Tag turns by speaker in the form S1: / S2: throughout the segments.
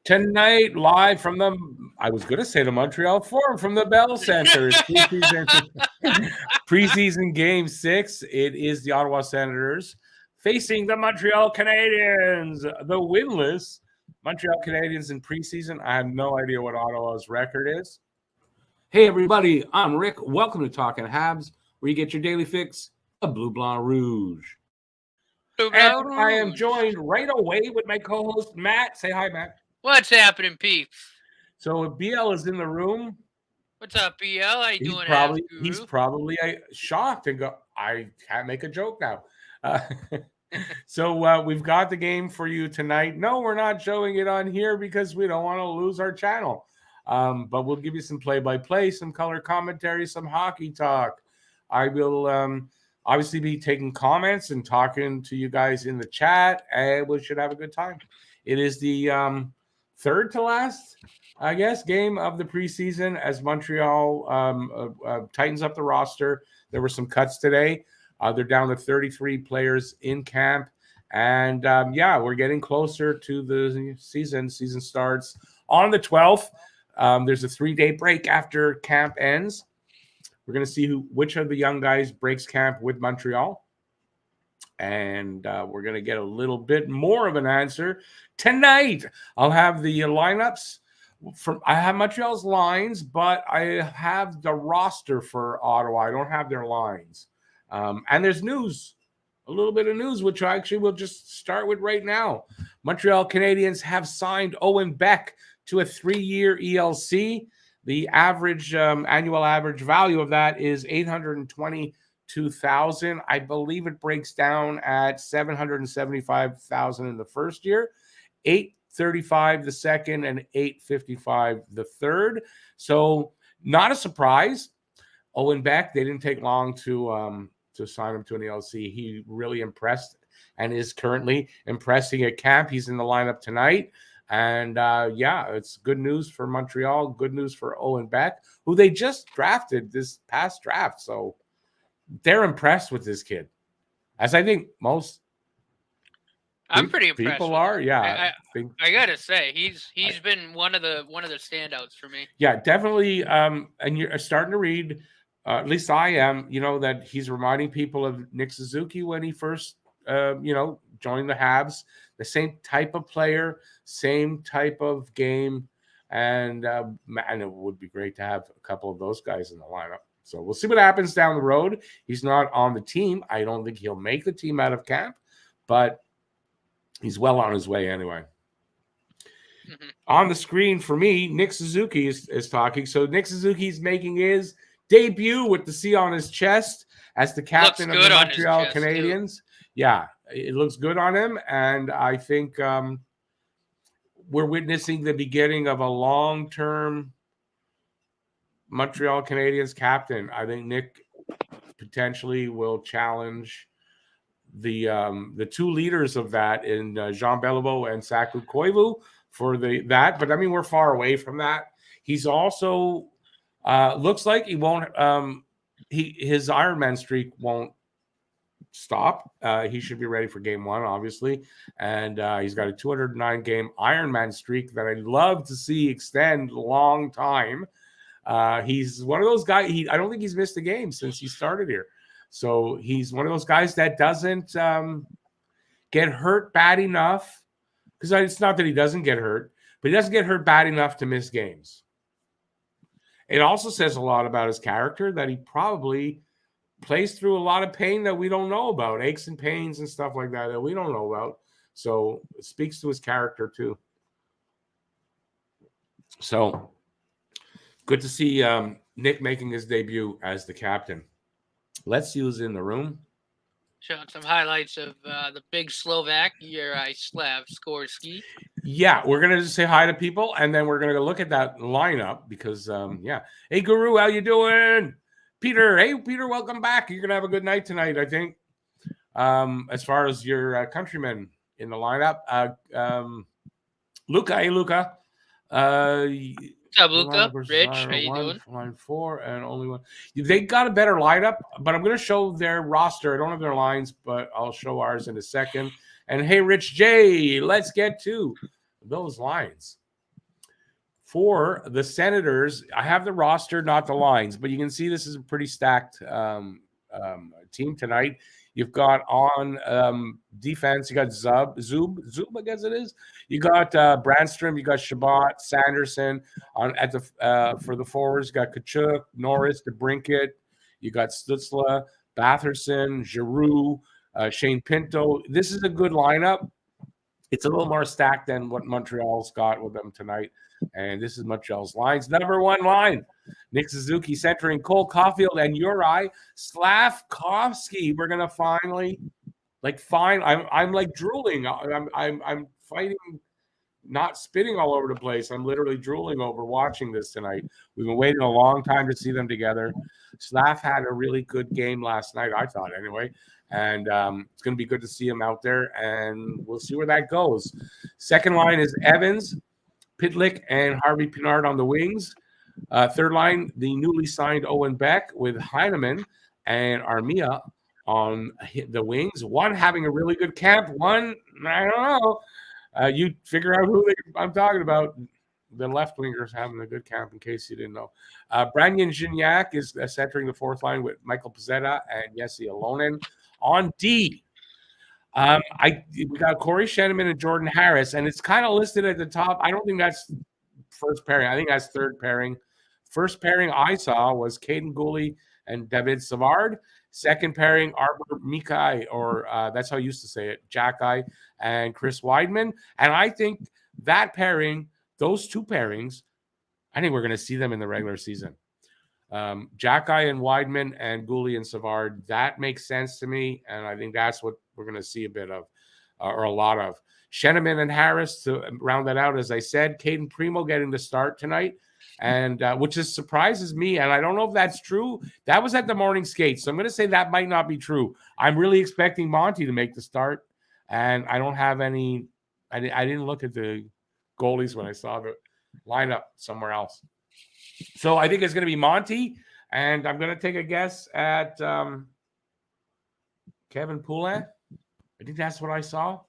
S1: Tonight, live from the, I was going to say the Montreal Forum from the Bell Center. It's preseason game 6. It is the Ottawa Senators facing the Montreal Canadiens, the winless Montreal Canadiens in preseason. I have no idea what Ottawa's record is. Hey, everybody, I'm Rick. Welcome to Talking Habs, where you get your daily fix of Bleu Blanc Rouge. And I am joined right away with my co-host, Matt. Say hi, Matt.
S2: What's happening, peeps?
S1: So BL is in the room.
S2: What's up, BL? How you doing,
S1: He's probably shocked and go, I can't make a joke now. So we've got the game for you tonight. No, we're not showing it on here because we don't want to lose our channel. But we'll give you some play-by-play, some color commentary, some hockey talk. I will obviously be taking comments and talking to you guys in the chat, and we should have a good time. It is the third to last, I guess, game of the preseason as Montreal tightens up the roster. There were some cuts today. They're down to 33 players in camp. And, we're getting closer to the season. Season starts on the 12th. There's a 3-day break after camp ends. We're going to see which of the young guys breaks camp with Montreal. And we're going to get a little bit more of an answer tonight. I'll have the lineups. I have Montreal's lines, but I have the roster for Ottawa. I don't have their lines. And there's news, a little bit of news, which I actually will just start with right now. Montreal Canadiens have signed Owen Beck to a 3-year ELC. The average annual average value of that is $822,000. I believe it breaks down at $775,000 in the first year, $835,000 the second, and $855,000 the third. So not a surprise. Owen Beck, they didn't take long to sign him to an ELC. He really impressed and is currently impressing at camp. He's in the lineup tonight. And, it's good news for Montreal, good news for Owen Beck, who they just drafted this past draft. So they're impressed with this kid, as I think most
S2: I'm pretty impressed.
S1: People are, yeah.
S2: I gotta say, he's been one of the standouts for me.
S1: Yeah, definitely. And you're starting to read, at least I am, that he's reminding people of Nick Suzuki when he first, joined the Habs. The same type of player, same type of game, and it would be great to have a couple of those guys in the lineup. So we'll see what happens down the road. He's not on the team. I don't think he'll make the team out of camp, but he's well on his way anyway. Mm-hmm. On the screen for me, Nick Suzuki is talking. So Nick Suzuki's making his debut with the C on his chest as the captain of the Montreal Canadiens. Yeah, it looks good on him, and I think we're witnessing the beginning of a long-term Montreal Canadiens captain. I think Nick potentially will challenge the two leaders of that in Jean Beliveau and Saku Koivu for that. But I mean, we're far away from that. He's also looks like he won't. His Ironman streak won't stop. He should be ready for game 1, obviously, and he's got a 209-game Ironman streak that I'd love to see extend long time. He's one of those guys. I don't think he's missed a game since he started here. So he's one of those guys that doesn't get hurt bad enough, because it's not that he doesn't get hurt, but he doesn't get hurt bad enough to miss games. It also says a lot about his character that he probably plays through a lot of pain that we don't know about, aches and pains and stuff like that we don't know about. So it speaks to his character too. So good to see Nick making his debut as the captain. Let's see who's in the room.
S2: Showing some highlights of the big Slovak, Jaroslav Skorski.
S1: Yeah, we're going to just say hi to people, and then we're going to look at that lineup because, Hey, Guru, how you doing? Peter, hey, Peter, welcome back. You're going to have a good night tonight, I think. As far as your countrymen in the lineup. Luca, hey, Luca.
S2: What's up, Luca? Rich, how you doing?
S1: Line 4 and only one. They got a better lineup, but I'm going to show their roster. I don't have their lines, but I'll show ours in a second. And hey, Rich J, let's get to those lines. For the Senators, I have the roster, not the lines, but you can see this is a pretty stacked team tonight. You've got on defense, you got Zub, I guess it is. You got Brandstrom, you got Shabbat, Sanderson on at the for the forwards. You got Kachuk, Norris, DeBrincat. You got Stutzla, Batherson, Giroux, Shane Pinto. This is a good lineup. It's a little more stacked than what Montreal's got with them tonight. And this is Montreal's lines. Number one line, Nick Suzuki centering Cole Caulfield and Uri Slavkovsky. We're gonna finally, I'm like drooling. I'm fighting, not spitting all over the place. I'm literally drooling over watching this tonight. We've been waiting a long time to see them together. Slav had a really good game last night, I thought anyway. And it's going to be good to see him out there, and we'll see where that goes. Second line is Evans, Pitlick, and Harvey Pinard on the wings. Third line, the newly signed Owen Beck with Heineman and Armia on the wings. One having a really good camp. One, I don't know. You figure out who I'm talking about. The left wingers having a good camp, in case you didn't know. Branyan Gignac is centering the fourth line with Michael Pizzetta and Jesse Alonen. On D, we got Corey Shenneman and Jordan Harris, and it's kind of listed at the top. I don't think that's first pairing. I think that's third pairing. First pairing I saw was Caden Gooley and David Savard. Second pairing, Arbor Mikai, or that's how I used to say it, Jack-I and Chris Weidman. And I think that pairing, those two pairings, I think we're going to see them in the regular season. Jack-I and Weidman and Gooley and Savard, that makes sense to me, and I think that's what we're going to see a bit of, or a lot of. Shenneman and Harris to round that out, as I said. Caden Primo getting the start tonight, and which surprises me, and I don't know if that's true. That was at the morning skate, so I'm going to say that might not be true. I'm really expecting Monty to make the start, and I don't have any. I didn't look at the goalies when I saw the lineup somewhere else. So I think it's going to be Monty, and I'm going to take a guess at Kevin Poulin. I think that's what I saw.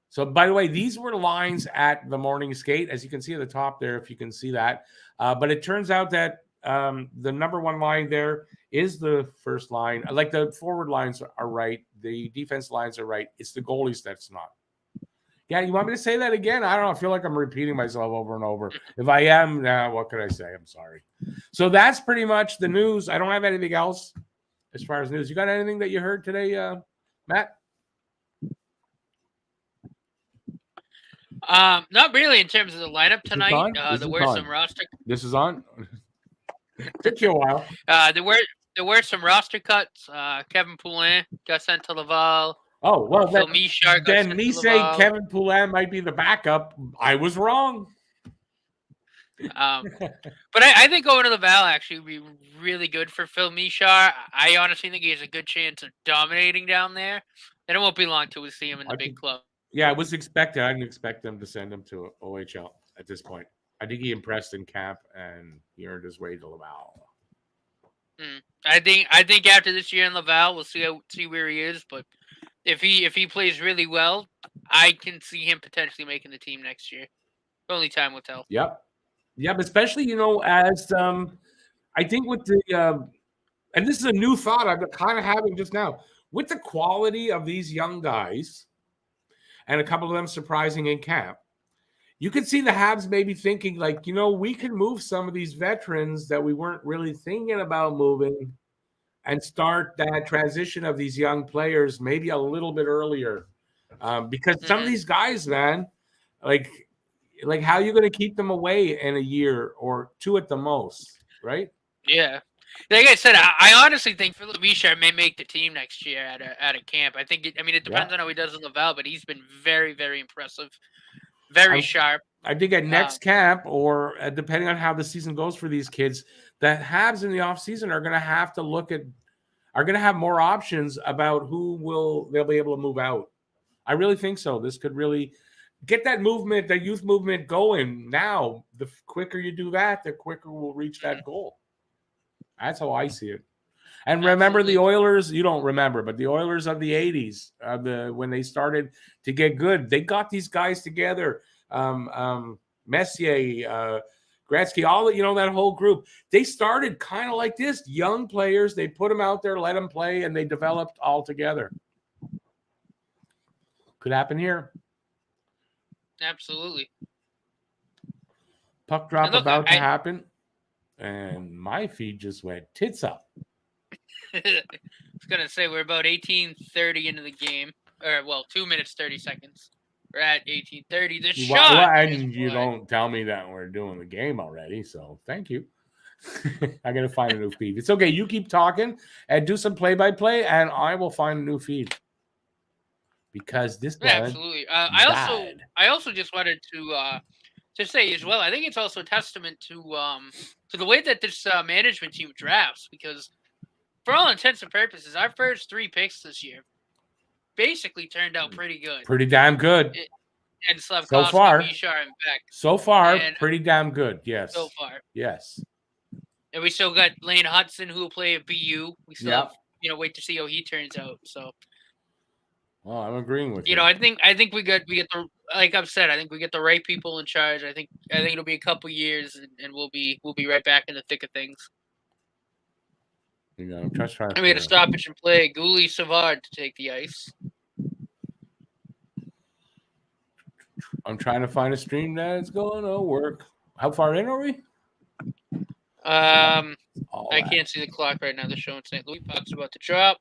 S1: So, by the way, these were lines at the morning skate, as you can see at the top there, if you can see that. But it turns out that the number one line there is the first line. Like the forward lines are right. The defense lines are right. It's the goalies that's not. Yeah, you want me to say that again? I don't know. I feel like I'm repeating myself over and over. If I am, what could I say? I'm sorry. So that's pretty much the news. I don't have anything else as far as news. You got anything that you heard today, Matt?
S2: Not really in terms of the lineup tonight. There were some roster.
S1: This is on. Took you a while.
S2: There were some roster cuts. Kevin Poulin got sent to Laval.
S1: Oh, well,
S2: Phil Michard
S1: then me saying Kevin Poulin might be the backup, I was wrong.
S2: But I think going to Laval actually would be really good for Phil Michard. I honestly think he has a good chance of dominating down there. And it won't be long till we see him in the big club.
S1: Yeah, I was expected. I didn't expect them to send him to OHL at this point. I think he impressed in camp, and he earned his way to Laval.
S2: I think after this year in Laval, we'll see where he is, but if he plays really well, I can see him potentially making the team next year. Only time will tell.
S1: Yep, especially as I think with the and this is a new thought I'm kind of having just now with the quality of these young guys, and a couple of them surprising in camp. You could see the Habs maybe thinking like, we can move some of these veterans that we weren't really thinking about moving, and start that transition of these young players maybe a little bit earlier. Because some of these guys, man, like how are you going to keep them away in a year or two at the most, right?
S2: Yeah. Like I said, I honestly think Philip Michard may make the team next year at a camp. I think, it depends on how he does in Laval, but he's been very, very impressive. Very sharp.
S1: I think at next camp, or depending on how the season goes for these kids, the Habs in the offseason are going to have to are going to have more options about who they'll be able to move out. I really think so. This could really get that movement, that youth movement going now. The quicker you do that, the quicker we'll reach that goal. That's how I see it. And remember the Oilers, you don't remember, but the Oilers of the 80s, when they started to get good, they got these guys together. Messier, Gretzky, all the, that whole group. They started kind of like this, young players. They put them out there, let them play, and they developed all together. Could happen here.
S2: Absolutely.
S1: Puck drop about to happen, and my feed just went tits up.
S2: I was gonna say we're about 18:30 into the game, or 2 minutes 30 seconds. We're at 18:30. The shot.
S1: Well, and you don't tell me that we're doing the game already, so thank you. I gotta find a new feed. It's okay. You keep talking and do some play-by-play, and I will find a new feed. Because this one,
S2: absolutely. I also just wanted to say as well. I think it's also a testament to the way that this management team drafts, because for all intents and purposes, our first 3 picks this year basically turned out pretty good.
S1: Pretty damn good.
S2: And Slavkovsky,
S1: so far,
S2: Mishar, and Beck.
S1: So far, pretty damn good. Yes.
S2: So far.
S1: Yes.
S2: And we still got Lane Hudson, who will play at BU. We still have, wait to see how he turns out. So.
S1: Well, I'm agreeing with you.
S2: I think we get the, like I've said, I think we get the right people in charge. I think it'll be a couple years, and we'll be right back in the thick of things.
S1: I'm just trying.
S2: We had a stoppage and play. Goulet Savard to take the ice.
S1: I'm trying to find a stream that's going to work. How far in are we?
S2: I can't see the clock right now. They're showing St. Louis. Puck's about to drop.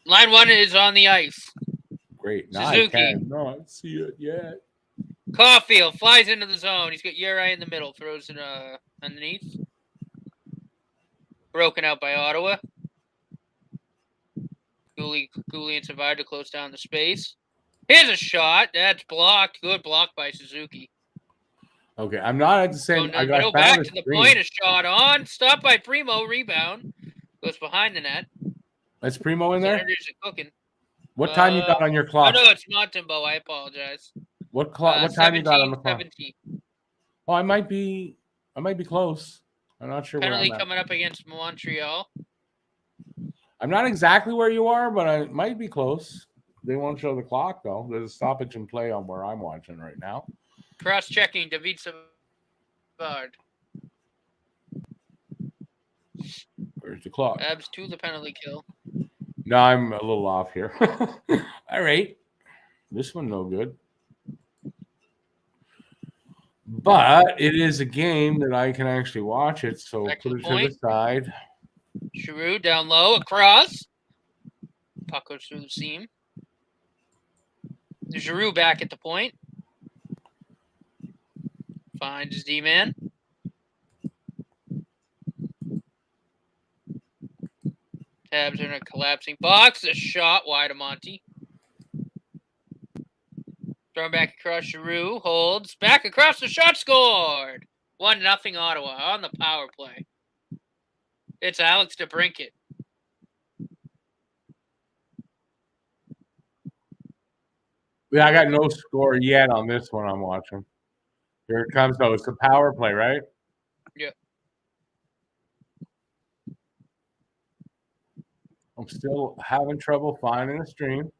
S2: Line 1 is on the ice.
S1: Great.
S2: Suzuki.
S1: I cannot see it yet.
S2: Caulfield flies into the zone. He's got Uri in the middle. Throws it underneath. Broken out by Ottawa. Goulet and Savard to close down the space. Here's a shot. That's blocked. Good block by Suzuki.
S1: Okay, I'm not at the same. I got
S2: back to the point. A shot on. Stopped by Primo. Rebound. Goes behind the net.
S1: Is Primo in there?
S2: Cooking.
S1: What time you got on your clock?
S2: Oh, no, it's not Timbo. I apologize.
S1: What clock? What time you got on the clock?
S2: 17.
S1: Oh, I might be close. I'm not sure.
S2: Penalty coming up against Montreal.
S1: I'm not exactly where you are, but I might be close. They won't show the clock though. There's a stoppage and play on where I'm watching right now.
S2: Cross-checking David Savard.
S1: Where's the clock?
S2: Habs to the penalty kill.
S1: No, I'm a little off here. All right. This one no good. But it is a game that I can actually watch it, so put it to the side.
S2: Giroux down low, across. Puck goes through the seam. Giroux back at the point. Finds his D-man. Habs in a collapsing box. A shot wide of Monty. Thrown back across Giroux. Holds. Back across the shot scored. 1-0 Ottawa on the power play. It's Alex DeBrincat.
S1: Yeah, I got no score yet on this one I'm watching. Here it comes, though. It's the power play, right?
S2: Yeah.
S1: I'm still having trouble finding a stream.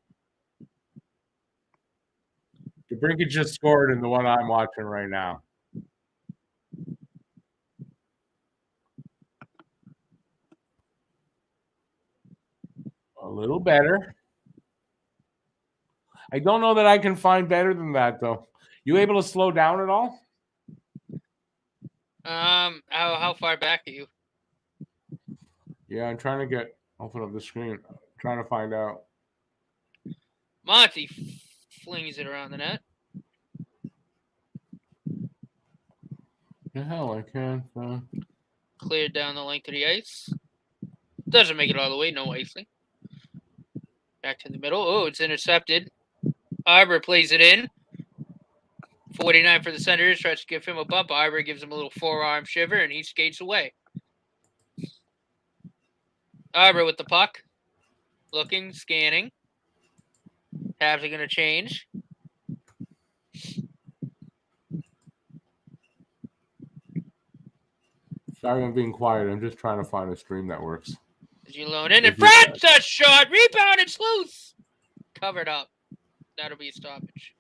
S1: DeBrincat just scored in the one I'm watching right now. A little better. I don't know that I can find better than that, though. You able to slow down at all?
S2: How far back are you?
S1: Yeah, I'm trying to open up the screen. I'm trying to find out.
S2: Monty flings it around the net.
S1: The hell, I can't.
S2: Cleared down the length of the ice. Doesn't make it all the way. No icing. Back to the middle. Oh, it's intercepted. Arbor plays it in. 49 for the Senators. Tries to give him a bump. Arbor gives him a little forearm shiver, and he skates away. Arbor with the puck. Looking, scanning. Habs are going to change.
S1: Sorry I'm being quiet. I'm just trying to find a stream that works.
S2: Gilone in front. That shot. Rebound. It's loose. Covered up. That'll be a stoppage.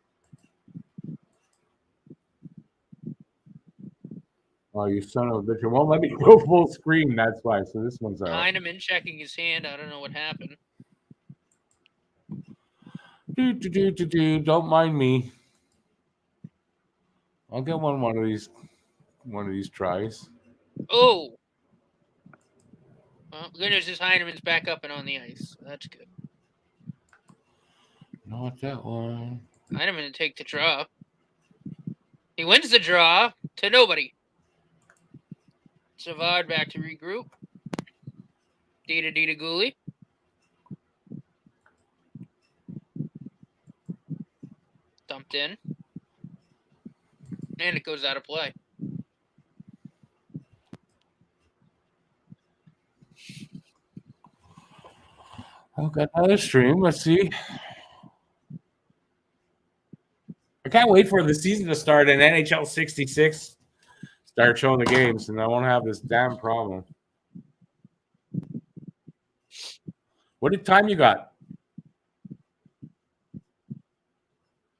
S1: Oh, you son of a bitch! It won't let me go full screen. That's why. So this one's out.
S2: Heineman checking his hand. I don't know what happened.
S1: Don't mind me. I'll get one of these tries.
S2: Oh. Well, good news is Heineman's back up and on the ice. So that's good.
S1: Not that one.
S2: Heineman to take the draw. He wins the draw to nobody. Savard back to regroup. D to Gooley. Dumped in. And it goes out of play.
S1: I've got another stream. Let's see. I can't wait for the season to start and NHL 66 start showing the games, and I won't have this damn problem. What time you got?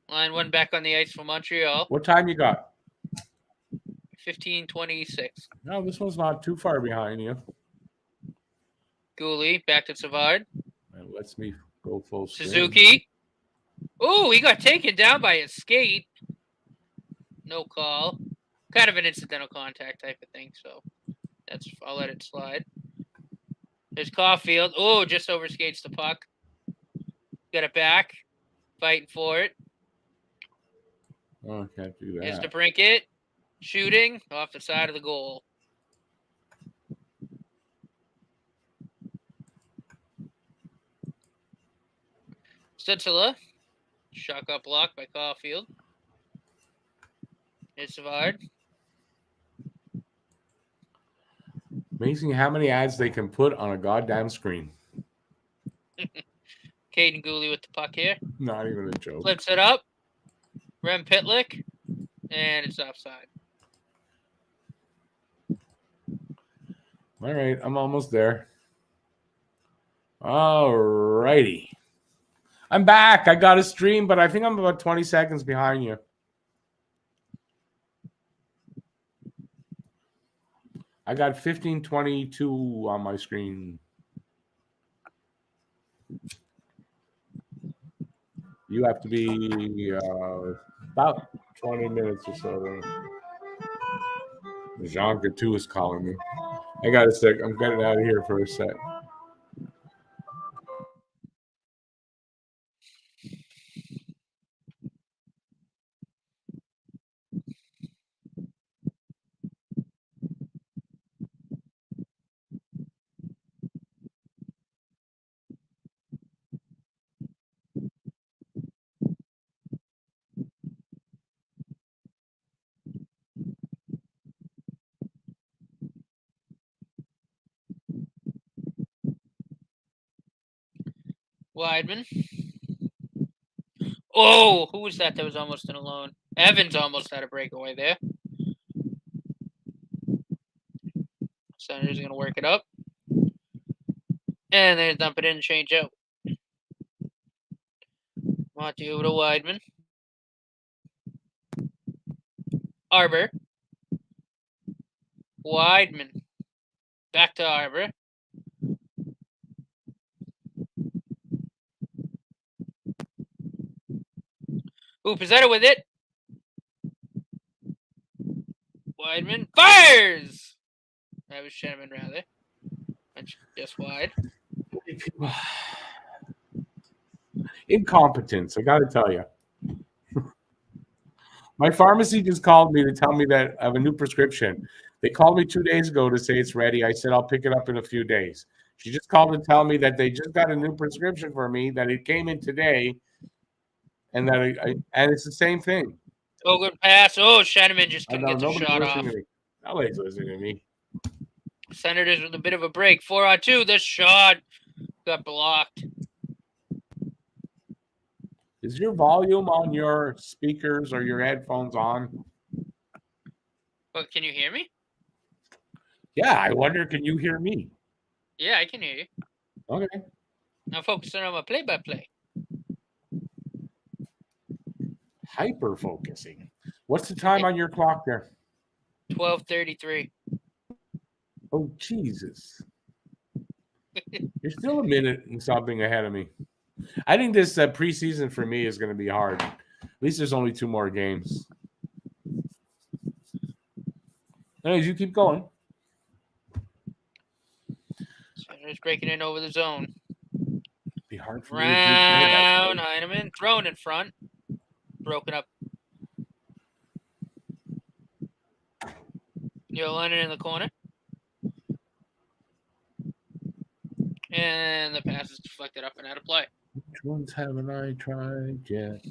S2: Line one back on the ice for Montreal.
S1: What time you got?
S2: 15:26.
S1: No, this one's not too far behind you.
S2: Gooley back to Savard.
S1: It lets me go full screen.
S2: Suzuki. Oh, he got taken down by a skate. No call. Kind of an incidental contact type of thing, so I'll let it slide. There's Caulfield. Oh, just overskates the puck. Got it back. Fighting for it.
S1: Oh, I can't do that.
S2: Here's DeBrincat. Shooting off the side of the goal. Stutzela. Shot got blocked by Caulfield. Here's Savard.
S1: Amazing how many ads they can put on a goddamn screen.
S2: Caden Gooley with the puck here.
S1: Not even a joke.
S2: Flips it up. Rem Pitlick. And it's offside.
S1: All right, I'm almost there. All righty. I'm back. I got a stream, but I think I'm about 20 seconds behind you. I got 15:22 on my screen. You have to be about 20 minutes or so. Jean Coutu is calling me. I got a sec. I'm getting out of here for a sec.
S2: Weidman. Oh, who was that was almost in alone? Evans almost had a breakaway there. Senators going to work it up. And then dump it in and change out. Monty over to Weidman. Arbor. Weidman. Back to Arbor. Ooh, Pizzetto with it. Weidman fires! That was Shenneman, rather. Just wide.
S1: Incompetence, I got to tell you. My pharmacy just called me to tell me that I have a new prescription. They called me 2 days ago to say it's ready. I said I'll pick it up in a few days. She just called to tell me that they just got a new prescription for me, that it came in today, and that and it's the same thing.
S2: Oh, good pass. Oh, Shenneman just couldn't get the shot off.
S1: Nobody's listening to me.
S2: Senators with a bit of a break. 4-on-2. This shot got blocked.
S1: Is your volume on your speakers or your headphones on?
S2: Well, can you hear me?
S1: Yeah, I wonder, can you hear me?
S2: Yeah, I can hear you.
S1: Okay.
S2: I'm focusing on my play-by-play.
S1: Hyper focusing. What's the time on your clock there?
S2: 12:33.
S1: Oh, Jesus. You're still a minute and something ahead of me. I think this preseason for me is going to be hard. At least there's only 2 more games. Anyways, you keep going.
S2: Center's breaking in over the zone.
S1: Be hard for me to do.
S2: Brown, Heineman, thrown in front. Broken up. Yolainen in the corner. And the pass is deflected up and out of play.
S1: Which ones haven't I tried yet?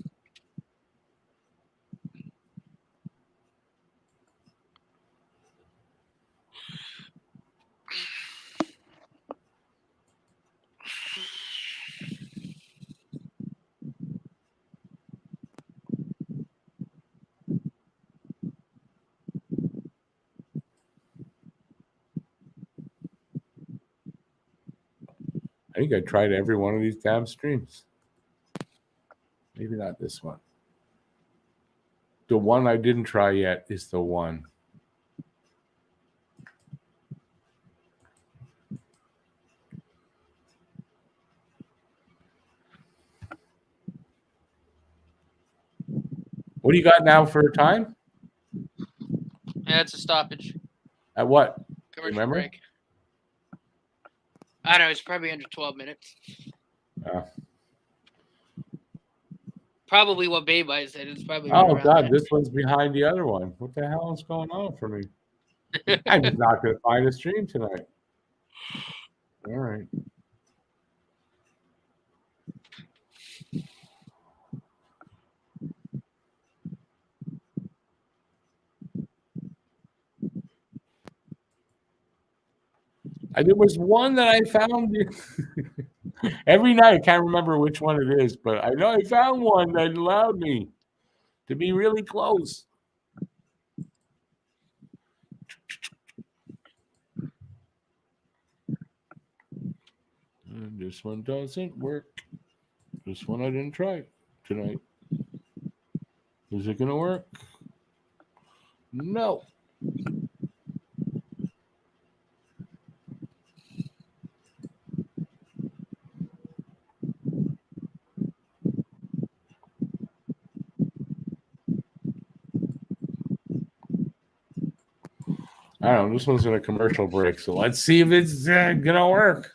S1: I think I tried every one of these damn streams. Maybe not this one. The one I didn't try yet is the one. What do you got now for time?
S2: Yeah, it's a stoppage.
S1: At what?
S2: Commercial
S1: Remember?
S2: break. I don't know. It's probably under 12 minutes. Probably what Babe said. It's probably.
S1: Oh,
S2: around
S1: God,
S2: that.
S1: this one's behind the other one. What the hell is going on for me? I'm just not going to find a stream tonight. All right. There was one that I found every night. I can't remember which one it is, but I know I found one that allowed me to be really close. And this one doesn't work. This one I didn't try tonight. Is it going to work? No. I don't know. This one's in a commercial break, so let's see if it's going to work.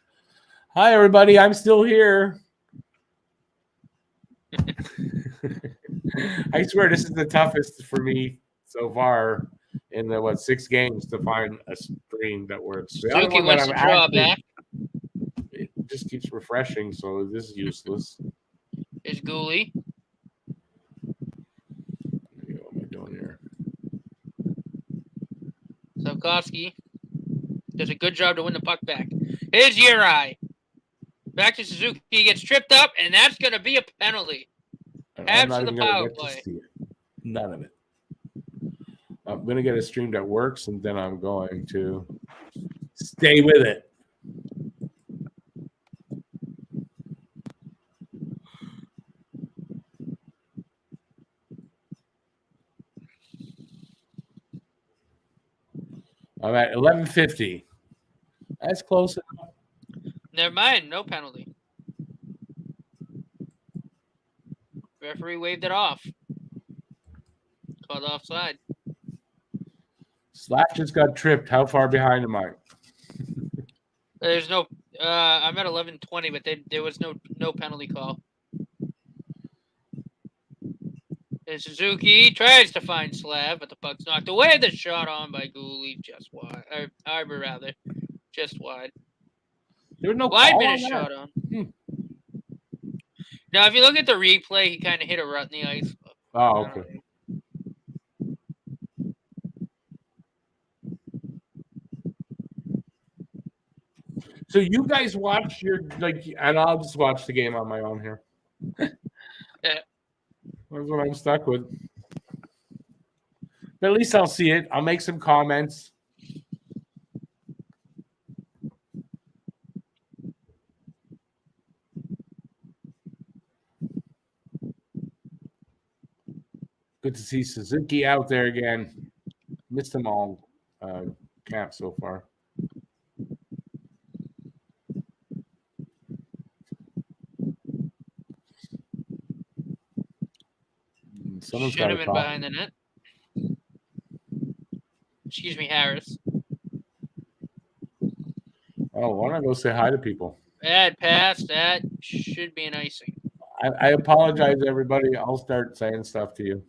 S1: Hi, everybody. I'm still here. I swear this is the toughest for me so far in the 6 games to find a stream that works. The other
S2: Suzuki
S1: one that
S2: wants
S1: I'm
S2: to draw
S1: actually,
S2: back.
S1: it just keeps refreshing, so this is useless.
S2: Is Gooley.
S1: What am I doing here?
S2: Savkovsky does a good job to win the puck back. Here's Uri. Back to Suzuki. He gets tripped up, and that's going to be a penalty.
S1: I'm
S2: Habs
S1: not
S2: to the
S1: even going
S2: power
S1: to get
S2: play.
S1: to see it. None of it. I'm going to get a stream that works, and then I'm going to stay with it. I'm at 11:50. That's close enough.
S2: Never mind. No penalty. Referee waved it off. Called offside.
S1: Slack just got tripped. How far behind am I?
S2: There's no. I'm at 11:20, but there was no penalty call. And Suzuki tries to find Slav, but the puck's knocked away. The shot on by Gooley, just wide. Or Arbor, rather. Just wide.
S1: There was no
S2: Weidman
S1: call
S2: is
S1: on
S2: shot
S1: that.
S2: on. Now, if you look at the replay, he kind of hit a rut in the ice.
S1: Oh, okay. So you guys watch your and I'll just watch the game on my own here.
S2: Yeah.
S1: That's what I'm stuck with. But at least I'll see it. I'll make some comments. Good to see Suzuki out there again. Missed them all camp so far. Someone's
S2: Should
S1: got
S2: have
S1: to
S2: been
S1: talk.
S2: behind the net. Excuse me, Harris.
S1: Oh, why don't I go say hi to people?
S2: Bad pass. That should be an icing.
S1: I apologize, everybody. I'll start saying stuff to you.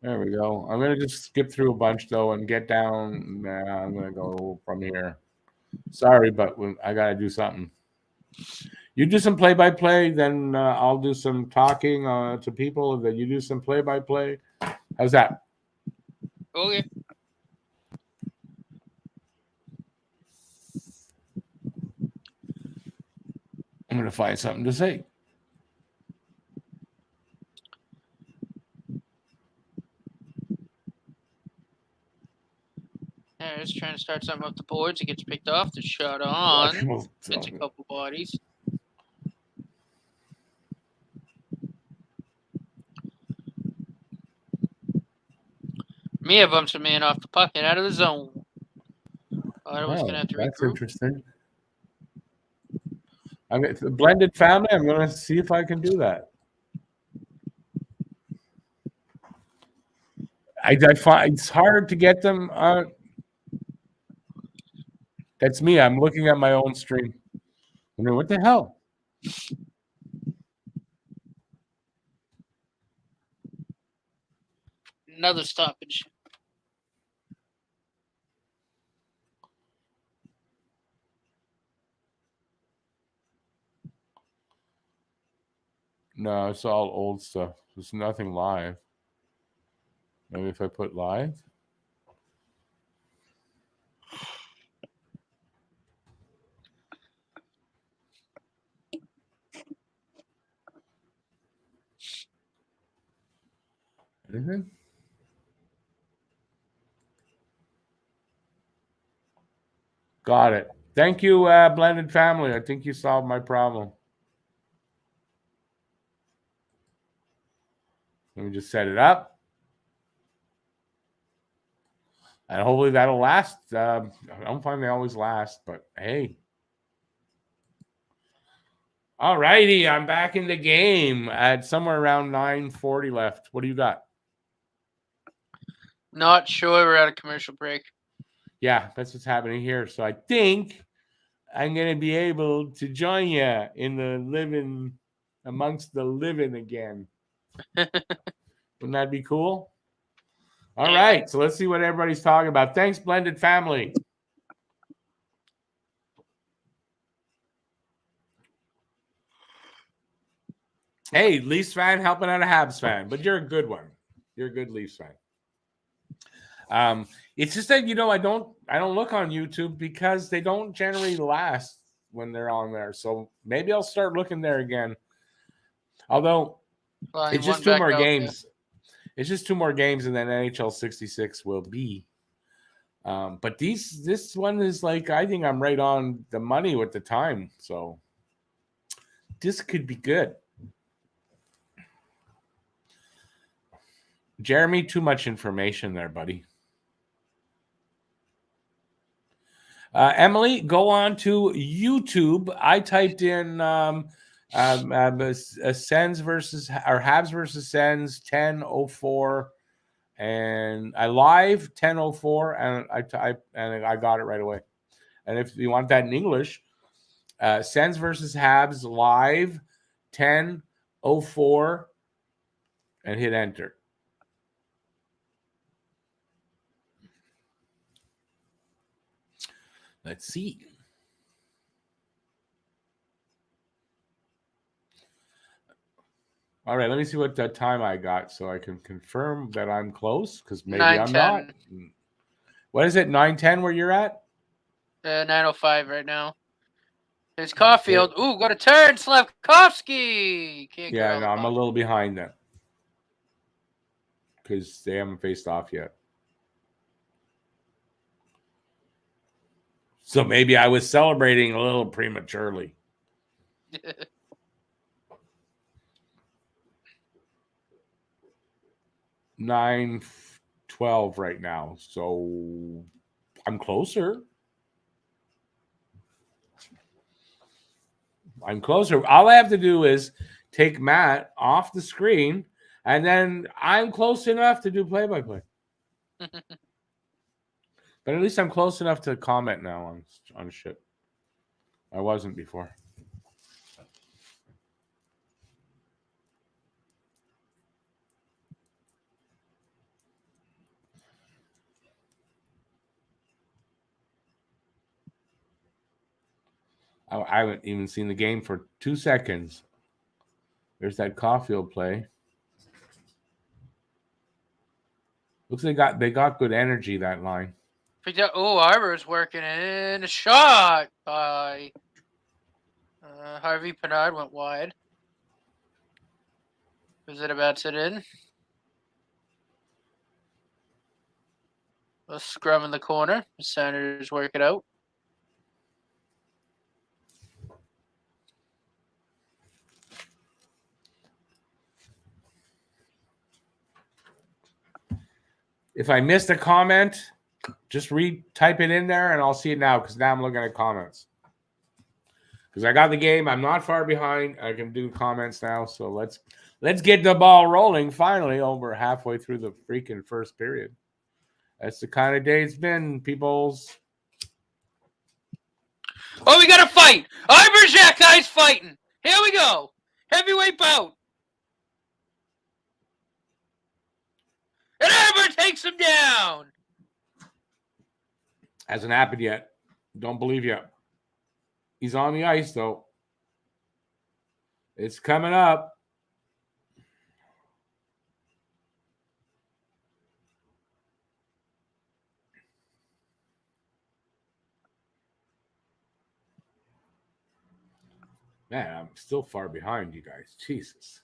S1: There we go. I'm going to just skip through a bunch, though, and get down. Nah, I'm going to go from here. Sorry, but I got to do something. You do some play-by-play, then I'll do some talking to people, and then you do some play-by-play. How's that?
S2: Okay.
S1: I'm going to find something to say.
S2: Harris trying to start something up the boards. He gets picked off. The shot on. Hits a couple bodies. Mia bumps a man off the puck and out of the zone. Ottawa's going to have to
S1: That's
S2: regroup.
S1: interesting. I mean, the blended family, I'm going to see if I can do that. I find it's hard to get them. That's me. I'm looking at my own stream. I mean, what the hell?
S2: Another stoppage.
S1: No, it's all old stuff. There's nothing live. Maybe if I put live. Anything? Got it. Thank you, blended family. I think you solved my problem. Let me just set it up. And hopefully that'll last. I don't find they always last, but hey. All righty. I'm back in the game at somewhere around 9:40 left. What do you got?
S2: Not sure. We're at a commercial break.
S1: Yeah, that's what's happening here. So I think I'm going to be able to join you in the living, amongst the living again. Wouldn't that be cool? All right, so let's see what everybody's talking about. Thanks, blended family. Hey, Leafs fan helping out a Habs fan, but you're a good one. You're a good Leafs fan. It's just that I don't look on YouTube because they don't generally last when they're on there. So maybe I'll start looking there again. Although it's just 2 more games. It's just 2 more games, and then NHL 66 will be. But this one is like, I think I'm right on the money with the time. So this could be good. Jeremy, too much information there, buddy. Emily, go on to YouTube. I typed in Sens versus or Habs versus Sens 10:04, and I live 10:04, and I got it right away. And if you want that in English, Sens versus Habs live 10:04, and hit enter. Let's see. All right, let me see what time I got so I can confirm that I'm close, because maybe I'm not. What is it, 9:10 where you're at?
S2: 9:05 right now. There's Caulfield. Ooh, got a turn, Slavkovsky.
S1: Yeah, no, I'm a little behind then because they haven't faced off yet. So maybe I was celebrating a little prematurely. 9:12 right now, so I'm closer. All I have to do is take Matt off the screen, and then I'm close enough to do play-by-play. But at least I'm close enough to comment now on shit. I wasn't before. I haven't even seen the game for 2 seconds. There's that Caulfield play. Looks like they got good energy, that line.
S2: Arbor's working in. A shot by Harvey Pinard went wide. Was it about to in? A scrum in the corner. The Senators work it out.
S1: If I missed a comment, just type it in there and I'll see it now, because now I'm looking at comments. Because I got the game. I'm not far behind. I can do comments now. So let's get the ball rolling finally, over halfway through the freaking first period. That's the kind of day it's been, peoples.
S2: Oh, we got a fight. Arbor guy's fighting. Here we go. Heavyweight bout. And Arbor takes him down.
S1: Hasn't happened yet. Don't believe you. He's on the ice, though. It's coming up. Man, I'm still far behind you guys. Jesus.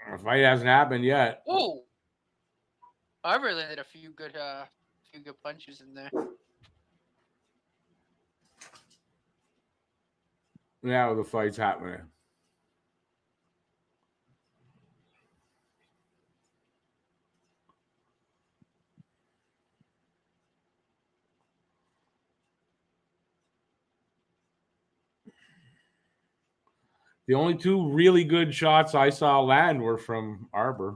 S1: The fight hasn't happened yet.
S2: Oh, Arbor landed a few good punches in there.
S1: Now the fight's happening. The only two really good shots I saw land were from Arbor.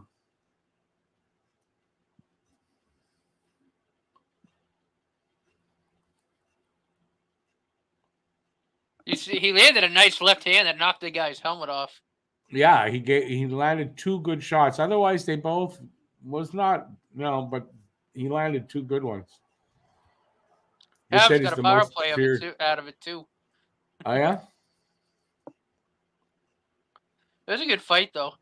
S2: You see, he landed a nice left hand that knocked the guy's helmet off.
S1: Yeah, he landed two good shots. Otherwise, they both was not, but he landed two good ones.
S2: Habs got a power play out of it too.
S1: Oh yeah.
S2: It was a good fight, though.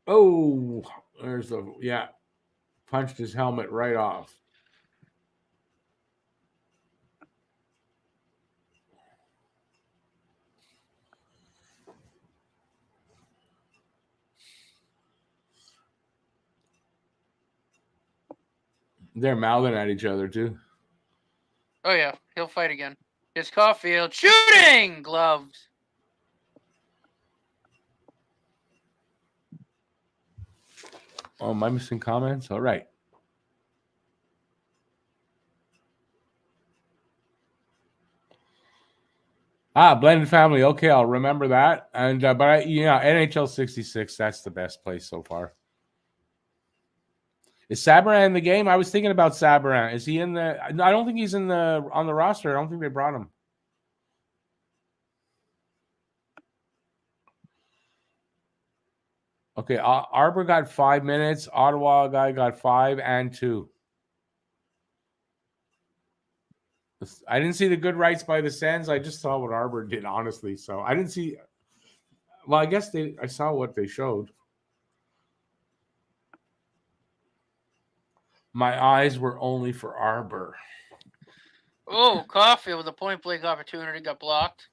S1: Oh, there's punched his helmet right off. They're mouthing at each other too.
S2: Oh yeah, he'll fight again. It's Caulfield shooting gloves.
S1: Oh, am I missing comments? All right. Blended family. Okay, I'll remember that. And NHL 66. That's the best place so far. Is Sabourin in the game? I was thinking about Sabourin. Is he in the? I don't think he's on the roster. I don't think they brought him. Okay, Arbor got 5 minutes. Ottawa guy got 5 and 2. I didn't see the good rights by the Sens. I just saw what Arbor did, honestly. So I didn't see. Well, I guess I saw what they showed. My eyes were only for Arbor.
S2: Oh, Caulfield with a point-blank opportunity got blocked.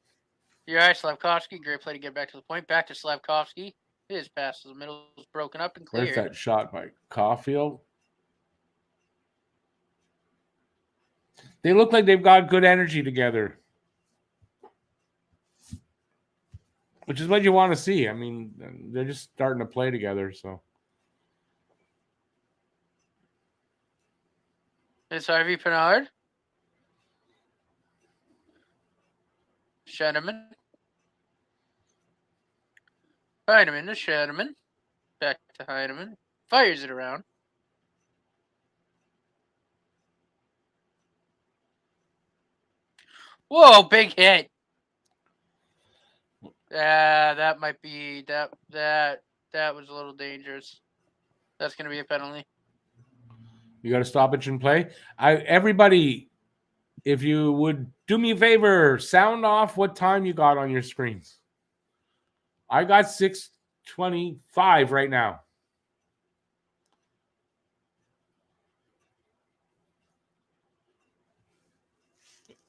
S2: Your eye, Slavkovsky. Great play to get back to the point. Back to Slavkovsky. His pass to the middle is broken up and cleared.
S1: Where's that shot by Caulfield? They look like they've got good energy together, which is what you want to see. I mean, they're just starting to play together, so.
S2: It's Harvey Pinard. Shanneman. Heineman to Shanneman. Back to Heineman. Fires it around. Whoa, big hit. That might be that was a little dangerous. That's gonna be a penalty.
S1: You got to stoppage and play. Everybody, if you would do me a favor, sound off what time you got on your screens. I got 6:25 right now.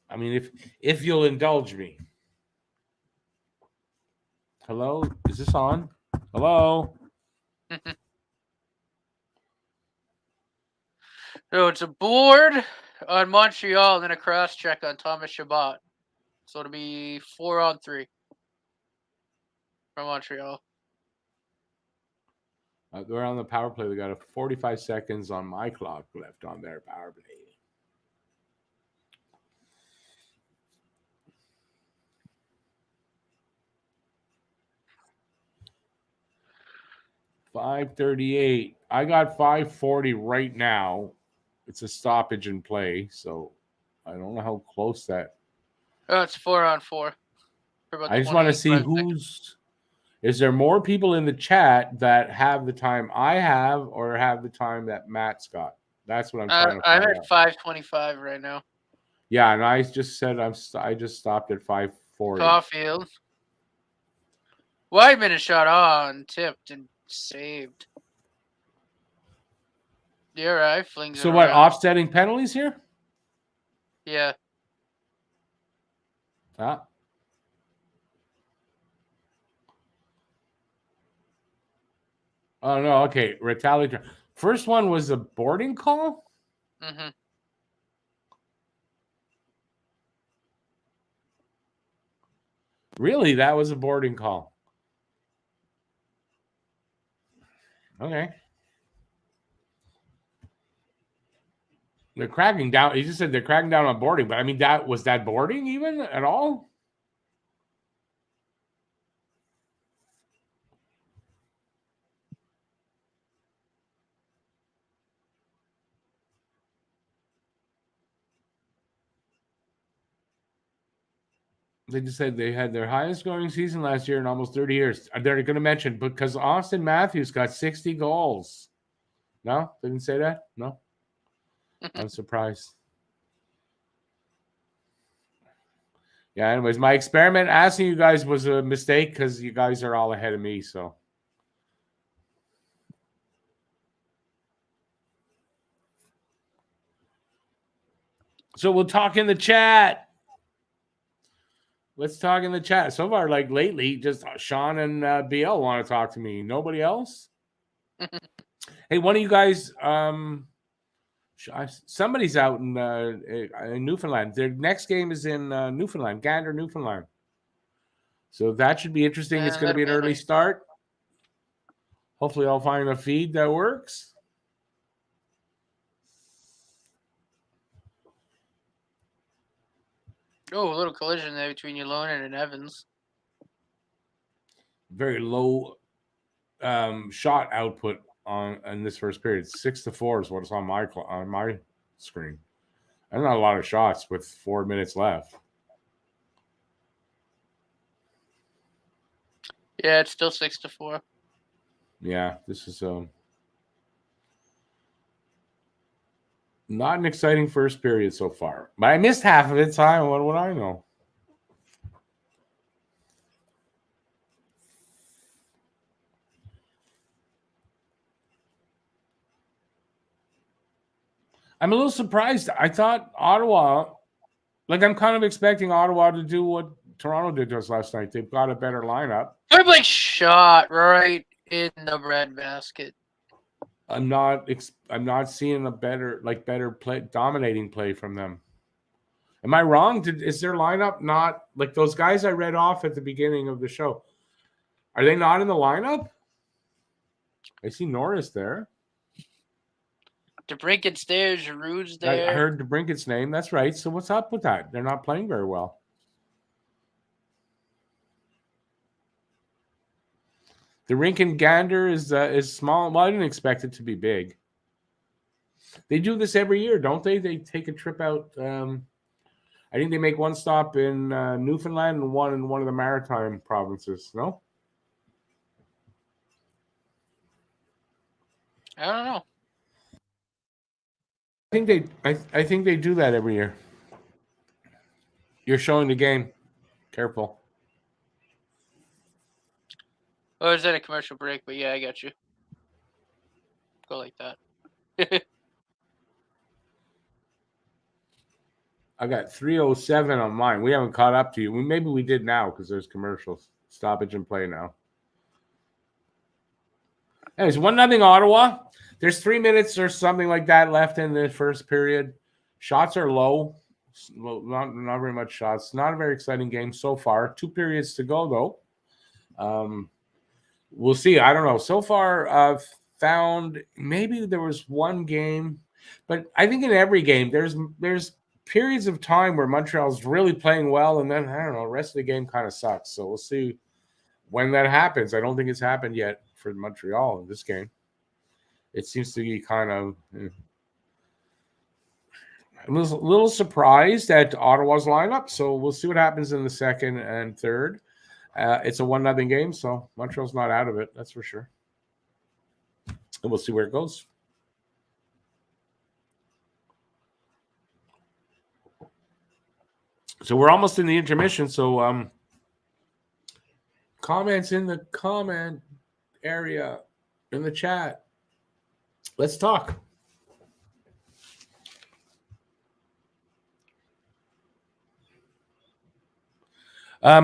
S1: I mean, if you'll indulge me. Hello? Is this on? Hello?
S2: So it's a board on Montreal and then a cross check on Thomas Chabot. So it'll be 4-on-3 from Montreal.
S1: They're on the power play. They got a 45 seconds on my clock left on their power play. $5:38. I got 5:40 right now. It's a stoppage and play, so I don't know how close that.
S2: Oh, it's 4-on-4.
S1: I just want to see who's. Is there more people in the chat that have the time I have, or have the time that Matt's got? That's what I'm trying to find
S2: I'm at 5:25 right now.
S1: Yeah, and I just said I just stopped at 5:40.
S2: Caulfield. Weidman is shot on, tipped, and saved. You're right. Flings
S1: So
S2: it
S1: what?
S2: around.
S1: Offsetting penalties here?
S2: Yeah.
S1: Oh, no. Okay. Retaliatory. First one was a boarding call?
S2: Mm-hmm.
S1: Really? That was a boarding call. Okay. They're cracking down. He just said they're cracking down on boarding, but I mean, was that boarding even at all? They just said they had their highest scoring season last year in almost 30 years. They're going to mention because Austin Matthews got 60 goals. No, they didn't say that. No, I'm surprised. Yeah. Anyways, my experiment asking you guys was a mistake because you guys are all ahead of me. So we'll talk in the chat. Let's talk in the chat. So far, like lately, just Sean and BL want to talk to me. Nobody else? Hey, one of you guys, somebody's out in Newfoundland. Their next game is in Newfoundland, Gander, Newfoundland. So that should be interesting. It's going to be an early start. Hopefully, I'll find a feed that works.
S2: Oh, a little collision there between Ylonen and Evans.
S1: Very low shot output in this first period. 6-4 is what's on my screen. And not a lot of shots with 4 minutes left.
S2: Yeah, it's still 6-4.
S1: Yeah, this is not an exciting first period so far. But I missed half of it, so what would I know? I'm a little surprised. I thought Ottawa, I'm kind of expecting Ottawa to do what Toronto did to us last night. They've got a better lineup.
S2: Blake shot right in the breadbasket.
S1: I'm not seeing a better play, dominating play from them. Am I wrong? Is their lineup not like those guys I read off at the beginning of the show? Are they not in the lineup? I see Norris there.
S2: DeBrincat's there. Giroux's
S1: I
S2: there.
S1: heard DeBrincat's name. That's right. So what's up with that? They're not playing very well. The rink in Gander is small. Well, I didn't expect it to be big. They do this every year, don't they? They take a trip out. I think they make one stop in Newfoundland and one in one of the maritime provinces. No,
S2: I don't know.
S1: I think they do that every year. You're showing the game. Careful.
S2: Oh, is that a commercial break? But yeah, I got you. Go like that.
S1: I got 3:07 on mine. We haven't caught up to you. Maybe we did now because there's commercials. Stoppage and play now. Anyways, 1-0 Ottawa. There's 3 minutes or something like that left in the first period. Shots are low. Not very much shots. Not a very exciting game so far. 2 periods to go, though. We'll see. I don't know. So far, I've found maybe there was one game, but I think in every game there's periods of time where Montreal's really playing well, and then I don't know, the rest of the game kind of sucks. So we'll see when that happens. I don't think it's happened yet for Montreal in this game. It seems to be kind of. I was a little surprised at Ottawa's lineup, so we'll see what happens in the second and third. It's a 1-0 game, so Montreal's not out of it. That's for sure. And we'll see where it goes. So we're almost in the intermission. So comments in the comment area in the chat. Let's talk.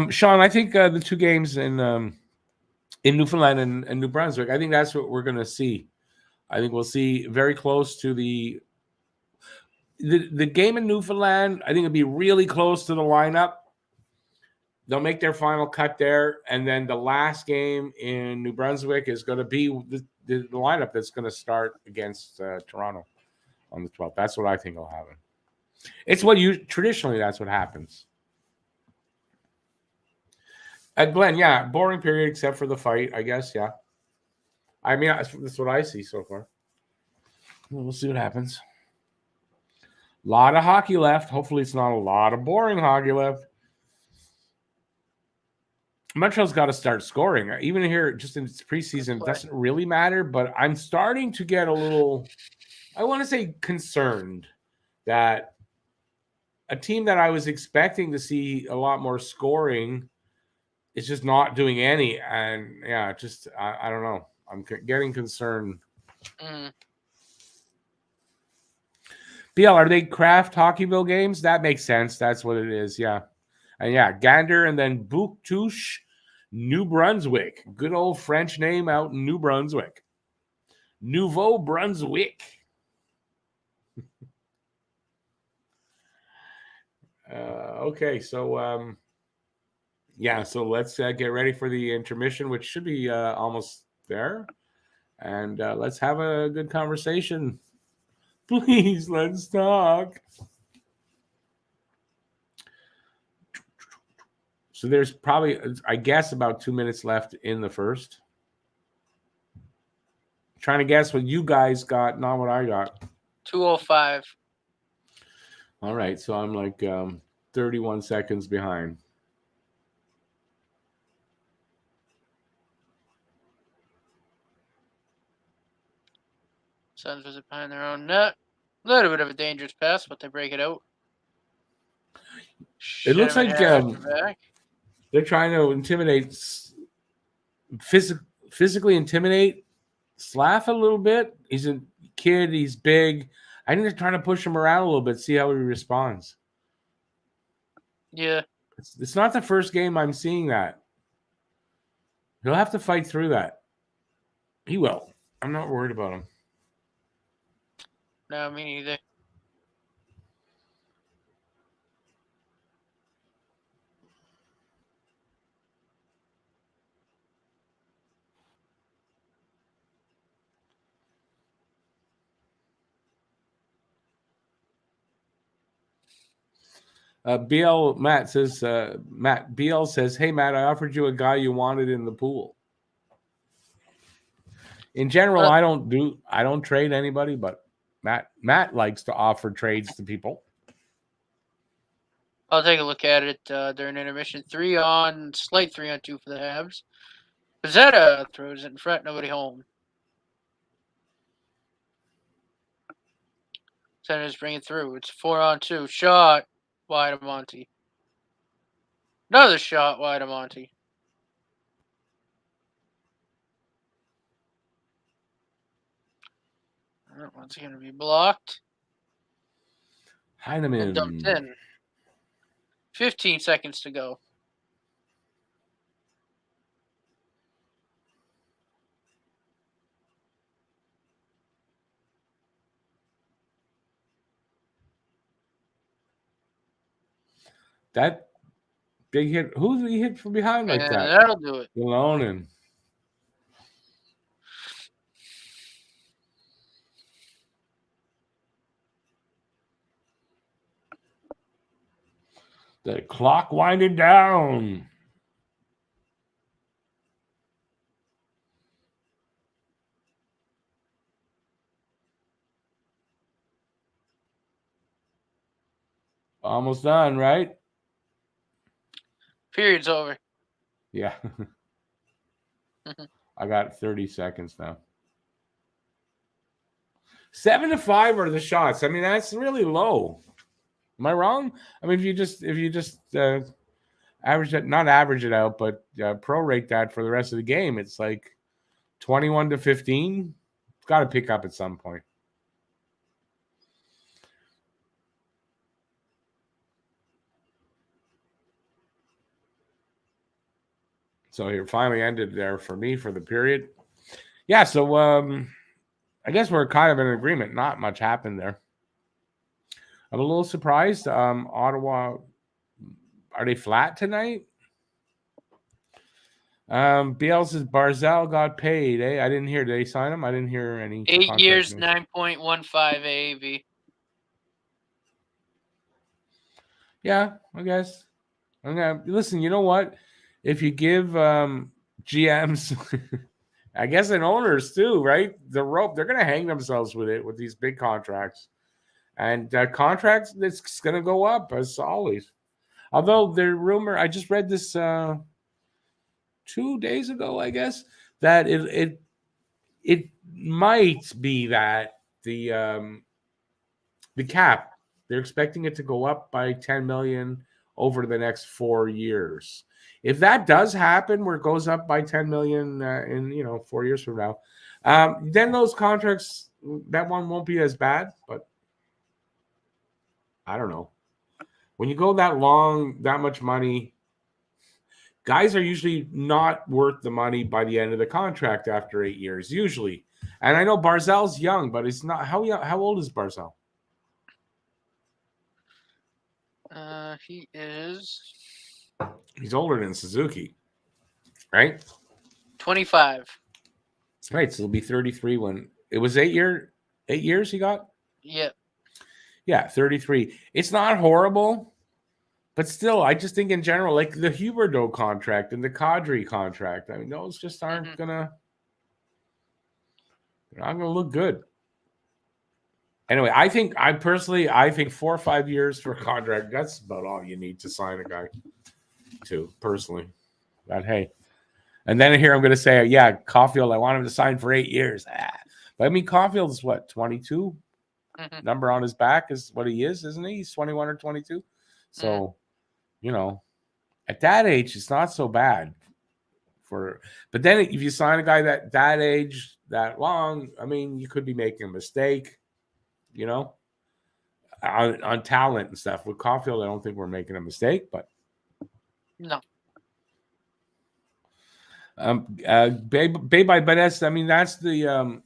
S1: Sean, I think the 2 games in Newfoundland and New Brunswick, I think that's what we're going to see. I think we'll see very close to the game in Newfoundland. I think it'll be really close to the lineup. They'll make their final cut there, and then the last game in New Brunswick is going to be the lineup that's going to start against Toronto on the 12th. That's what I think will happen. It's what traditionally that's what happens. Glenn, yeah, boring period except for the fight, I guess, yeah. I mean, that's what I see so far. We'll see what happens. A lot of hockey left. Hopefully it's not a lot of boring hockey left. Montreal's got to start scoring. Even here, just in preseason, it doesn't really matter, but I'm starting to get a little, I want to say concerned that a team that I was expecting to see a lot more scoring is just not doing any. And yeah, just, I don't know. I'm getting concerned. BL, are they Kraft Hockeyville games? That makes sense. That's what it is. Yeah. And yeah, Gander and then Bouctouche, New Brunswick. Good old French name out in New Brunswick. Nouveau Brunswick. Okay, so yeah, so let's get ready for the intermission, which should be almost there. And let's have a good conversation. Please, let's talk. So there's probably, I guess, about 2 minutes left in the first. Trying to guess what you guys got, not what I got.
S2: 2:05.
S1: All right, so I'm like 31 seconds behind.
S2: Suns visit behind their own net. A little bit of a dangerous pass, but they break it out.
S1: It looks like they're trying to intimidate, physically intimidate Slav a little bit. He's a kid. He's big. I think they're trying to push him around a little bit, see how he responds.
S2: Yeah.
S1: It's not the first game I'm seeing that. He'll have to fight through that. He will. I'm not worried about him.
S2: No, me neither.
S1: Matt says, Matt BL says, hey, Matt, I offered you a guy you wanted in the pool. In general, I don't trade anybody, but Matt likes to offer trades to people.
S2: I'll take a look at it during intermission. 3-on-2 for the Habs. Pizzetta throws it in front, nobody home. Senators bring it through. It's 4-on-2. Shot wide of Monty. Another shot wide of Monty. That one's going to be blocked.
S1: Heineman.
S2: And dumped in. 15 seconds to go.
S1: That big hit. Who did he hit from behind like that?
S2: That'll do it.
S1: Ylonen. The clock winding down. Almost done, right?
S2: Period's over.
S1: Yeah. I got 30 seconds now. 7-5 are the shots. I mean, that's really low. Am I wrong? I mean, if you just average it, not average it out, but prorate that for the rest of the game, it's like 21-15. It's got to pick up at some point. So it finally ended there for me for the period. Yeah, so I guess we're kind of in agreement. Not much happened there. I'm a little surprised. Ottawa, are they flat tonight? BL says Barzal got paid. I didn't hear. Did they sign him? I didn't hear any.
S2: 8 years, 9.15 AAV.
S1: Yeah, I guess. Listen, you know what? If you give GMs, I guess, and owners too, right? The rope, they're going to hang themselves with it with these big contracts. And contracts, it's going to go up as always. Although the rumor, I just read this 2 days ago, I guess, that it might be that the cap, they're expecting it to go up by 10 million over the next 4 years. If that does happen, where it goes up by 10 million in 4 years from now, then those contracts, that one won't be as bad. But I don't know. When you go that long, that much money, guys are usually not worth the money by the end of the contract after 8 years, usually. And I know Barzal's young, but it's not. How old is Barzal?
S2: He is.
S1: He's older than Suzuki, right?
S2: 25.
S1: Right, so he'll be 33 when it was 8 years he got?
S2: Yep.
S1: Yeah, 33. It's not horrible, but still, I just think in general, like the Huberdeau contract and the Kadri contract, I mean, those just aren't they're not gonna look good. Anyway, I think 4 or 5 years for a contract, that's about all you need to sign a guy to, personally. But hey. And then here I'm gonna say, yeah, Caulfield, I want him to sign for 8 years. But I mean, Caulfield's what, 22? Number on his back is what he is, isn't he? He's 21 or 22. So, at that age, it's not so bad. But then if you sign a guy that age, that long, I mean, you could be making a mistake, on talent and stuff. With Caulfield, I don't think we're making a mistake, but
S2: no.
S1: Bay by Benes, I mean, that's the I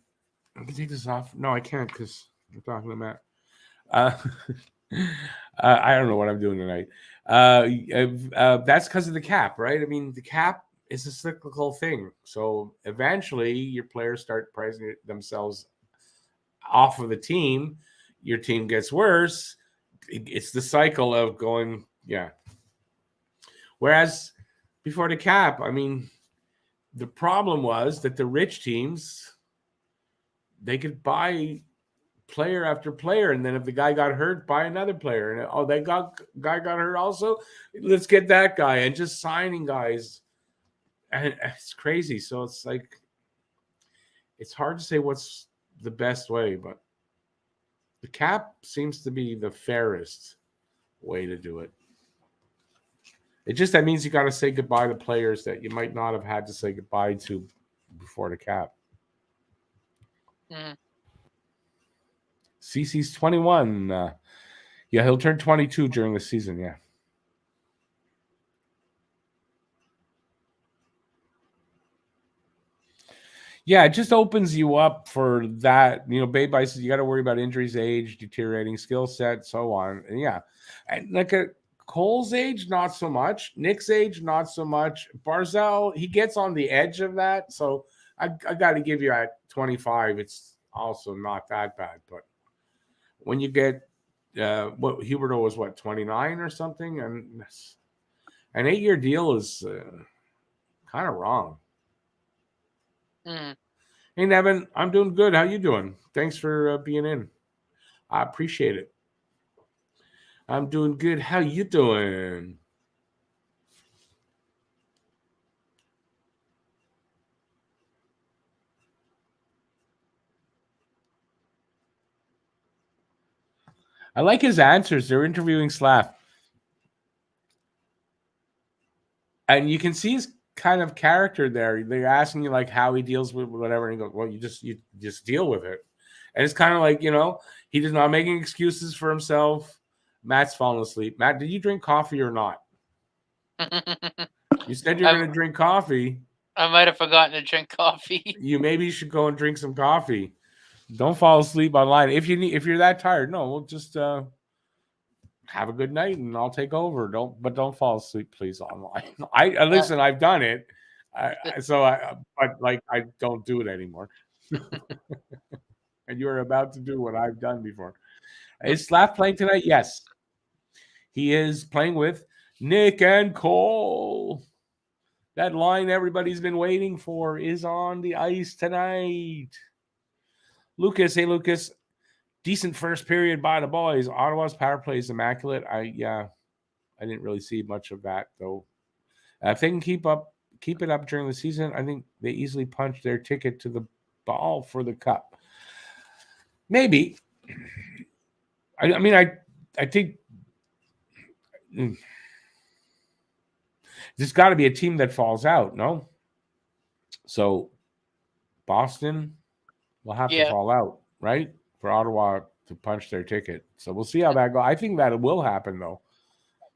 S1: can take this off. No, I can't because I'm talking to Matt. I don't know what I'm doing tonight. That's because of the cap, right? I mean, the cap is a cyclical thing. So eventually your players start pricing themselves off of the team. Your team gets worse. it's the cycle of going, yeah. Whereas before the cap, I mean, the problem was that the rich teams, they could buy player after player, and then if the guy got hurt, buy another player, and that guy got hurt also, let's get that guy, and just signing guys, and it's crazy. So it's like, it's hard to say what's the best way, but the cap seems to be the fairest way to do it. It just, that means you got to say goodbye to players that you might not have had to say goodbye to before the cap. CC's 21. Yeah, he'll turn 22 during the season. Yeah. Yeah, it just opens you up for that. Babe says you got to worry about injuries, age, deteriorating skill set, so on. And yeah, and like Cole's age, not so much. Nick's age, not so much. Barzal, he gets on the edge of that. So I got to give you at 25, it's also not that bad. But when you get what Huberdeau was, 29 or something, and an 8-year deal is kind of wrong. Hey, Nevin, I'm doing good. How you doing? Thanks for being in. I appreciate it. I'm doing good. How you doing? I like his answers. They're interviewing Slav. And you can see his kind of character there. They're asking you like how he deals with whatever, and he goes, well, you just deal with it. And it's kind of like, he does not making excuses for himself. Matt's falling asleep. Matt, did you drink coffee or not? You said you're going to drink coffee.
S2: I might have forgotten to drink coffee.
S1: You maybe should go and drink some coffee. Don't fall asleep online. If you're that tired, no, we'll just have a good night and I'll take over. Don't fall asleep, please, online. I listen. I've done it, but I don't do it anymore. And you're about to do what I've done before. Is Slav playing tonight? Yes, he is playing with Nick and Cole. That line everybody's been waiting for is on the ice tonight. Lucas, hey Lucas, decent first period by the boys. Ottawa's power play is immaculate. I didn't really see much of that though. If they can keep it up during the season, I think they easily punch their ticket to the ball for the cup. Maybe. I think there's got to be a team that falls out, no? So Boston will have to fall out, right? For Ottawa to punch their ticket. So we'll see how that goes. I think that it will happen, though.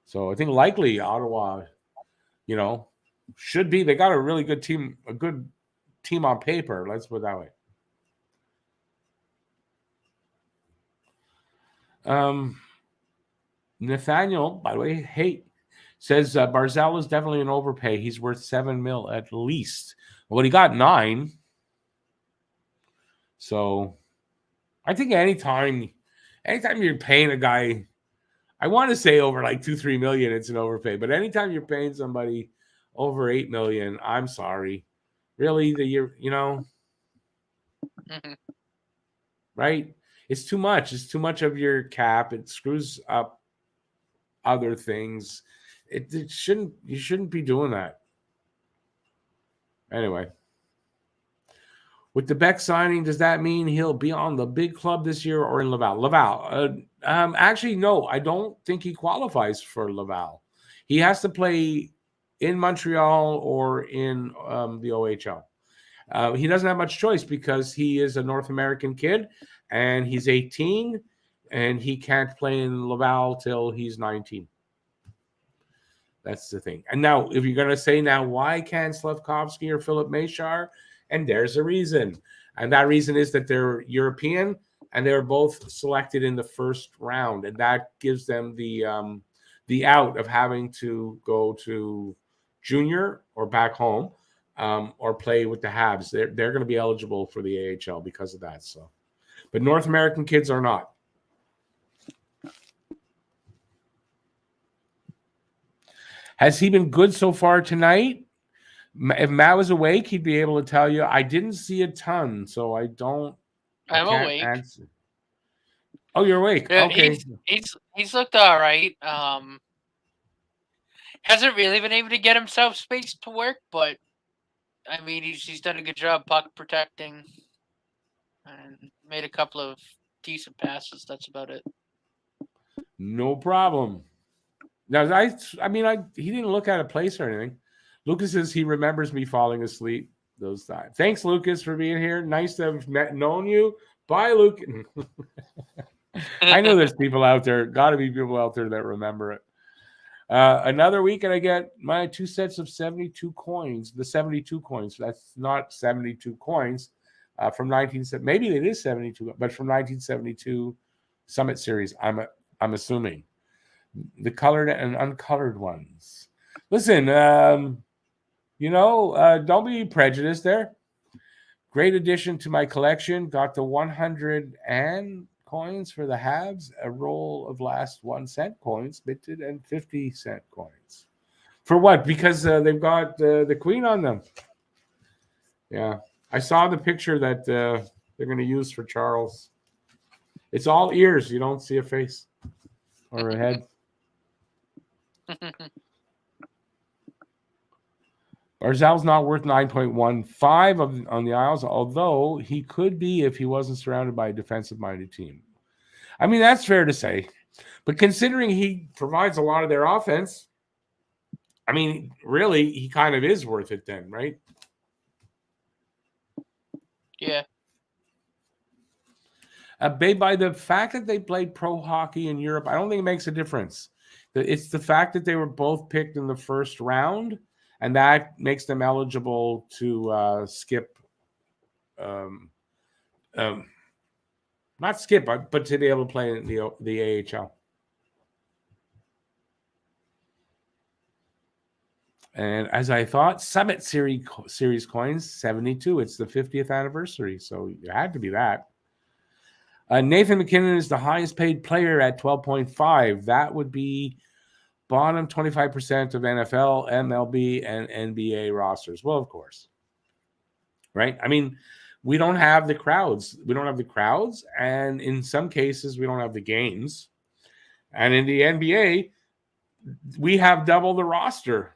S1: So I think likely Ottawa, should be. They got a really good team, a good team on paper. Let's put it that way. Nathaniel, by the way, says Barzal is definitely an overpay. He's worth $7 million at least. Well, he got $9 million. So I think anytime you're paying a guy, I want to say over like $2-3 million, it's an overpay. But anytime you're paying somebody over $8 million, I'm sorry. Really, right? It's too much. It's too much of your cap. It screws up other things. You shouldn't be doing that. Anyway. With the Beck signing, does that mean he'll be on the big club this year or in Laval? Laval. Actually, no, I don't think he qualifies for Laval. He has to play in Montreal or in the OHL. He doesn't have much choice because he is a North American kid and he's 18 and he can't play in Laval till he's 19. That's the thing. And now, if you're going to say now, why can't Slavkovsky or Philip Machar? And there's a reason. And that reason is that they're European and they're both selected in the first round. And that gives them the out of having to go to junior or back home or play with the Habs. They're going to be eligible for the AHL because of that. So, but North American kids are not. Has he been good so far tonight? If Matt was awake, he'd be able to tell you. I didn't see a ton, so I
S2: I'm
S1: can't
S2: awake.
S1: answer. Oh, you're awake.
S2: Yeah,
S1: Okay.
S2: he's looked all right. Hasn't really been able to get himself space to work, but I mean he's done a good job puck protecting and made a couple of decent passes. That's about it.
S1: No problem. Now, he didn't look out of place or anything. Lucas says he remembers me falling asleep those times. Thanks, Lucas, for being here. Nice to have known you. Bye, Luke. I know there's people out there, got to be people out there that remember it. Another week, and I get my 2 sets of 72 coins. The 72 coins. That's not 72 coins from 1970. Maybe it is 72, but from 1972 Summit Series. I'm assuming the colored and uncolored ones. Listen, don't be prejudiced there. Great addition to my collection. Got the 100 and coins for the Habs, a roll of last 1 cent coins, minted, and 50-cent coins. For what? Because they've got the Queen on them. Yeah. I saw the picture that they're going to use for Charles. It's all ears. You don't see a face or a head. Barzal's not worth 9.15 on the Isles, although he could be if he wasn't surrounded by a defensive-minded team. I mean, that's fair to say. But considering he provides a lot of their offense, I mean, really, he kind of is worth it then, right?
S2: Yeah.
S1: By the fact that they played pro hockey in Europe, I don't think it makes a difference. It's the fact that they were both picked in the first round, and that makes them eligible to skip, not skip, but to be able to play in the AHL. And as I thought, Summit Series coins, 72. It's the 50th anniversary, so it had to be that. Nathan McKinnon is the highest paid player at 12.5. That would be bottom 25% of NFL, MLB, and NBA rosters. Well, of course. Right? I mean, we don't have the crowds. And in some cases, we don't have the games. And in the NBA, we have double the roster.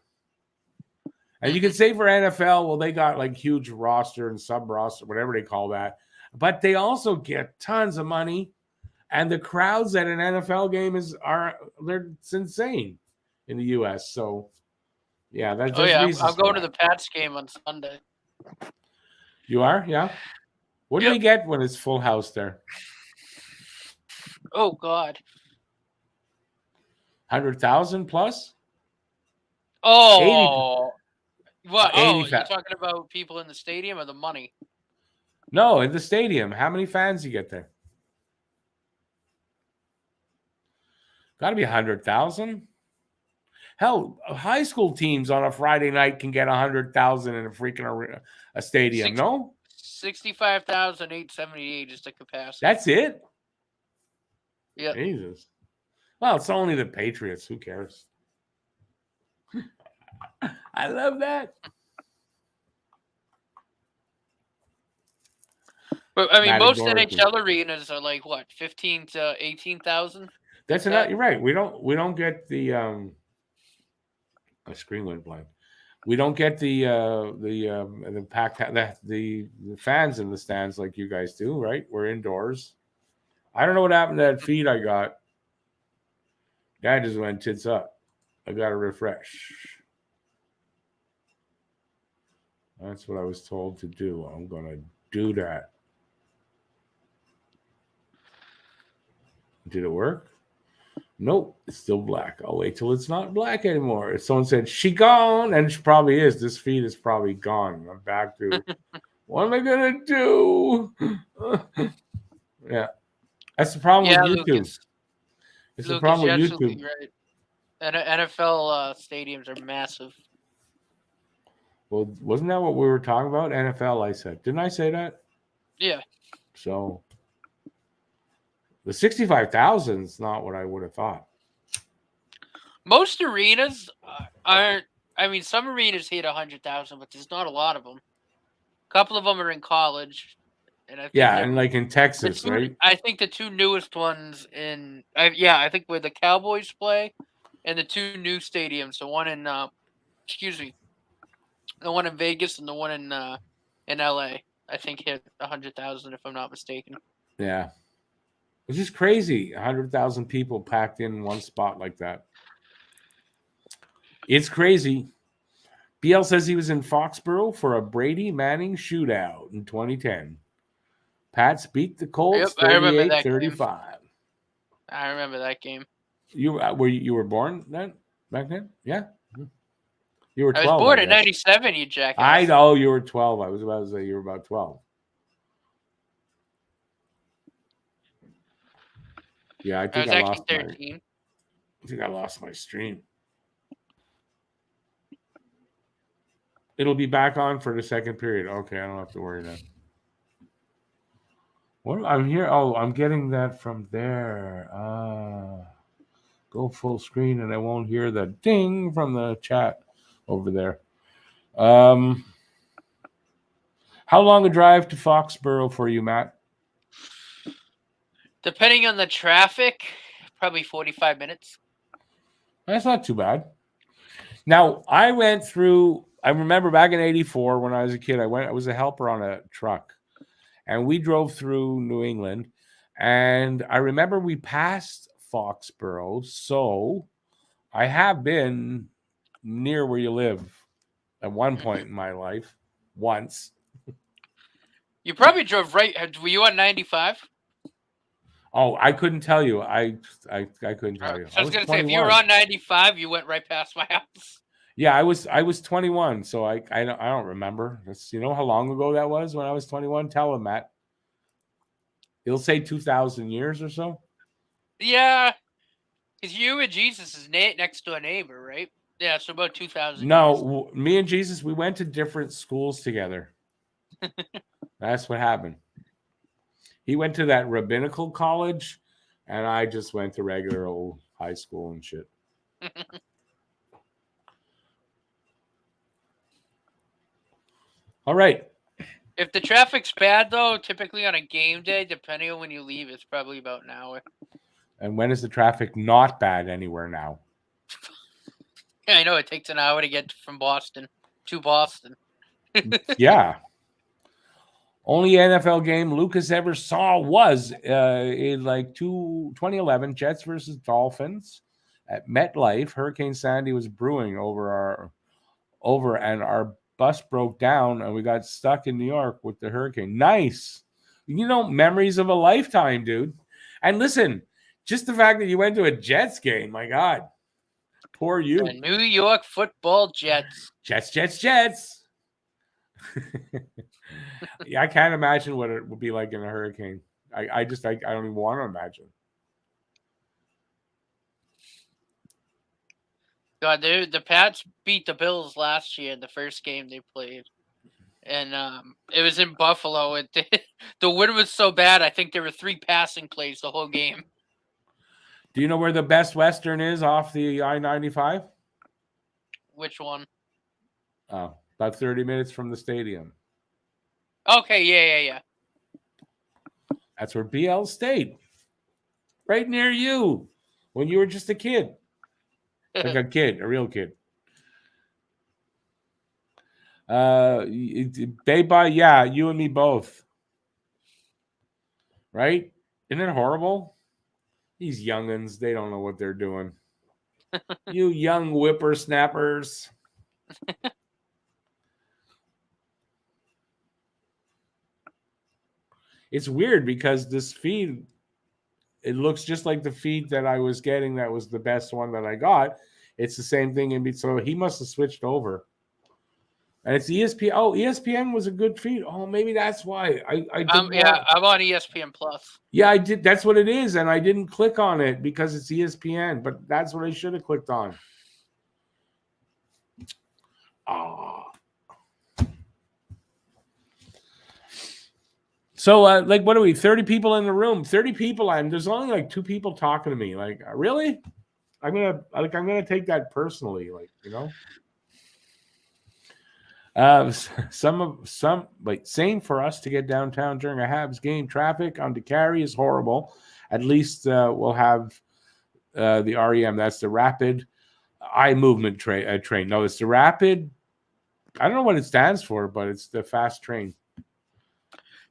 S1: And you can say for NFL, well, they got like huge roster and sub roster, whatever they call that. But they also get tons of money. And the crowds at an NFL game it's insane in the US. So yeah, that's
S2: I'm going to the Pats game on Sunday.
S1: You are? Yeah. What do we get when it's full house there?
S2: Oh God.
S1: 100,000 plus?
S2: Oh. 80, what?
S1: 80,
S2: you're talking about people in the stadium or the money?
S1: No, in the stadium. How many fans you get there? Got to be 100,000. Hell, high school teams on a Friday night can get 100,000 in a freaking a stadium. No,
S2: 65,878 is the capacity.
S1: That's it.
S2: Yeah.
S1: Jesus. Well, it's only the Patriots. Who cares? I love that.
S2: But I mean, most NHL arenas are like what, 15 to 18,000.
S1: That's enough. You're right. We don't get the my screen went blank. We don't get the pack the fans in the stands like you guys do, right? We're indoors. I don't know what happened to that feed I got. That just went tits up. I got to refresh. That's what I was told to do. I'm going to do that. Did it work? Nope, it's still black. I'll wait till it's not black anymore. If someone said, she gone, and she probably is. This feed is probably gone. I'm back to, what am I going to do? Yeah. That's the problem with YouTube.
S2: Lucas. It's the problem with YouTube. Right. NFL stadiums are massive.
S1: Well, wasn't that what we were talking about? NFL, I said. Didn't I say that?
S2: Yeah.
S1: So the 65,000 is not what I would have thought.
S2: Most arenas aren't. I mean, some arenas hit 100,000, but there's not a lot of them. A couple of them are in college, and I think
S1: and like in Texas, right?
S2: I think the two newest ones I think where the Cowboys play, and the two new stadiums, the one in the one in Vegas and the one in LA, I think hit 100,000 if I'm not mistaken.
S1: Yeah. Which is crazy. 100,000 people packed in one spot like that. It's crazy. BL says he was in Foxborough for a Brady Manning shootout in 2010. Pats beat the Colts 38-35.
S2: I remember that game.
S1: You were born then? Back then? Yeah. You were 12.
S2: I was born in 97, you jackass.
S1: I know you were 12. I was about to say you were about 12. Yeah, I think I was actually 13. I think I lost my stream. It'll be back on for the second period. Okay, I don't have to worry then. What I'm here? Oh, I'm getting that from there. Go full screen, and I won't hear the ding from the chat over there. How long a drive to Foxborough for you, Matt?
S2: Depending on the traffic, probably 45 minutes.
S1: That's not too bad. Now, I remember back in 84 when I was a kid, I was a helper on a truck, and we drove through New England, and I remember we passed Foxborough, so I have been near where you live at one point in my life, once.
S2: You probably drove right. Were you on 95?
S1: Oh, I couldn't tell you. I couldn't tell you.
S2: So I was going to say, if you were on 95, you went right past my house.
S1: Yeah, I was 21, so I don't remember. You know how long ago that was when I was 21? Tell him, Matt. It'll say 2,000 years or so.
S2: Yeah, because you and Jesus is next to a neighbor, right? Yeah, so about 2,000
S1: No, me and Jesus, we went to different schools together. That's what happened. He went to that rabbinical college, and I just went to regular old high school and shit. All right.
S2: If the traffic's bad, though, typically on a game day, depending on when you leave, it's probably about an hour.
S1: And when is the traffic not bad anywhere now?
S2: Yeah, I know it takes an hour to get from Boston to Boston.
S1: Yeah. Only NFL game Lucas ever saw was in 2011 Jets versus Dolphins at MetLife. Hurricane Sandy was brewing over and our bus broke down and we got stuck in New York with the hurricane. Nice. Memories of a lifetime, dude. And listen, just the fact that you went to a Jets game, my God. Poor you.
S2: The New York Football Jets.
S1: Jets. Yeah, I can't imagine what it would be like in a hurricane. I don't even want to imagine.
S2: God, the Pats beat the Bills last year in the first game they played. And it was in Buffalo. The wind was so bad, I think there were 3 passing plays the whole game.
S1: Do you know where the Best Western is off the I-95?
S2: Which one?
S1: Oh, about 30 minutes from the stadium.
S2: Okay, yeah.
S1: That's where BL stayed. Right near you. When you were just a kid. Like a kid, a real kid. Yeah, you and me both. Right? Isn't it horrible? These youngins, they don't know what they're doing. You young whippersnappers. It's weird because this feed, it looks just like the feed that I was getting. That was the best one that I got. It's the same thing. So he must have switched over. And it's ESPN. Oh, ESPN was a good feed. Oh, maybe that's why. I'm on
S2: ESPN Plus.
S1: Yeah, I did. That's what it is. And I didn't click on it because it's ESPN. But that's what I should have clicked on. Oh. So, what are we? 30 people in the room. 30 people, and there's only 2 people talking to me. Really? I'm gonna take that personally, like, you know. Some like same for us to get downtown during a Habs game. Traffic on DeCarry is horrible. At least we'll have the REM. That's the rapid eye movement train. No, it's the rapid. I don't know what it stands for, but it's the fast train.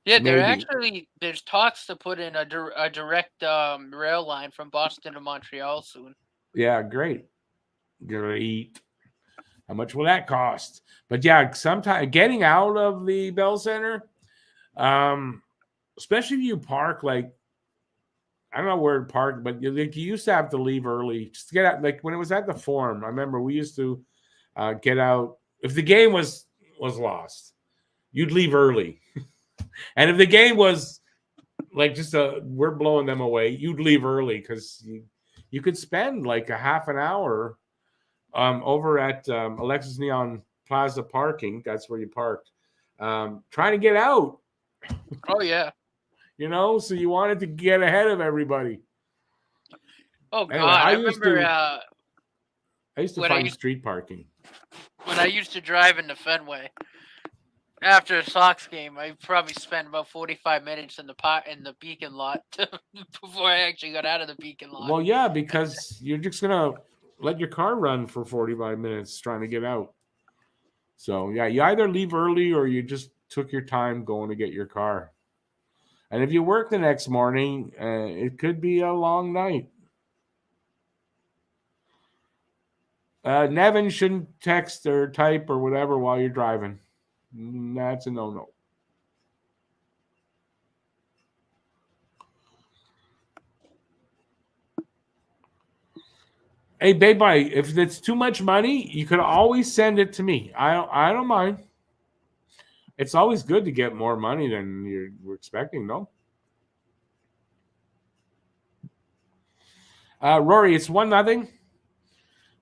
S2: Yeah,
S1: Maybe.
S2: there's talks to put in a direct rail line from Boston to Montreal soon.
S1: Yeah, great. How much will that cost? But yeah, sometimes getting out of the Bell Center, especially if you park like I don't know where to park, but you used to have to leave early just to get out. Like when it was at the Forum, I remember we used to get out if the game was lost. You'd leave early, and if the game was like just we're blowing them away, you'd leave early because you could spend like a half an hour over at Alexis Neon Plaza parking. That's where you parked. Trying to get out.
S2: Oh yeah.
S1: You know, so you wanted to get ahead of everybody.
S2: Oh
S1: Anyway,
S2: God, I remember
S1: I used to find street parking.
S2: When I used to drive into Fenway after a Sox game, I probably spent about 45 minutes in the Beacon lot before I actually got out of the Beacon lot.
S1: Well, yeah, because you're just gonna let your car run for 45 minutes trying to get out. So yeah, you either leave early or you just took your time going to get your car. And if you work the next morning, it could be a long night. Nevin shouldn't text or type or whatever while you're driving. That's a no-no. Hey, babe, if it's too much money, you could always send it to me. I don't mind. It's always good to get more money than you're expecting, no? Rory, it's 1-0.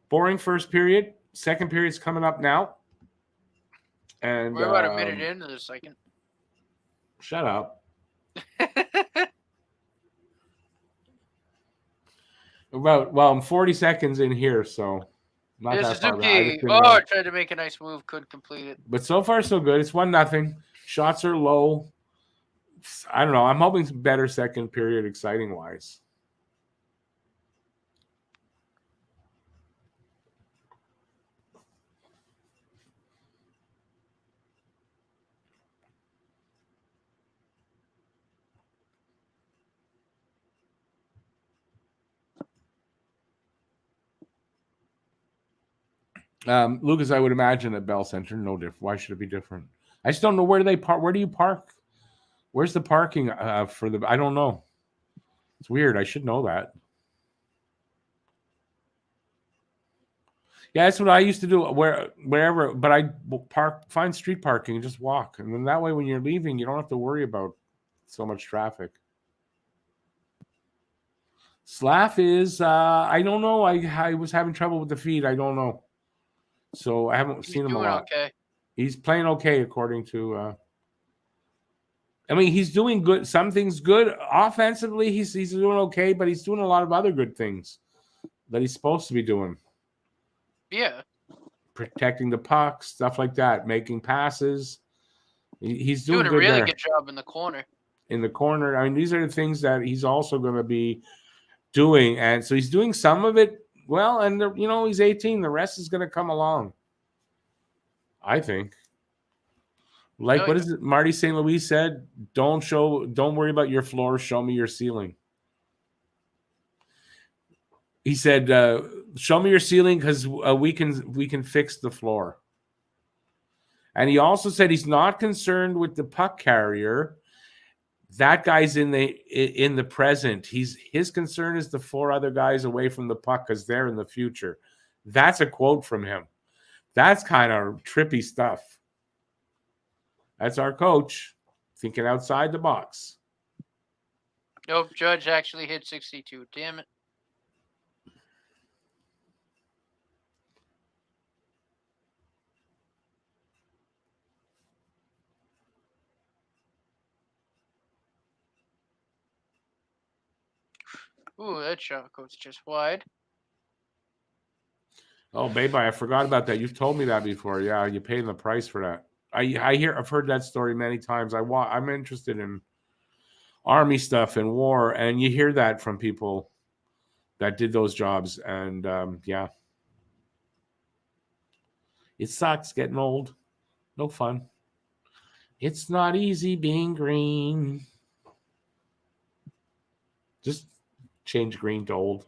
S1: Boring first period. Second period's coming up now. And
S2: we're about a minute into the second.
S1: Shut up. I'm 40 seconds in here, so not
S2: Yeah,
S1: that far.
S2: Suzuki. I tried to make a nice move, couldn't complete it.
S1: But so far, so good. It's 1-0. Shots are low. I don't know. I'm hoping some better second period, exciting wise. Lucas, I would imagine at Bell Center, no different. Why should it be different? I just don't know where do they park. Where do you park? Where's the parking for the? I don't know. It's weird. I should know that. Yeah, that's what I used to do. Wherever, but I find street parking and just walk, and then that way, when you're leaving, you don't have to worry about so much traffic. Slav is I don't know. I was having trouble with the feed. I don't know. So I haven't seen him a lot.
S2: Okay.
S1: He's playing okay according to. I mean, he's doing good. Some things good offensively. He's doing okay, but he's doing a lot of other good things that he's supposed to be doing.
S2: Yeah.
S1: Protecting the puck, stuff like that, making passes. He's doing
S2: a really good job in the corner.
S1: In the corner. I mean, these are the things that he's also going to be doing, and so he's doing some of it well. And he's 18. The rest is going to come along, I think. Like, what is it? Marty St. Louis said, don't worry about your floor. Show me your ceiling. He said, show me your ceiling because we can fix the floor. And he also said he's not concerned with the puck carrier. That guy's in the present. His concern is the 4 other guys away from the puck because they're in the future. That's a quote from him. That's kind of trippy stuff. That's our coach thinking outside the box.
S2: Nope, Judge actually hit 62. Damn it. Ooh, that shot goes just wide.
S1: Oh, babe, I forgot about that. You've told me that before. Yeah, you paying the price for that. I've heard that story many times. I'm interested in army stuff and war, and you hear that from people that did those jobs, and yeah, it sucks getting old. No fun. It's not easy being green. Just change green to old.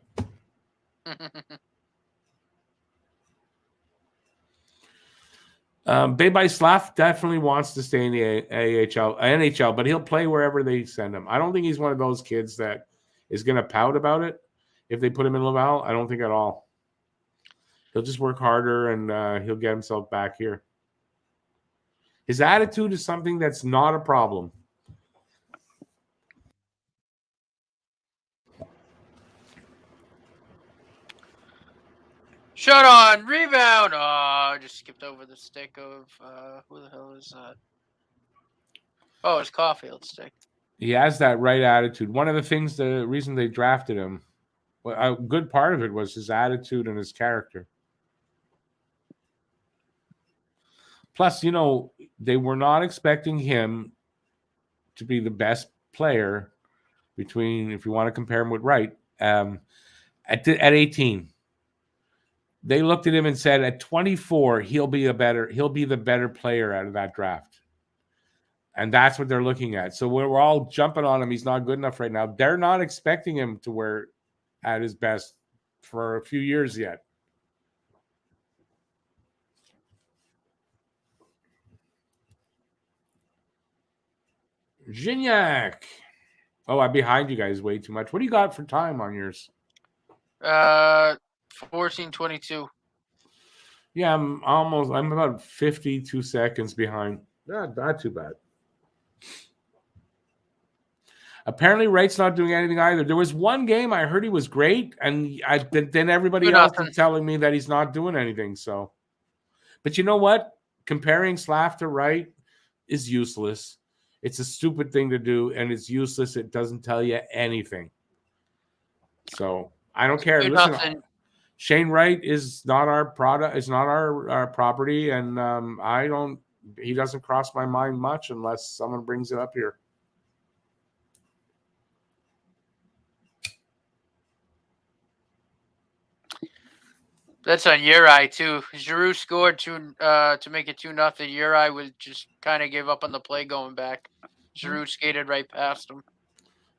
S1: Bebe Slav definitely wants to stay in the NHL, but he'll play wherever they send him. I don't think he's one of those kids that is going to pout about it if they put him in Laval. I don't think at all. He'll just work harder and he'll get himself back here. His attitude is something that's not a problem.
S2: Shut on, rebound. Oh, I just skipped over the stick of who the hell is that? Oh, it's Caulfield's stick.
S1: He has that right attitude. One of the reason they drafted him, well, a good part of it was his attitude and his character. Plus, they were not expecting him to be the best player if you want to compare him with Wright, at 18. They looked at him and said, at 24, he'll be the better player out of that draft. And that's what they're looking at. So we're all jumping on him. He's not good enough right now. They're not expecting him to wear at his best for a few years yet. Gignac. Oh, I'm behind you guys way too much. What do you got for time on yours?
S2: 14:22.
S1: Yeah, I'm about 52 seconds behind. Not too bad. Apparently, Wright's not doing anything either. There was one game I heard he was great, and then everybody else is telling me that he's not doing anything. So, but you know what? Comparing Slav to Wright is useless. It's a stupid thing to do, and it's useless. It doesn't tell you anything. So I don't care. Listen, Shane Wright is not our product. It's not our property, and he doesn't cross my mind much unless someone brings it up here.
S2: That's on Uri too. Giroux scored to make it 2-0. Uri was just kind of gave up on the play going back. Giroux skated right past him.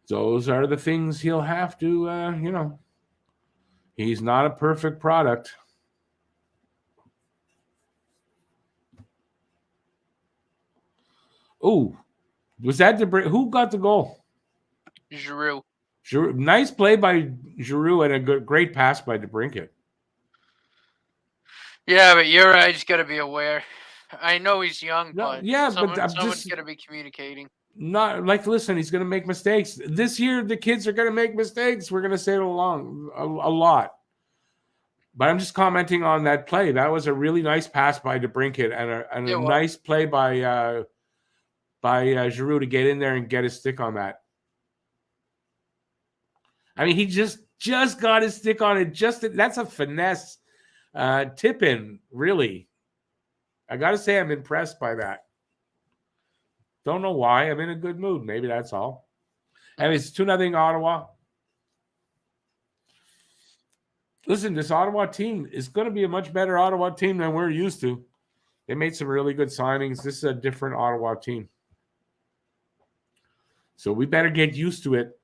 S1: Those are the things he'll have to, He's not a perfect product. Oh, was that who got the goal?
S2: Giroux.
S1: Nice play by Giroux and a great pass by DeBrincat.
S2: Yeah, but Uri just got to be aware. I know he's young, but someone's got to be communicating.
S1: Not like, listen, he's going to make mistakes. This year, the kids are going to make mistakes. We're going to say it a lot. But I'm just commenting on that play. That was a really nice pass by DeBrincat and a nice play by Giroux to get in there and get his stick on that. I mean, he just got his stick on it. That's a finesse tip in, really. I got to say, I'm impressed by that. Don't know why. I'm in a good mood. Maybe that's all. And it's 2-0 Ottawa. Listen, this Ottawa team is going to be a much better Ottawa team than we're used to. They made some really good signings. This is a different Ottawa team. So we better get used to it.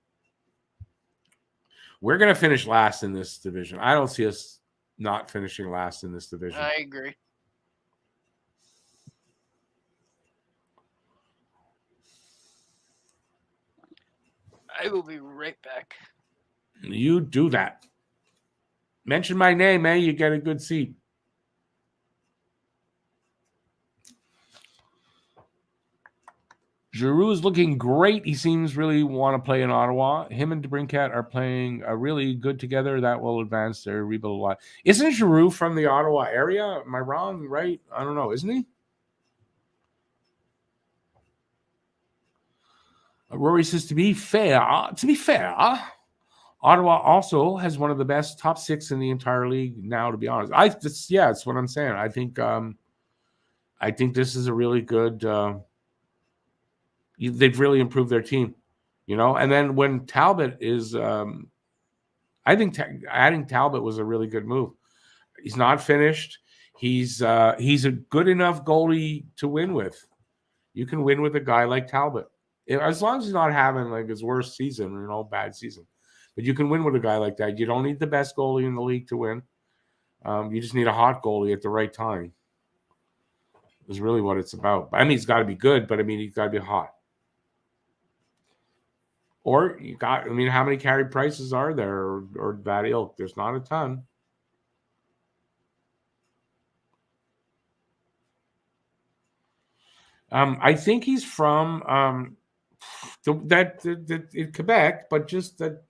S1: We're going to finish last in this division. I don't see us not finishing last in this division.
S2: I agree. I will be right back.
S1: You do that. Mention my name, eh? You get a good seat. Giroux is looking great. He seems really want to play in Ottawa. Him and DeBrincat are playing really good together. That will advance their rebuild a lot. Isn't Giroux from the Ottawa area? Am I wrong? Right? I don't know. Isn't he? Rory says, to be fair, Ottawa also has one of the best top 6 in the entire league now, to be honest. That's what I'm saying. I think this is a really good. They've really improved their team, And then when Talbot is, I think adding Talbot was a really good move. He's not finished. He's a good enough goalie to win with. You can win with a guy like Talbot, as long as he's not having like his worst season, bad season. But you can win with a guy like that. You don't need the best goalie in the league to win. You just need a hot goalie at the right time. Is really what it's about. I mean, he's got to be good, but I mean, he's got to be hot. Or how many Carey Prices are there or that ilk? There's not a ton. I think he's from in Quebec, but just that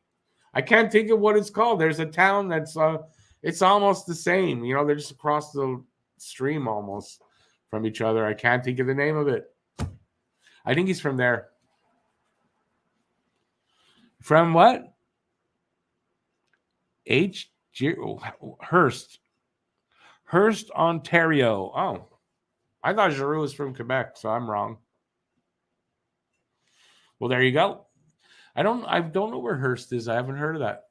S1: I can't think of what it's called. There's a town that's it's almost the same. They're just across the stream almost from each other. I can't think of the name of it. I think he's from there. From what? Hearst, Ontario. Oh, I thought Giroux was from Quebec, so I'm wrong. Well, there you go. I don't know where Hearst is. I haven't heard of that.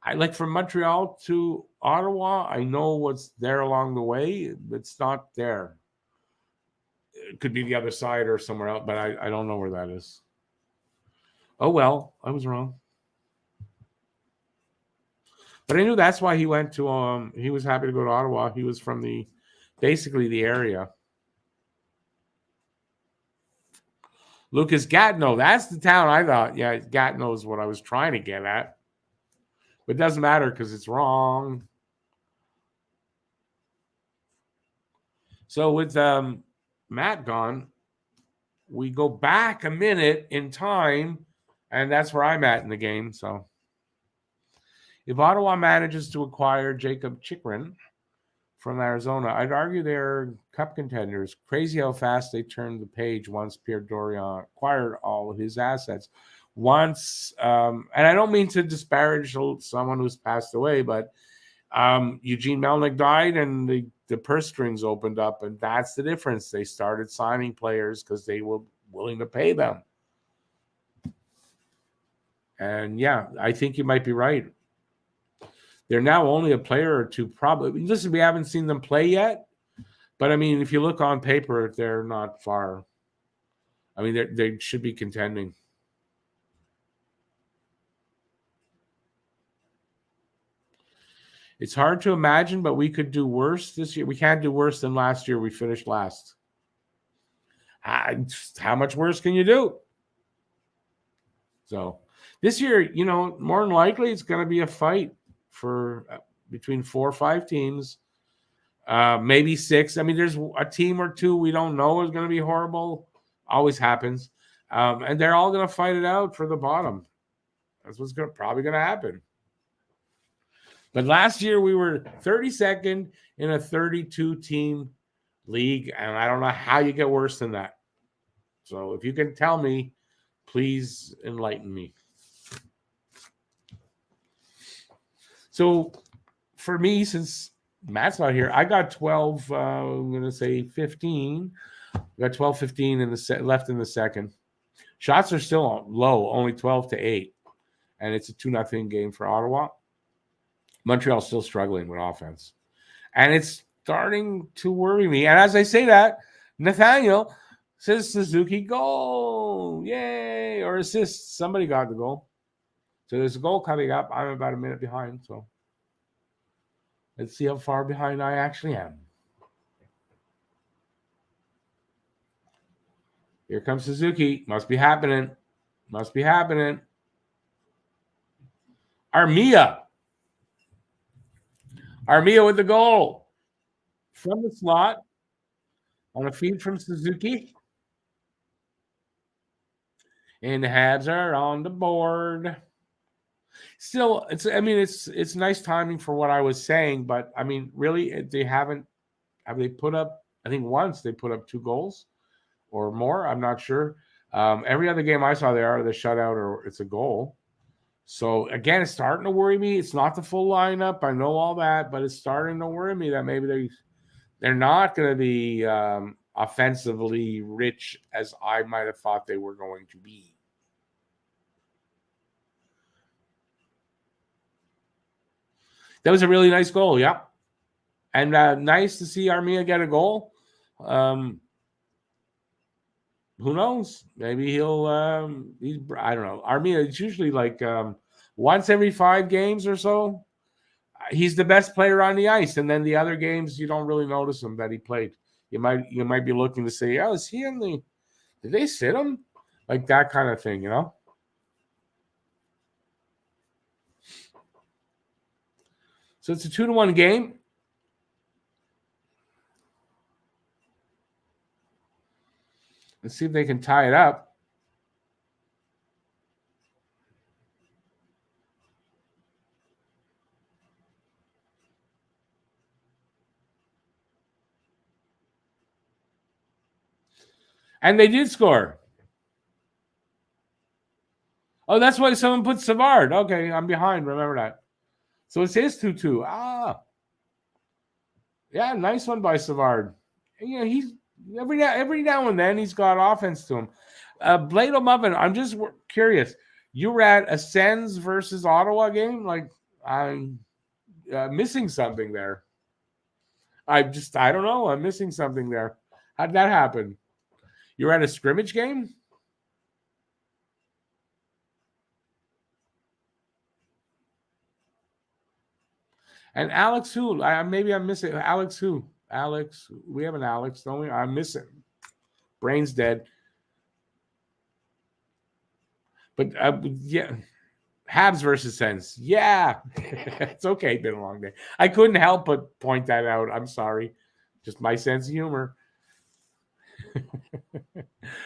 S1: I like from Montreal to Ottawa. I know what's there along the way. It's not there. It could be the other side or somewhere else, but I don't know where that is. Oh, well, I was wrong. But I knew that's why he went to he was happy to go to Ottawa. He was from basically the area. Lucas Gatineau, that's the town I thought. Yeah, Gatineau is what I was trying to get at. But it doesn't matter because it's wrong. So with Matt gone, we go back a minute in time, and that's where I'm at in the game. So if Ottawa manages to acquire Jacob Chychrun from Arizona, I'd argue they're cup contenders. Crazy how fast they turned the page once Pierre Dorion acquired all of his assets. Once, and I don't mean to disparage someone who's passed away, but Eugene Melnyk died and the purse strings opened up, and that's the difference. They started signing players because they were willing to pay them. And yeah, I think you might be right. They're now only a player or two, probably. Listen, we haven't seen them play yet, but I mean, if you look on paper, they're not far. I mean, they should be contending. It's hard to imagine, but we could do worse this year. We can't do worse than last year. We finished last. How much worse can you do? So this year, more than likely, it's going to be a fight for between 4 or 5 teams, maybe 6. I mean, there's a team or two we don't know is going to be horrible. Always happens. And they're all going to fight it out for the bottom. That's what's probably going to happen. But last year we were 32nd in a 32-team league, and I don't know how you get worse than that. So if you can tell me, please enlighten me. So for me, since Matt's not here, I got 12, I'm going to say 15. I got 12, 15 left in the second. Shots are still low, only 12-8. And it's a 2-0 game for Ottawa. Montreal's still struggling with offense. And it's starting to worry me. And as I say that, Nathaniel says Suzuki goal. Yay. Or assist. Somebody got the goal. So there's a goal coming up. I'm about a minute behind. So let's see how far behind I actually am. Here comes Suzuki. Must be happening. Must be happening. Armia with the goal from the slot on a feed from Suzuki. And the Habs are on the board. Still, it's nice timing for what I was saying, but I mean, really, have they put up, I think once they put up 2 goals or more. I'm not sure. Every other game I saw, they are the shutout or it's a goal. So again, it's starting to worry me. It's not the full lineup. I know all that, but it's starting to worry me that maybe they're not going to be offensively rich as I might have thought they were going to be. That was a really nice goal, yeah. And nice to see Armia get a goal. Who knows? Maybe he'll. I don't know. Armia, it's usually like once every 5 games or so. He's the best player on the ice, and then the other games you don't really notice him that he played. You might be looking to say, "Oh, is he in the? Did they sit him?" Like that kind of thing, you know. So it's a 2-1 game. Let's see if they can tie it up. And they did score. Oh, that's why someone put Savard. Okay, I'm behind. Remember that. So it's his 2-2. Yeah, nice one by Savard. You know, he's every now and then he's got offense to him. Blade Muffin, I'm just curious. You were at a Sens versus Ottawa game? Like, I'm missing something there. I don't know. I'm missing something there. How'd that happen? You're at a scrimmage game? And Alex who? Maybe I'm missing. Alex who? Alex. We have an Alex, don't we? I'm missing. Brain's dead. But yeah. Habs versus Sens. Yeah. It's okay. Been a long day. I couldn't help but point that out. I'm sorry. Just my sense of humor.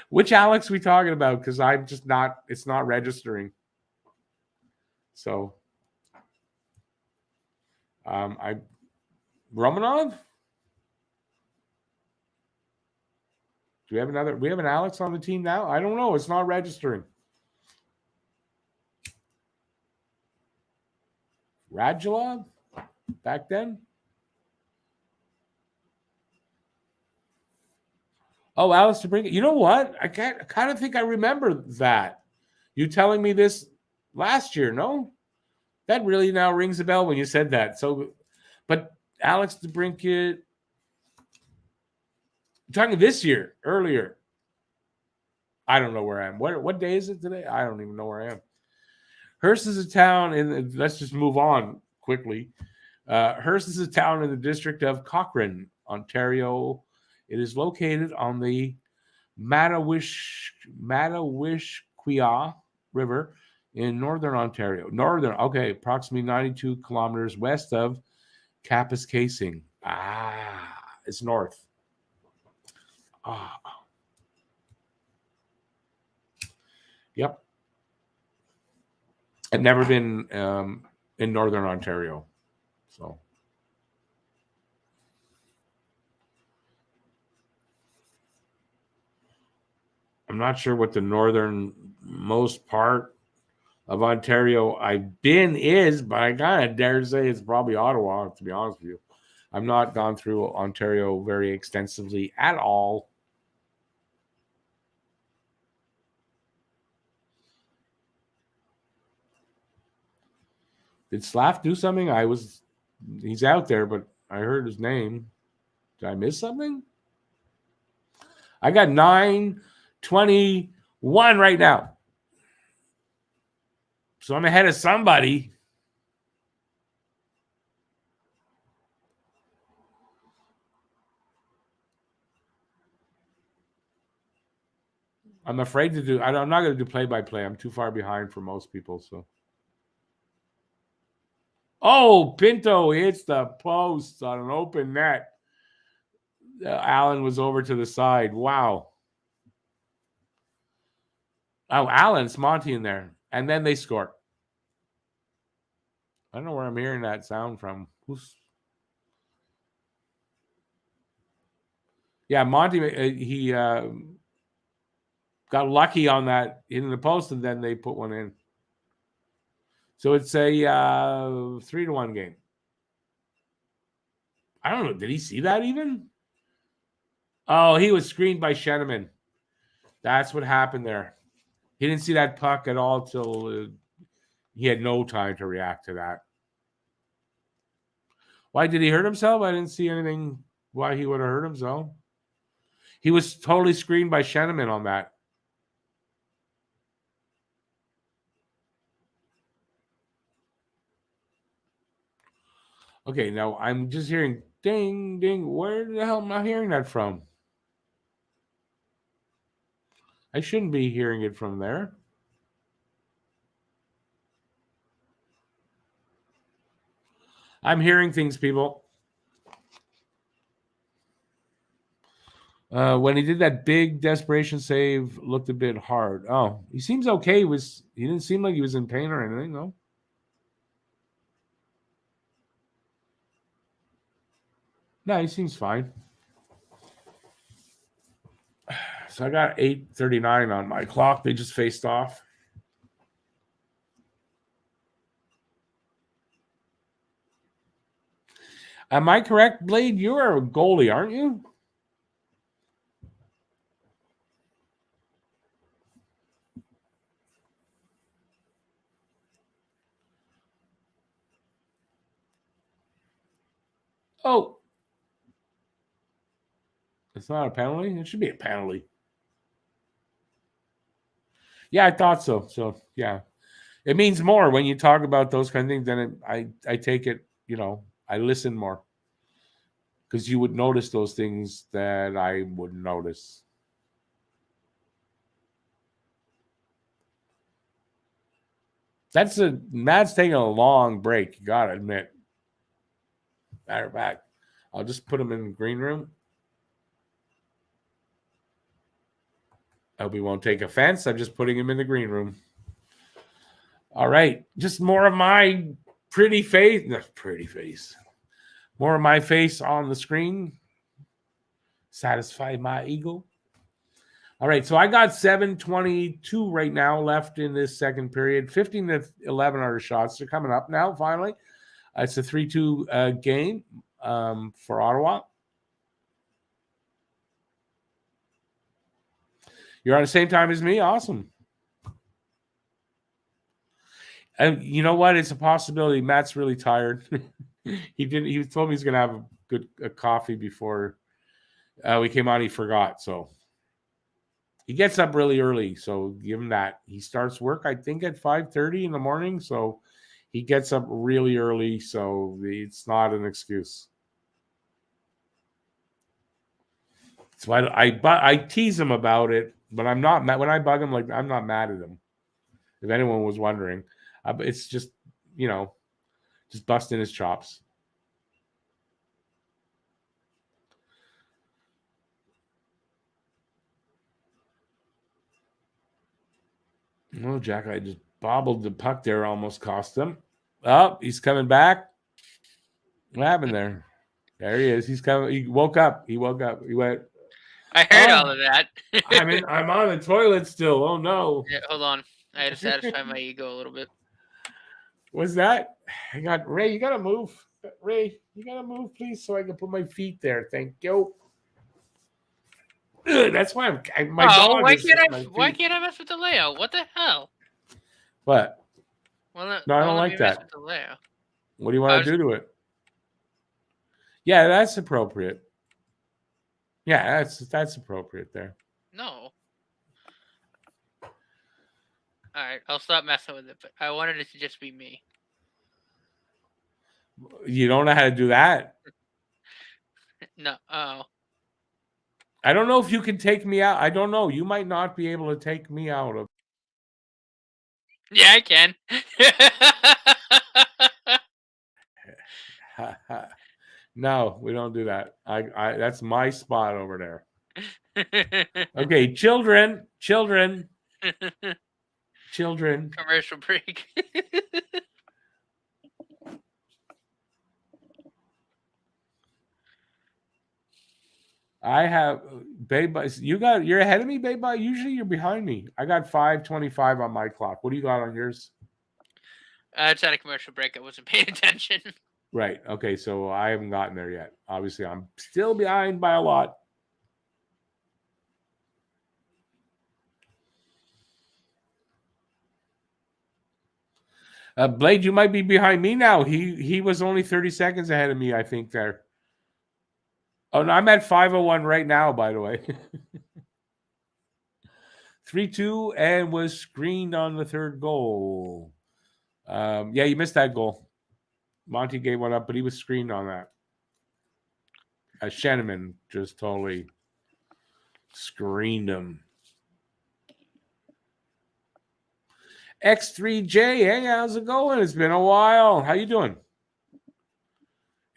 S1: Which Alex we talking about? Because I'm just not, it's not registering. So Romanov? Do we have an Alex on the team now? I don't know. It's not registering. Radulov back then? Oh, Alex DeBrincat. You know what? I kind of think I remember that. You telling me this last year, no? That really now rings a bell when you said that. So, but Alex DeBrincat, talking this year, earlier. I don't know where I am. What day is it today? I don't even know where I am. Hearst is a town in. Let's just move on quickly. Hearst is a town in the district of Cochrane, Ontario. It is located on the Mattawishquia River in northern Ontario. Approximately 92 kilometers west of Kapuskasing. It's north. Yep. I've never been in northern Ontario, so. I'm not sure what the northernmost part of Ontario I've been is, but I kind of dare say it's probably Ottawa, to be honest with you. I've not gone through Ontario very extensively at all. Did Slav do something? He's out there, but I heard his name. Did I miss something? I got 9:21 right now. So I'm ahead of somebody. I'm afraid to do. I'm not going to do play-by-play. I'm too far behind for most people. So. Oh, Pinto hits the post on an open net. Allen was over to the side. Wow. Oh, Allen's Monty in there. And then they score. I don't know where I'm hearing that sound from. Yeah, Monty, he got lucky on that in the post, and then they put one in. So it's a 3-1 game. I don't know. Did he see that even? Oh, he was screened by Sheneman. That's what happened there. He didn't see that puck at all till he had no time to react to that. Why did he hurt himself? I didn't see anything why he would have hurt himself. He was totally screened by Sheneman on that. Okay, now I'm just hearing ding, ding. Where the hell am I hearing that from? I shouldn't be hearing it from there. I'm hearing things, people. When he did that big desperation save, looked a bit hard. Oh, he seems okay. He didn't seem like he was in pain or anything, no? No, he seems fine. So I got 8:39 on my clock. They just faced off. Am I correct, Blade? You are a goalie, aren't you? Oh. It's not a penalty? It should be a penalty. Yeah, I thought so. So, yeah. It means more when you talk about those kind of things. Then I take it, I listen more. Because you would notice those things that I wouldn't notice. Matt's taking a long break. You got to admit. Matter of fact, I'll just put him in the green room. I hope he won't take offense. I'm just putting him in the green room. All right. Just more of my pretty face. More of my face on the screen. Satisfy my ego. All right. So I got 7:22 right now left in this second period. 15 to 11 are the shots. They're coming up now, finally. It's a 3-2 game for Ottawa. You're on the same time as me? Awesome. And you know what? It's a possibility. Matt's really tired. He told me he's going to have a coffee before we came on. He forgot. So he gets up really early. So give him that. He starts work, I think, at 5:30 in the morning. So he gets up really early. So it's not an excuse. So I tease him about it, but I'm not mad. When I bug him, I'm not mad at him. If anyone was wondering, it's just, just busting his chops. Oh, Jack, I just bobbled the puck there, almost cost him. Oh, he's coming back. What happened there? There he is. He's coming. He woke up. He went.
S2: I heard all of that.
S1: I'm on the toilet still. Oh no.
S2: Yeah, hold on. I had to satisfy my ego a little bit.
S1: What's that? I got Ray. You gotta move. Ray, you gotta move, please, so I can put my feet there. Thank you. Ugh, that's why my dog.
S2: Why can't I mess with the layout? What the hell?
S1: What?
S2: Well,
S1: no, I don't like that.
S2: With the layout.
S1: What do you want to do to it? Yeah, that's appropriate. Yeah, that's appropriate there.
S2: No. All right, I'll stop messing with it. But I wanted it to just be me.
S1: You don't know how to do that?
S2: No. Oh.
S1: I don't know if you can take me out. I don't know. You might not be able to take me out of.
S2: Yeah, I can.
S1: No, we don't do that. I that's my spot over there. Okay, children.
S2: Commercial break.
S1: I have Babe. You're ahead of me, Babe. Usually you're behind me. I got 5:25 on my clock. What do you got on yours?
S2: It's at a commercial break. I wasn't paying attention.
S1: Right. Okay. So I haven't gotten there yet. Obviously, I'm still behind by a lot. Blade, you might be behind me now. He was only 30 seconds ahead of me, I think, there. Oh, no, I'm at 5:01 right now, by the way. 3-2 and was screened on the third goal. Yeah, you missed that goal. Monty gave one up, but he was screened on that. Sheneman just totally screened him. X3J, hey, how's it going? It's been a while. How you doing?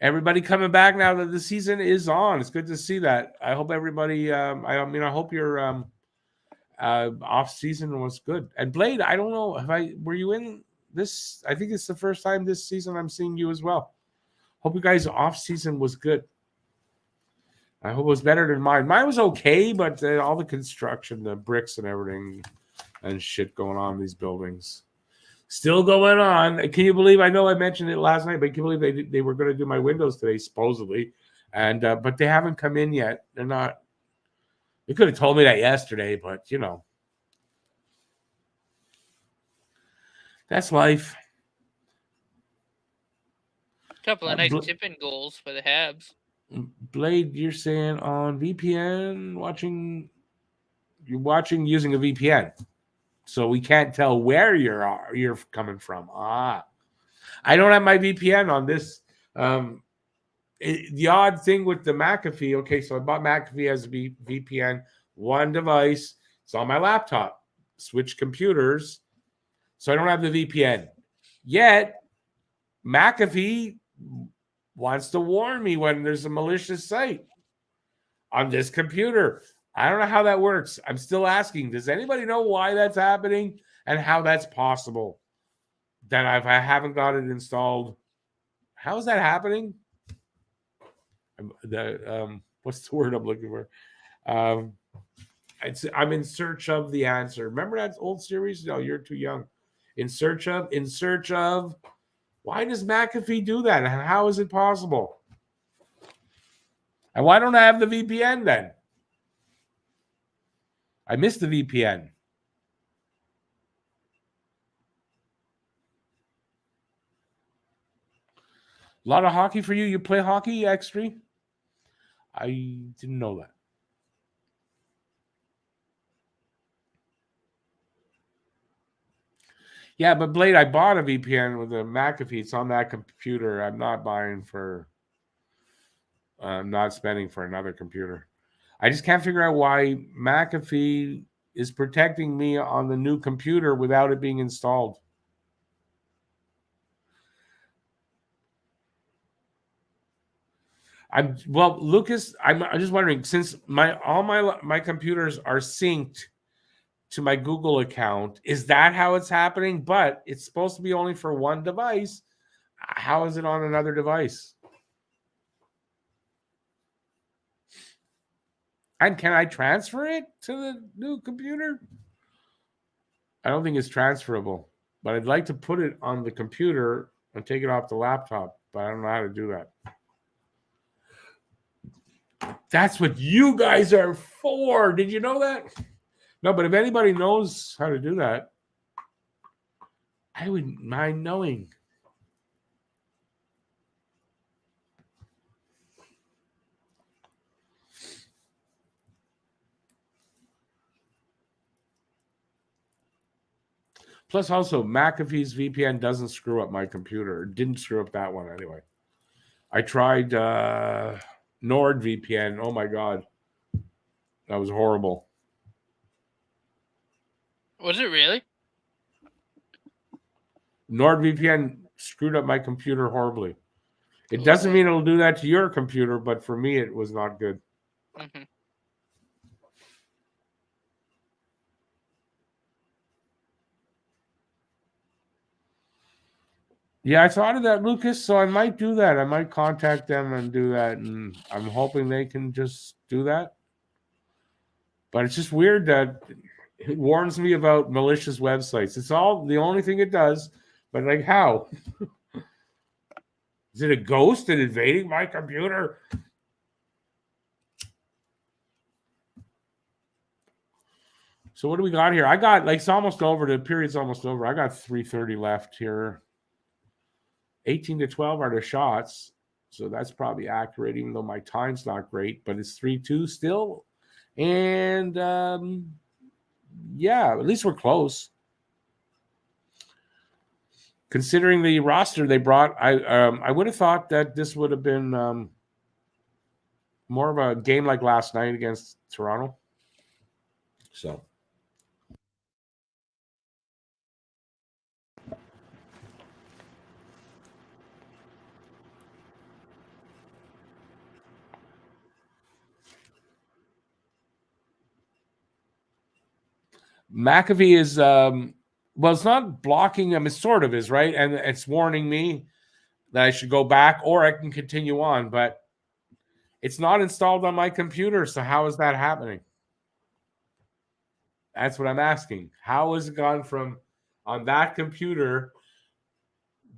S1: Everybody coming back now that the season is on. It's good to see that. I hope everybody. I hope your off season was good. And Blade, I don't know. Were you in this? I think it's the first time this season I'm seeing you as well. Hope you guys' off season was good. I hope it was better than mine. Mine was okay, but all the construction, the bricks and everything, and shit going on in these buildings. Still going on. Can you believe? I know I mentioned it last night, but can you believe they were going to do my windows today, supposedly, and but they haven't come in yet. They're not. They could have told me that yesterday, but that's life.
S2: Couple of nice tipping goals for the Habs.
S1: Blade, you're saying on VPN you're watching using a VPN. So we can't tell where you're coming from. I don't have my VPN on this. The odd thing with the McAfee, okay, so I bought McAfee as a VPN, one device. It's on my laptop. Switch computers. So I don't have the VPN. Yet, McAfee wants to warn me when there's a malicious site on this computer. I don't know how that works. I'm still asking. Does anybody know why that's happening and how that's possible? That I haven't got it installed. How is that happening? What's the word I'm looking for? I'm in search of the answer. Remember that old series? No, you're too young. In search of. Why does McAfee do that? And how is it possible? And why don't I have the VPN then? I missed the VPN. A lot of hockey for you. You play hockey, X3? I didn't know that. Yeah, but Blade, I bought a VPN with a McAfee. It's on that computer. I'm not buying for. I'm not spending for another computer. I just can't figure out why McAfee is protecting me on the new computer without it being installed. Lucas, I'm just wondering, since all my computers are synced to my Google account, is that how it's happening? But it's supposed to be only for one device. How is it on another device? And can I transfer it to the new computer? I don't think it's transferable, but I'd like to put it on the computer and take it off the laptop, but I don't know how to do that. That's what you guys are for. Did you know that? No, but if anybody knows how to do that, I wouldn't mind knowing. Plus, also, McAfee's VPN doesn't screw up my computer. It didn't screw up that one anyway. I tried NordVPN. Oh, my God. That was horrible.
S2: Was it really?
S1: NordVPN screwed up my computer horribly. It doesn't mean it'll do that to your computer, but for me, it was not good. Mm-hmm. Yeah, I thought of that, Lucas, so I might do that. I might contact them and do that, and I'm hoping they can just do that. But it's just weird that it warns me about malicious websites. It's all the only thing it does. But like, how? Is it a ghost and invading my computer? So what do we got here? I got like it's almost over. The period's almost over. I got 3:30 left here. 18-12 are the shots. So that's probably accurate, even though my time's not great, but it's 3-2 still. And yeah, at least we're close. Considering the roster they brought, I would have thought that this would have been more of a game like last night against Toronto. So McAfee is well, it's not blocking him. It sort of is, right? And it's warning me that I should go back or I can continue on, but it's not installed on my computer. So how is that happening? That's what I'm asking. How has it gone from on that computer,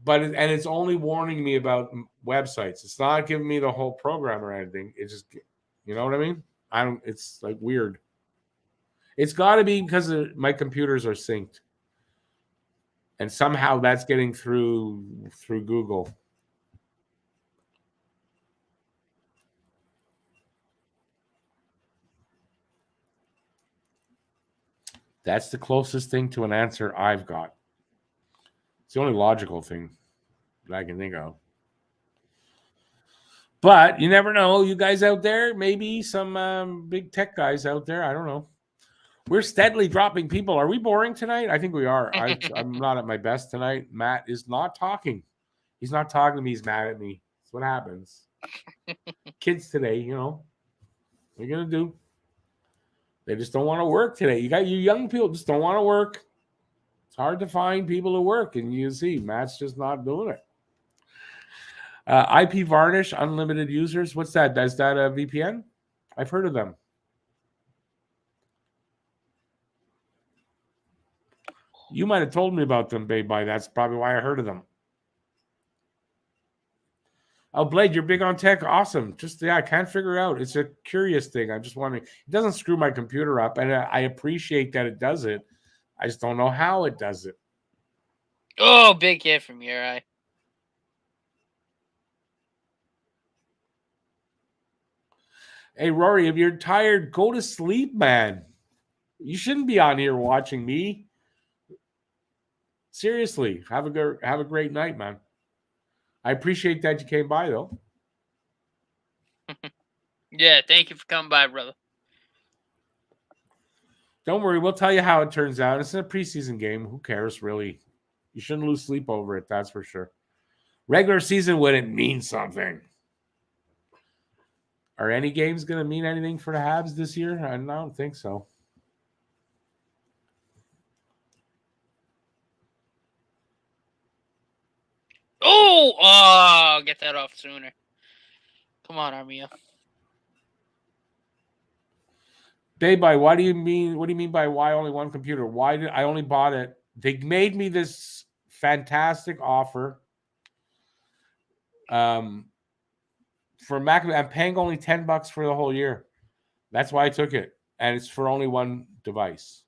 S1: but and it's only warning me about websites. It's not giving me the whole program or anything. It's just, you know what I mean? I don't. It's like weird. It's got to be because my computers are synced, and somehow that's getting through Google. That's the closest thing to an answer I've got. It's the only logical thing that I can think of. But you never know. You guys out there, maybe some big tech guys out there. I don't know. We're steadily dropping people. Are we boring tonight? I think we are. I'm not at my best tonight. Matt is not talking. He's not talking to me. He's mad at me. That's what happens. Kids today, you know, what are you going to do? They just don't want to work today. You young people just don't want to work. It's hard to find people to work. And you see, Matt's just not doing it. IP Varnish, unlimited users. What's that? Is that a VPN? I've heard of them. You might have told me about them, babe. That's probably why I heard of them. Oh, Blade, you're big on tech. Awesome. Just, I can't figure out. It's a curious thing. I just want to, it doesn't screw my computer up. And I appreciate that it does it. I just don't know how it does it.
S2: Oh, big hit from your eye.
S1: Hey, Rory, if you're tired, go to sleep, man. You shouldn't be on here watching me. Seriously, have a great night, man. I appreciate that you came by, though.
S2: Yeah, thank you for coming by, brother.
S1: Don't worry, we'll tell you how it turns out. It's a preseason game. Who cares, really? You shouldn't lose sleep over it, that's for sure. Regular season wouldn't mean something. Are any games going to mean anything for the Habs this year? I don't think so.
S2: Oh, get that off sooner. Come on, Armia.
S1: Babe, what do you mean by why only one computer? Why did I only bought it? They made me this fantastic offer. For Mac, I'm paying only $10 for the whole year. That's why I took it. And it's for only one device.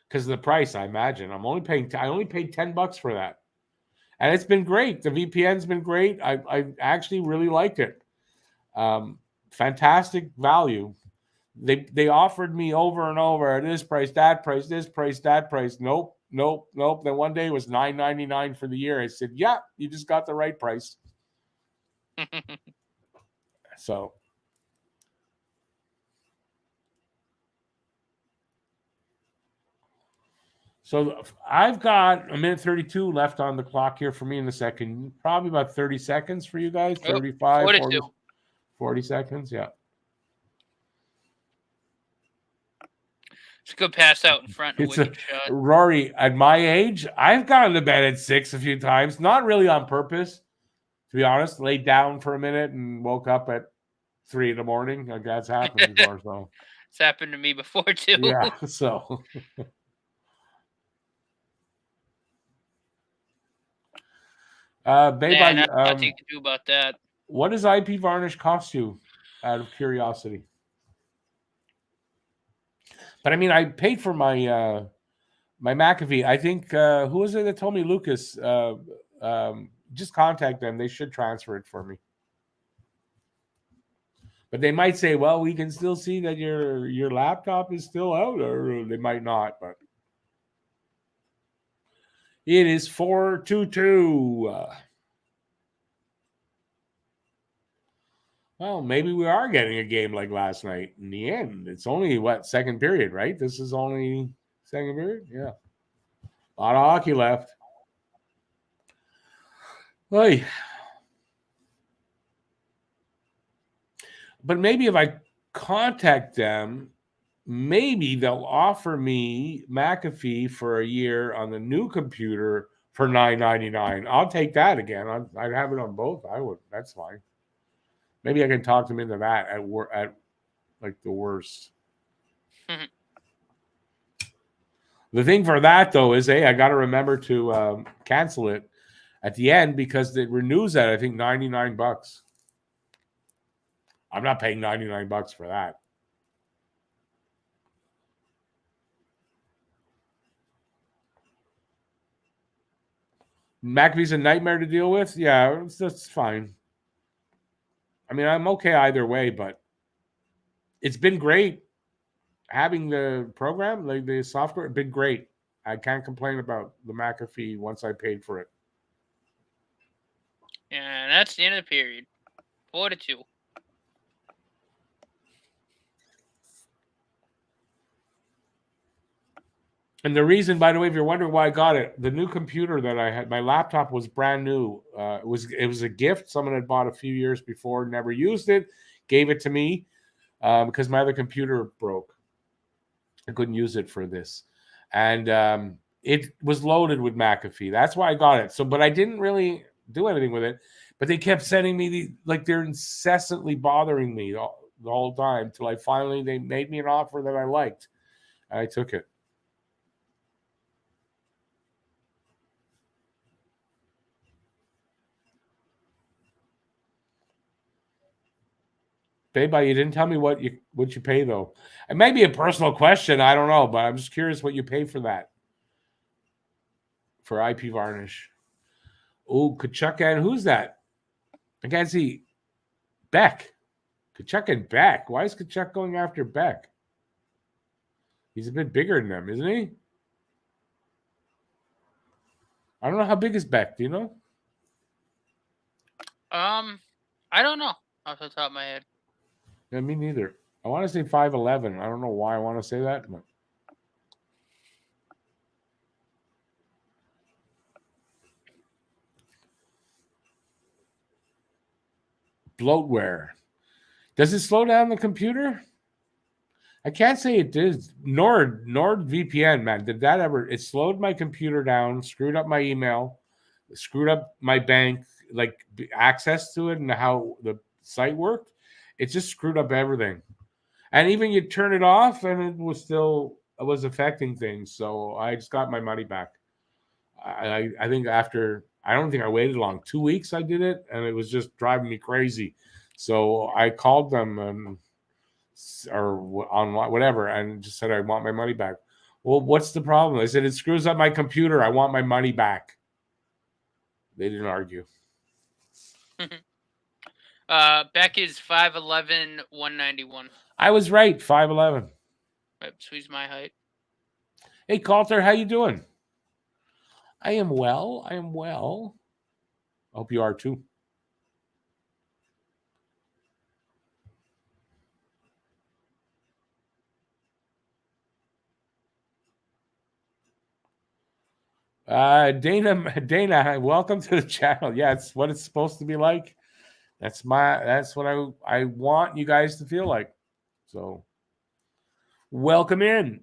S1: Because of the price, I imagine. I only paid $10 for that. And it's been great. The VPN's been great. I actually really liked it. Fantastic value. They offered me over and over this price, that price, this price, that price. Nope. Then one day it was $9.99 for the year. I said, yeah, you just got the right price. So I've got a minute 32 left on the clock here for me in the second. Probably about 30 seconds for you guys. 35, 40 seconds. Yeah.
S2: It's a good pass out in front.
S1: Rory, at my age, I've gone to bed at 6 a few times. Not really on purpose, to be honest. Laid down for a minute and woke up at 3 in the morning. Like that's happened before. So
S2: it's happened to me before too.
S1: Yeah. So Babe,
S2: Yeah, nothing you can do about that.
S1: what does IP varnish cost you, out of curiosity? But I mean, I paid for my my McAfee. I think who was it that told me? Lucas. Just contact them. They should transfer it for me. But they might say, "Well, we can still see that your laptop is still out," or they might not. But it is 4-2. Well, maybe we are getting a game like last night. In the end, it's only second period, right? This is only second period. Yeah, a lot of hockey left. Hey, but maybe if I contact them, maybe they'll offer me McAfee for a year on the new computer for $9.99. I'll take that again. I'd have it on both. I would. That's fine. Maybe I can talk them into that at like the worst. The thing for that though is, I got to remember to cancel it at the end because it renews at I think $99. I'm not paying $99 for that. McAfee's a nightmare to deal with. Yeah, that's fine. I mean, I'm okay either way, but it's been great having the program, like the software. Been great. I can't complain about the McAfee once I paid for it.
S2: Yeah, that's the end of the period. 4-2.
S1: And the reason, by the way, if you're wondering why I got it, the new computer that I had, my laptop was brand new. It was a gift. Someone had bought a few years before, never used it, gave it to me because my other computer broke. I couldn't use it for this, and it was loaded with McAfee. That's why I got it. So, but I didn't really do anything with it. But they kept sending me they're incessantly bothering me the whole time till they made me an offer that I liked, and I took it. Babe, you didn't tell me what you pay though. It may be a personal question. I don't know, but I'm just curious what you pay for that. For IP varnish. Oh, Kachuk and who's that? I can't see. Beck. Kachuk and Beck. Why is Kachuk going after Beck? He's a bit bigger than them, isn't he? I don't know how big is Beck. Do you know?
S2: I don't know off the top of my head.
S1: Yeah, me neither. I want to say 5'11". I don't know why I want to say that, but bloatware. Does it slow down the computer? I can't say it did. NordVPN, man. Did that ever? It slowed my computer down, screwed up my email, screwed up my bank, like access to it and how the site worked. It just screwed up everything. And even you turn it off and it was affecting things. So I just got my money back. I think I don't think I waited long. 2 weeks I did it and it was just driving me crazy. So I called them or on whatever and just said I want my money back. Well, what's the problem? I said it screws up my computer. I want my money back. They didn't argue.
S2: Beck is 5'11", 191.
S1: I was right, 5'11".
S2: Right, so he's my height.
S1: Hey, Coulter, how you doing? I am well. I am well. I hope you are too. Dana, welcome to the channel. Yeah, it's what it's supposed to be like. That's what I want you guys to feel like. So welcome in.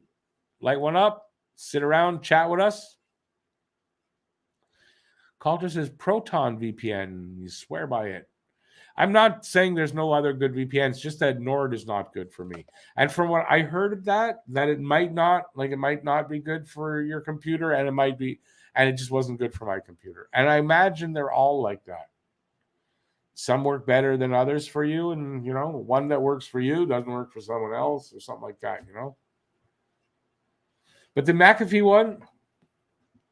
S1: Light one up, sit around, chat with us. Coulter says Proton VPN. You swear by it. I'm not saying there's no other good VPNs, just that Nord is not good for me. And from what I heard of that it might not be good for your computer, and it might be. and it just wasn't good for my computer. And I imagine they're all like that. Some work better than others for you, and one that works for you doesn't work for someone else or something like that, But the McAfee one,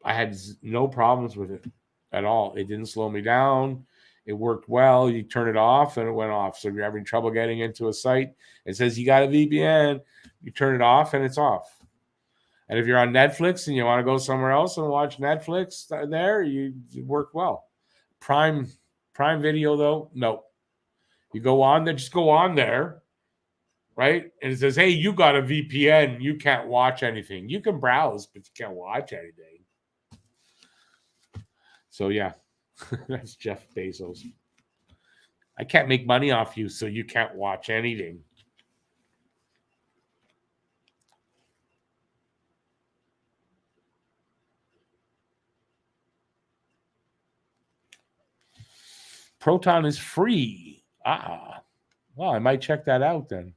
S1: I had no problems with it at all. It didn't slow me down. It worked well. You turn it off and it went off. So if you're having trouble getting into a site, it says you got a VPN, you turn it off and it's off. And if you're on Netflix and you want to go somewhere else and watch Netflix there, it worked well. Prime Video, though, no. You go on there, just go on there, right? And it says, hey, you got a VPN. You can't watch anything. You can browse, but you can't watch anything. So, yeah, that's Jeff Bezos. I can't make money off you, so you can't watch anything. Proton is free. Well, I might check that out then.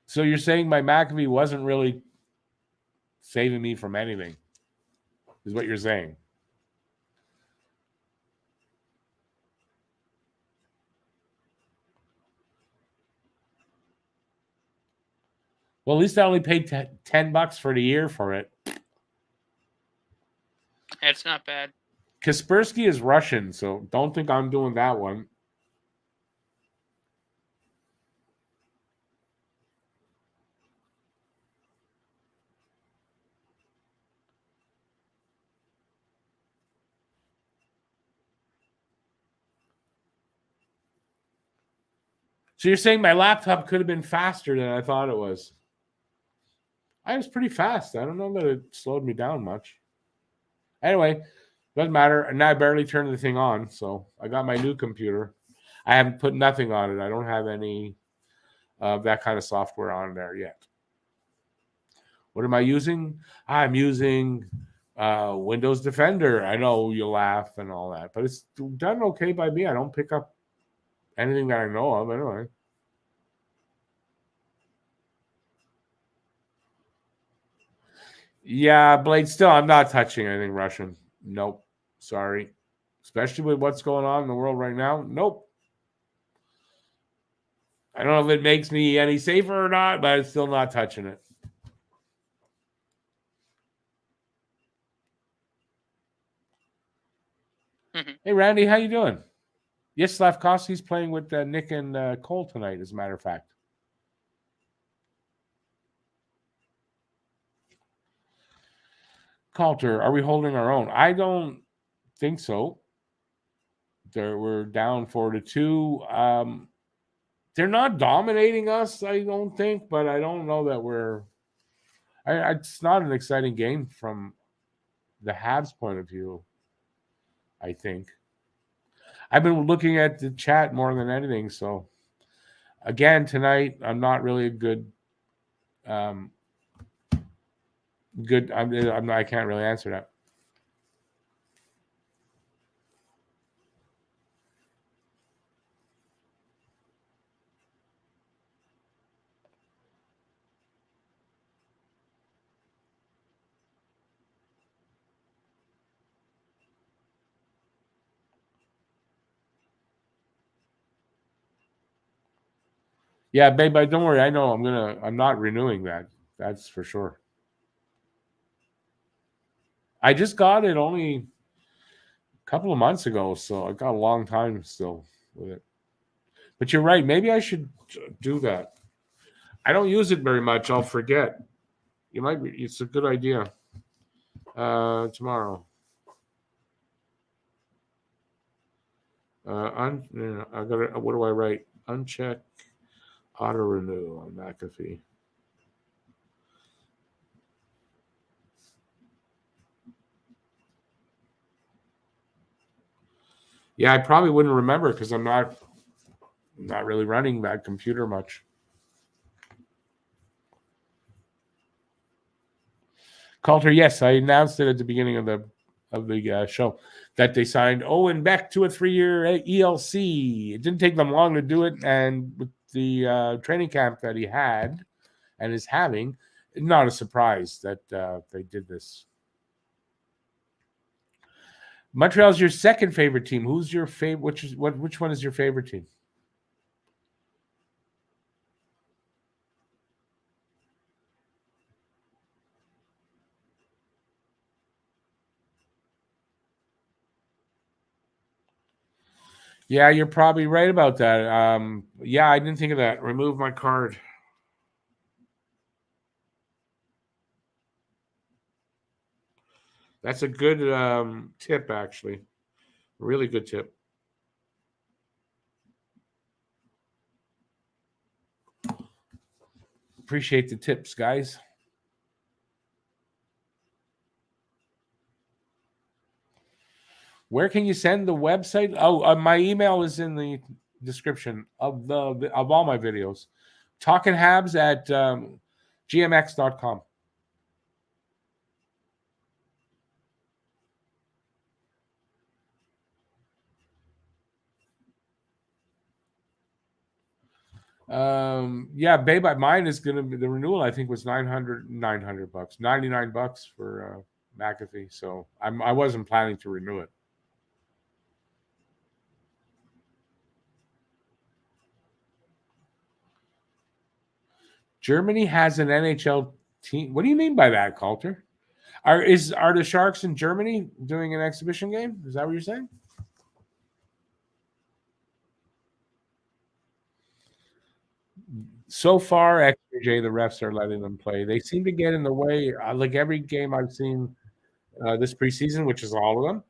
S1: So you're saying my McAfee wasn't really saving me from anything, is what you're saying? Well, at least I only paid $10 for the year for it.
S2: That's not bad.
S1: Kaspersky is Russian, so don't think I'm doing that one. So you're saying my laptop could have been faster than I thought it was? I was pretty fast. I don't know that it slowed me down much. Anyway, doesn't matter. And now I barely turned the thing on, so I got my new computer. I haven't put nothing on it. I don't have any of that kind of software on there yet. What am I using? I'm using Windows Defender. I know you'll laugh and all that, but it's done okay by me. I don't pick up anything that I know of anyway. Yeah, Blade, still, I'm not touching anything Russian. Nope. Sorry. Especially with what's going on in the world right now. Nope. I don't know if it makes me any safer or not, but I'm still not touching it.
S2: Mm-hmm.
S1: Hey, Randy, how you doing? Yes, Slavkovsky's playing with Nick and Cole tonight, as a matter of fact. Calter, are we holding our own? I don't think so. We're down 4-2. They're not dominating us, I don't think, but I don't know that we're. It's not an exciting game from the Habs' point of view, I think. I've been looking at the chat more than anything, so again tonight I'm not really a good. I can't really answer that. Yeah, babe, don't worry. I know I'm not renewing that. That's for sure. I just got it only a couple of months ago, so I got a long time still with it. But you're right. Maybe I should do that. I don't use it very much. I'll forget. It's a good idea. Tomorrow. What do I write? Uncheck auto renew on McAfee. Yeah, I probably wouldn't remember because I'm not really running that computer much. Coulter, yes, I announced it at the beginning of the show that they signed Owen Beck to a 3-year ELC. It didn't take them long to do it, and with the training camp that he had and is having, not a surprise that they did this. Montreal's your second favorite team. Who's your favorite? Which one is your favorite team? Yeah, you're probably right about that. Yeah, I didn't think of that. Remove my card. That's a good tip, actually. Really good tip. Appreciate the tips, guys. Where can you send the website? Oh, my email is in the description of all my videos. Talking Habs at gmx.com. Yeah, Babe, mine is gonna be the renewal. I think was $900 bucks, $99 for McAfee. So I wasn't planning to renew it. Germany has an NHL team. What do you mean by that, Coulter? Are the Sharks in Germany doing an exhibition game? Is that what you're saying? So far, XJ, the refs are letting them play. They seem to get in the way. Like every game I've seen this preseason, which is all of them.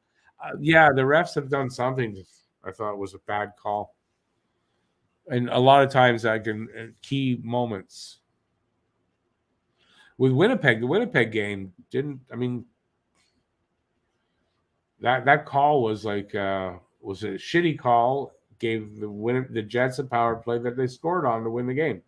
S1: Yeah, the refs have done something. I thought was a bad call, and a lot of times I can key moments with Winnipeg. The Winnipeg game didn't. I mean, that call was like was a shitty call. Gave the Jets a power play that they scored on to win the game.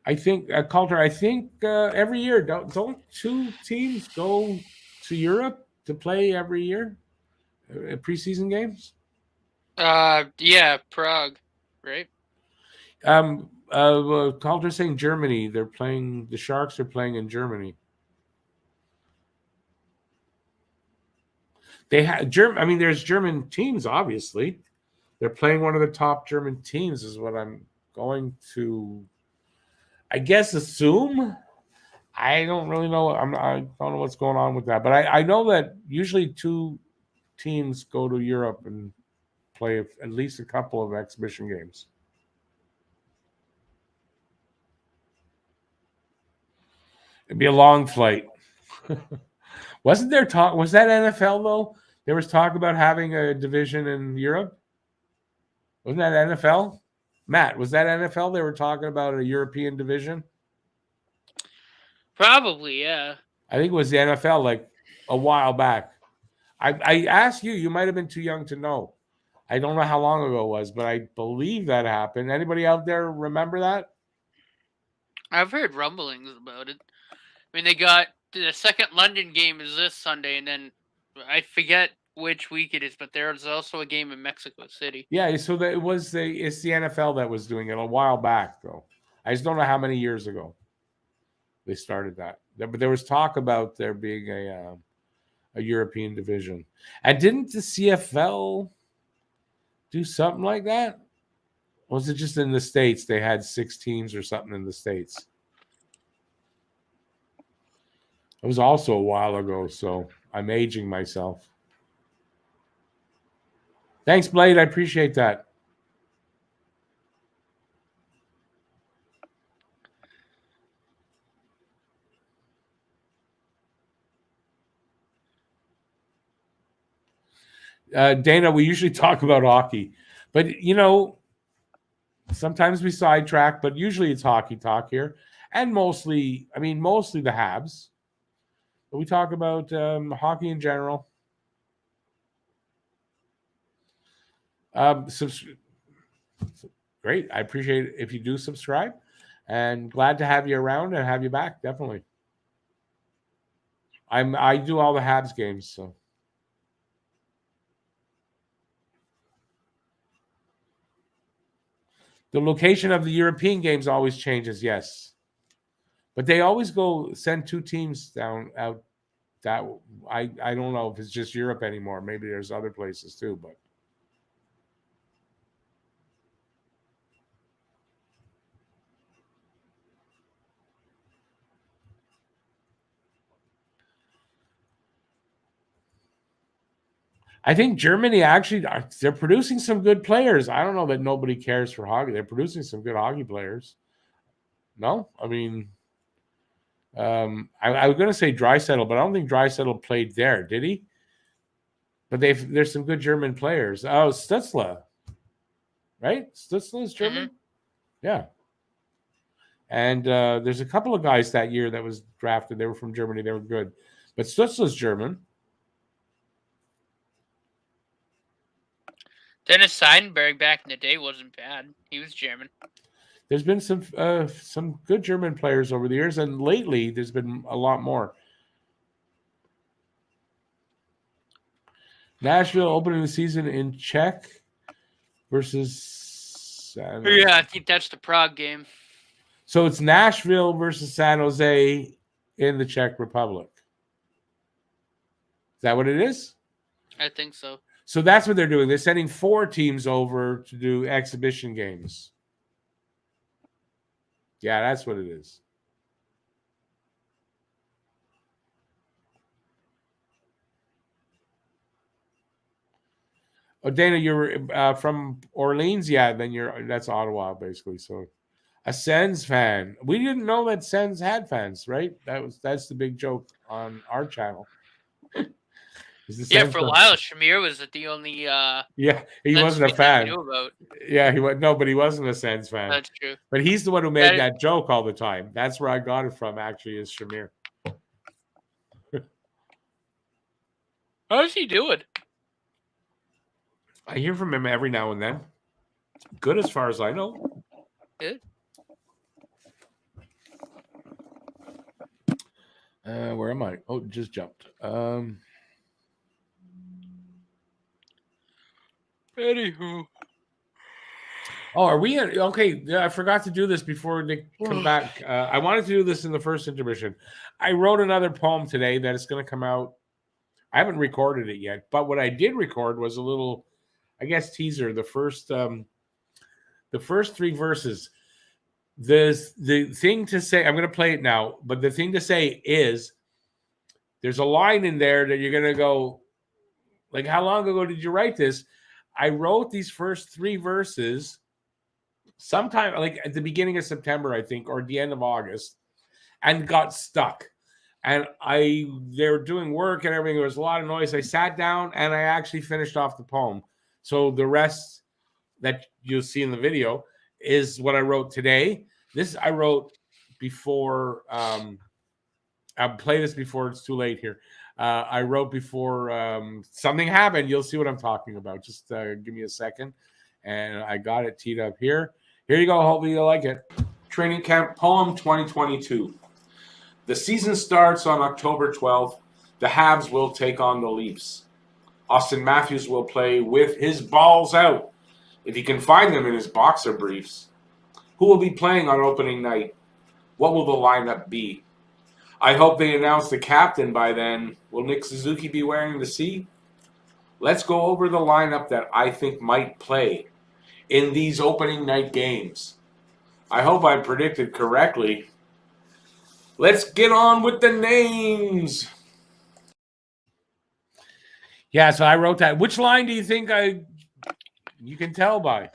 S1: I think Calder. I think every year don't two teams go to Europe to play every year preseason games.
S2: Yeah, Prague, right?
S1: Calder's saying Germany. They're playing. The Sharks are playing in Germany. They have I mean, there's German teams. Obviously, they're playing one of the top German teams. Is what I'm going to, I guess, assume. I don't really know. I don't know what's going on with that, but I know that usually two teams go to Europe and play at least a couple of exhibition games. It'd be a long flight. Wasn't there talk? Was that NFL though? There was talk about having a division in Europe. Wasn't that NFL? Matt, was that NFL? They were talking about a European division.
S2: Probably, yeah.
S1: I think it was the NFL like a while back. I asked you. You might have been too young to know. I don't know how long ago it was, but I believe that happened. Anybody out there remember that?
S2: I've heard rumblings about it. I mean, they got the second London game is this Sunday, and then I forget which week it is, but there's also a game in Mexico City.
S1: Yeah, so that it's the NFL that was doing it a while back, though. I just don't know how many years ago they started that. But there was talk about there being a European division, and didn't the CFL do something like that? Or was it just in the States? They had 6 teams or something in the States. It was also a while ago, so I'm aging myself. Thanks, Blade. I appreciate that. Dana, we usually talk about hockey, but sometimes we sidetrack, but usually it's hockey talk here, and mostly the Habs. But we talk about hockey in general. Great. I appreciate it if you do subscribe, and glad to have you around and have you back. Definitely. I do all the Habs games, so. The location of the European games always changes, yes. But they always send 2 teams down out. That I don't know if it's just Europe anymore. Maybe there's other places too, but I think Germany actually they're producing some good players. I don't know that nobody cares for hockey. They're producing some good hockey players. No, I mean, I was going to say Draisaitl, but I don't think Draisaitl played there, did he? But there's some good German players. Oh, Stutzla, right? Stutzla is German. Mm-hmm. Yeah. And there's a couple of guys that year that was drafted. They were from Germany. They were good. But Stutzla's German.
S2: Dennis Seidenberg back in the day wasn't bad. He was German.
S1: There's been some good German players over the years, and lately there's been a lot more. Nashville opening the season in Czech versus.
S2: Yeah, I think that's the Prague game.
S1: So it's Nashville versus San Jose in the Czech Republic. Is that what it is?
S2: I think so.
S1: So that's what they're doing. They're sending 4 teams over to do exhibition games. Yeah, that's what it is. Oh, Dana, you're from Orleans? Yeah, then that's Ottawa, basically. So a Sens fan. We didn't know that Sens had fans, right? That's the big joke on our channel.
S2: Yeah, for a while, Shamir was the only.
S1: Yeah, he wasn't a fan.
S2: Knew about.
S1: Yeah, but he wasn't a Sens fan.
S2: That's true.
S1: But he's the one who made that joke all the time. That's where I got it from. Actually, is Shamir.
S2: How's he doing?
S1: I hear from him every now and then. Good, as far as I know.
S2: Good.
S1: Where am I? Oh, just jumped.
S2: Anywho.
S1: Oh, are we okay? I forgot to do this before they come back. I wanted to do this in the first intermission. I wrote another poem today that is going to come out. I haven't recorded it yet, but what I did record was a little, I guess, teaser. The first 3 verses. The thing to say, I'm going to play it now, but the thing to say is there's a line in there that you're going to go, like, how long ago did you write this? I wrote these first 3 verses sometime like at the beginning of September, I think, or the end of August, and got stuck. And they were doing work and everything. There was a lot of noise. I sat down and I actually finished off the poem. So the rest that you'll see in the video is what I wrote today. This I wrote before. I'll play this before it's too late here. I wrote before something happened. You'll see what I'm talking about. Just give me a second. And I got it teed up here. Here you go. Hopefully you'll like it. Training Camp Poem 2022. The season starts on October 12th. The Habs will take on the Leafs. Austin Matthews will play with his balls out, if he can find them in his boxer briefs. Who will be playing on opening night? What will the lineup be? I hope they announce the captain by then. Will Nick Suzuki be wearing the C? Let's go over the lineup that I think might play in these opening night games. I hope I predicted correctly. Let's get on with the names. Yeah, so I wrote that. Which line do you think you can tell by?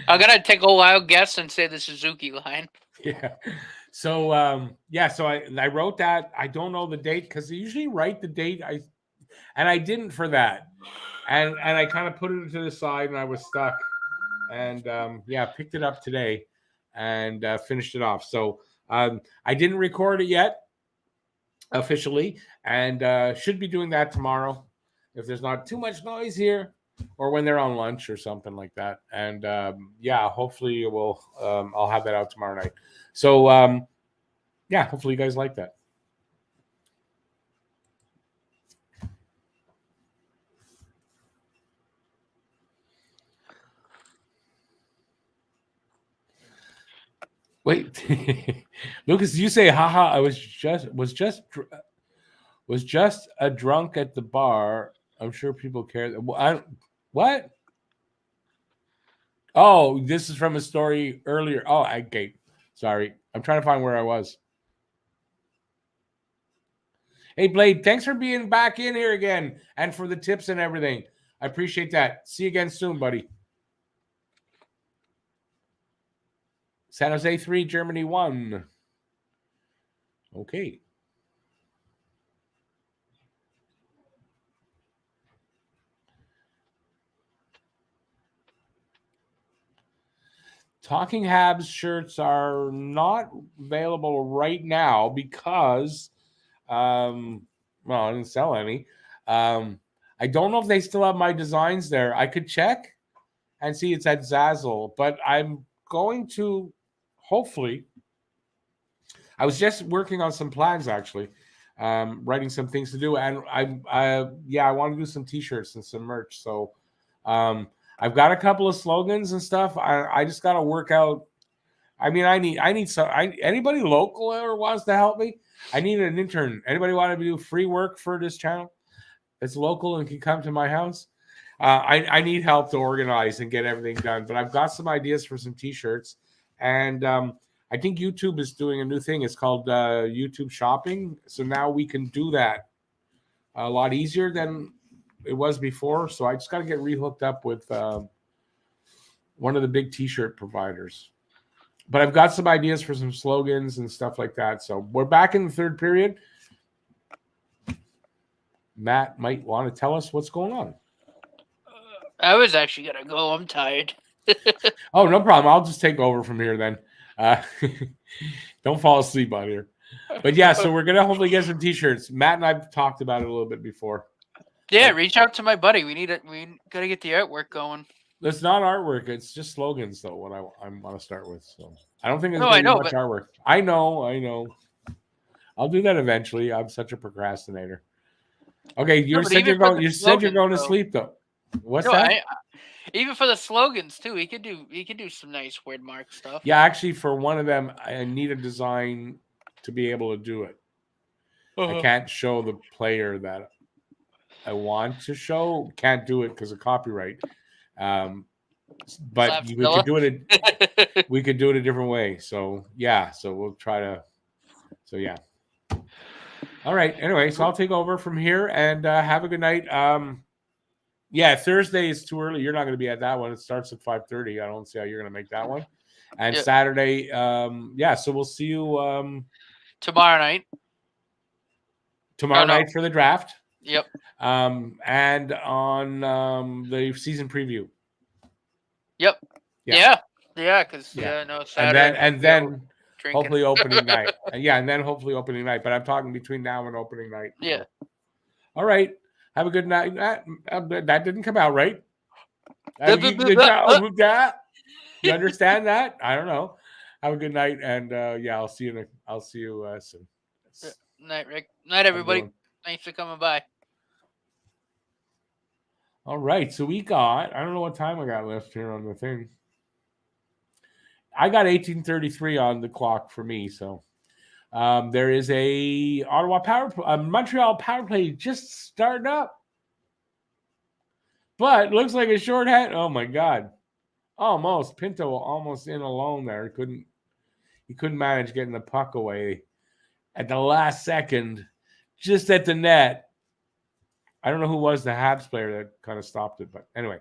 S2: I'm going to take a wild guess and say the Suzuki line.
S1: Yeah. So, I wrote that. I don't know the date because I usually write the date. I didn't for that. And I kind of put it to the side and I was stuck. And, picked it up today and finished it off. So I didn't record it yet officially and should be doing that tomorrow if there's not too much noise here. or when they're on lunch or something like that. And yeah, hopefully we'll I'll have that out tomorrow night. So yeah, hopefully you guys like that. Wait, Lucas, you say haha, I was just a drunk at the bar. I'm sure people care. What? Oh, this is from a story earlier. Oh, okay. Sorry. I'm trying to find where I was. Hey, Blade, thanks for being back in here again and for the tips and everything. I appreciate that. See you again soon, buddy. San Jose 3, Germany 1. Okay. Talking Habs shirts are not available right now because, well, I didn't sell any. I don't know if they still have my designs there. I could check and see it's at Zazzle, but I'm going to hopefully. I was just working on some plans actually, writing some things to do, and I want to do some T-shirts and some merch. So I've got a couple of slogans and stuff. I just got to work out. I mean, I need some. Anybody local or wants to help me? I need an intern. Anybody want to do free work for this channel? That's local and can come to my house. I need help to organize and get everything done. But I've got some ideas for some T-shirts, and I think YouTube is doing a new thing. It's called YouTube Shopping. So now we can do that a lot easier than it was before. So I just got to get rehooked up with one of the big T-shirt providers. But I've got some ideas for some slogans and stuff like that. So we're back in the third period. Matt might want to tell us what's going on.
S2: I was actually going to go. I'm tired.
S1: Oh, no problem. I'll just take over from here then. Don't fall asleep on here. But yeah, so we're going to hopefully get some T-shirts. Matt and I've talked about it a little bit before.
S2: Yeah, reach out to my buddy. We got to get the artwork going.
S1: It's not artwork. It's just slogans, though, what I want to start with. So I don't think there's
S2: going
S1: to be much artwork. I know. I'll do that eventually. I'm such a procrastinator. Okay, you said you're going to sleep, though. What's that?
S2: Even for the slogans too, he could do some nice word mark stuff.
S1: Yeah, actually, for one of them, I need a design to be able to do it. I can't show the player that I want to show. Can't do it because of copyright. But we could do it. We could do it a different way. So yeah. So we'll try to. So yeah. All right. Anyway, so I'll take over from here and have a good night. Yeah, Thursday is too early. You're not going to be at that one. It starts at 5:30. I don't see how you're going to make that one. And Saturday, yeah. So we'll see you
S2: tomorrow night.
S1: Tomorrow night for the draft.
S2: Yep.
S1: And on the season preview.
S2: Yep. Yeah. Because Saturday.
S1: And then hopefully opening night. And then hopefully opening night. But I'm talking between now and opening night.
S2: Yeah.
S1: So. All right. Have a good night. That didn't come out right. You understand that? I don't know. Have a good night, and yeah, I'll see you soon.
S2: Night, Rick. Night, everybody. Thanks for coming by.
S1: All right, so we got. I don't know what time I got left here on the thing. I got 18:33 on the clock for me, so. There is a Montreal power play just starting up, but looks like a shorthand. Oh my God! Almost Pinto almost in alone there. He couldn't manage getting the puck away at the last second, just at the net. I don't know who was the Habs player that kind of stopped it, but anyway.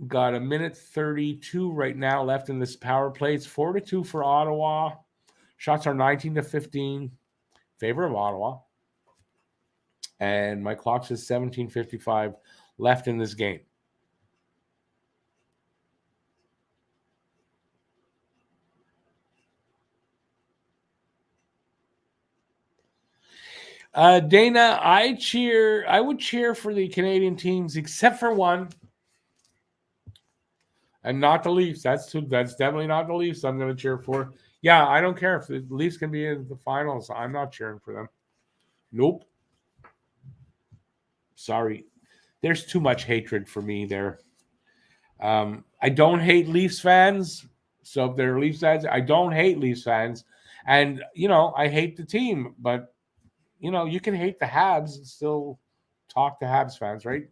S1: Got a minute 32 right now left in this power play. It's 4-2 for Ottawa. Shots are 19-15, favor of Ottawa. And my clock says 17:55 left in this game. Dana, I would cheer for the Canadian teams except for one, and not the Leafs. That's definitely not the Leafs I'm going to cheer for. Yeah, I don't care if the Leafs can be in the finals. I'm not cheering for them. Nope. Sorry. There's too much hatred for me there. I don't hate Leafs fans. So if they're Leafs fans, I don't hate Leafs fans. And, I hate the team, but, you can hate the Habs and still talk to Habs fans, right?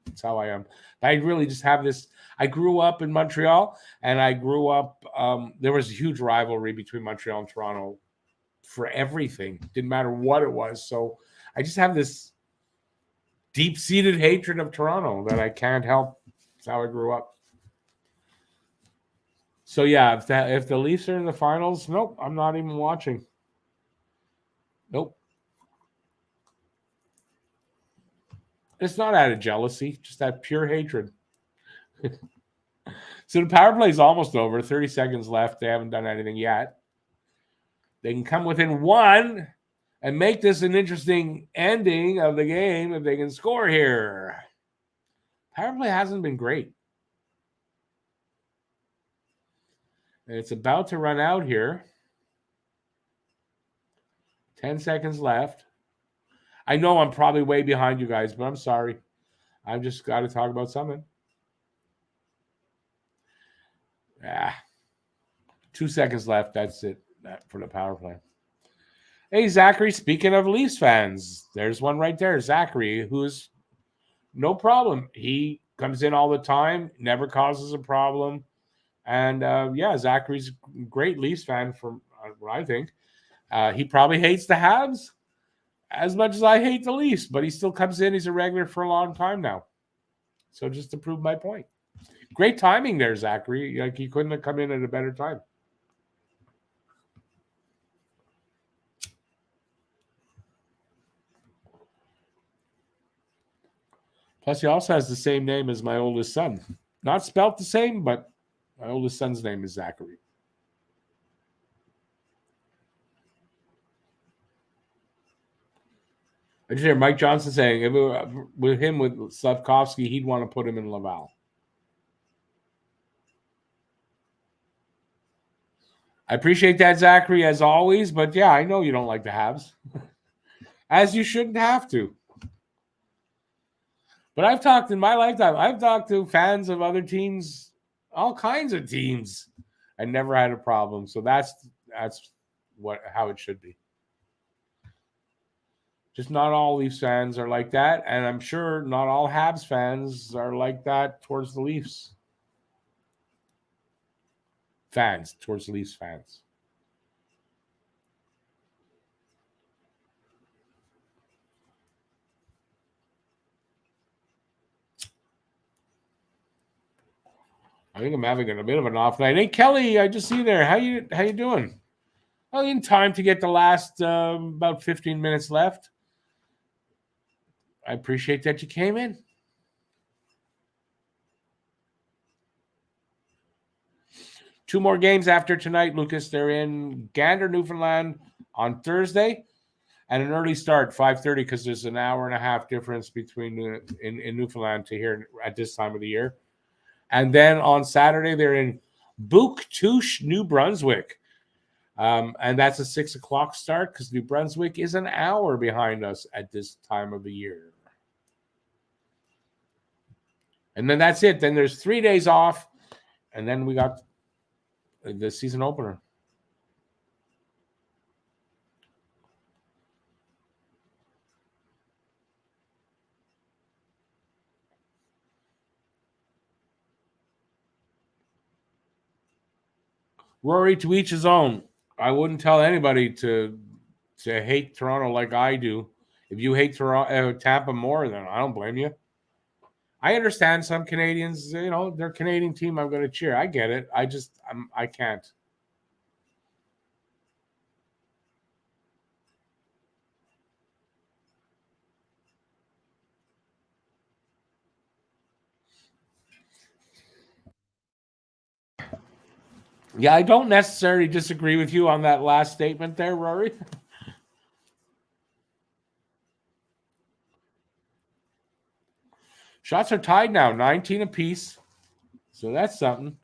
S1: That's how I am. I really just have this. I grew up in Montreal, and I grew up. There was a huge rivalry between Montreal and Toronto for everything. Didn't matter what it was. So I just have this deep-seated hatred of Toronto that I can't help. That's how I grew up. So yeah, if the Leafs are in the finals, nope, I'm not even watching. Nope. It's not out of jealousy, just that pure hatred. So the power play is almost over. 30 seconds left. They haven't done anything yet. They can come within one and make this an interesting ending of the game if they can score here. Power play hasn't been great. And it's about to run out here. 10 seconds left. I know I'm probably way behind you guys, but I'm sorry. I've just got to talk about something. 2 seconds left. That's it for the power play. Hey, Zachary, speaking of Leafs fans, there's one right there. Zachary, who's no problem. He comes in all the time, never causes a problem. And, Zachary's a great Leafs fan from what I think. He probably hates the Habs as much as I hate the Leafs, but he still comes in. He's a regular for a long time now. So just to prove my point. Great timing there, Zachary. Like, he couldn't have come in at a better time. Plus, he also has the same name as my oldest son. Not spelt the same, but my oldest son's name is Zachary. I just hear Mike Johnson saying, if it were with him with Slavkovsky, he'd want to put him in Laval. I appreciate that, Zachary, as always. But yeah, I know you don't like the Habs, as you shouldn't have to. But I've talked in my lifetime. I've talked to fans of other teams, all kinds of teams, and never had a problem. So that's how it should be. Just not all Leafs fans are like that, and I'm sure not all Habs fans are like that towards the Leafs. Towards Leafs fans. I think I'm having a bit of an off night. Hey, Kelly, I just see you there. How you doing? Well, in time to get the last about 15 minutes left. I appreciate that you came in. Two more games after tonight, Lucas. They're in Gander, Newfoundland on Thursday, and an early start, 5:30, because there's an hour and a half difference between in Newfoundland to here at this time of the year. And then on Saturday, they're in Bouctouche, New Brunswick. And that's a 6 o'clock start because New Brunswick is an hour behind us at this time of the year. And then that's it. Then there's 3 days off, and then we got the season opener. Rory, to each his own. I wouldn't tell anybody to hate Toronto like I do. If you hate Tampa more, then I don't blame you. I understand some Canadians, their Canadian team I'm going to cheer. I get it. I can't. Yeah, I don't necessarily disagree with you on that last statement there, Rory. Shots are tied now, 19 apiece. So that's something.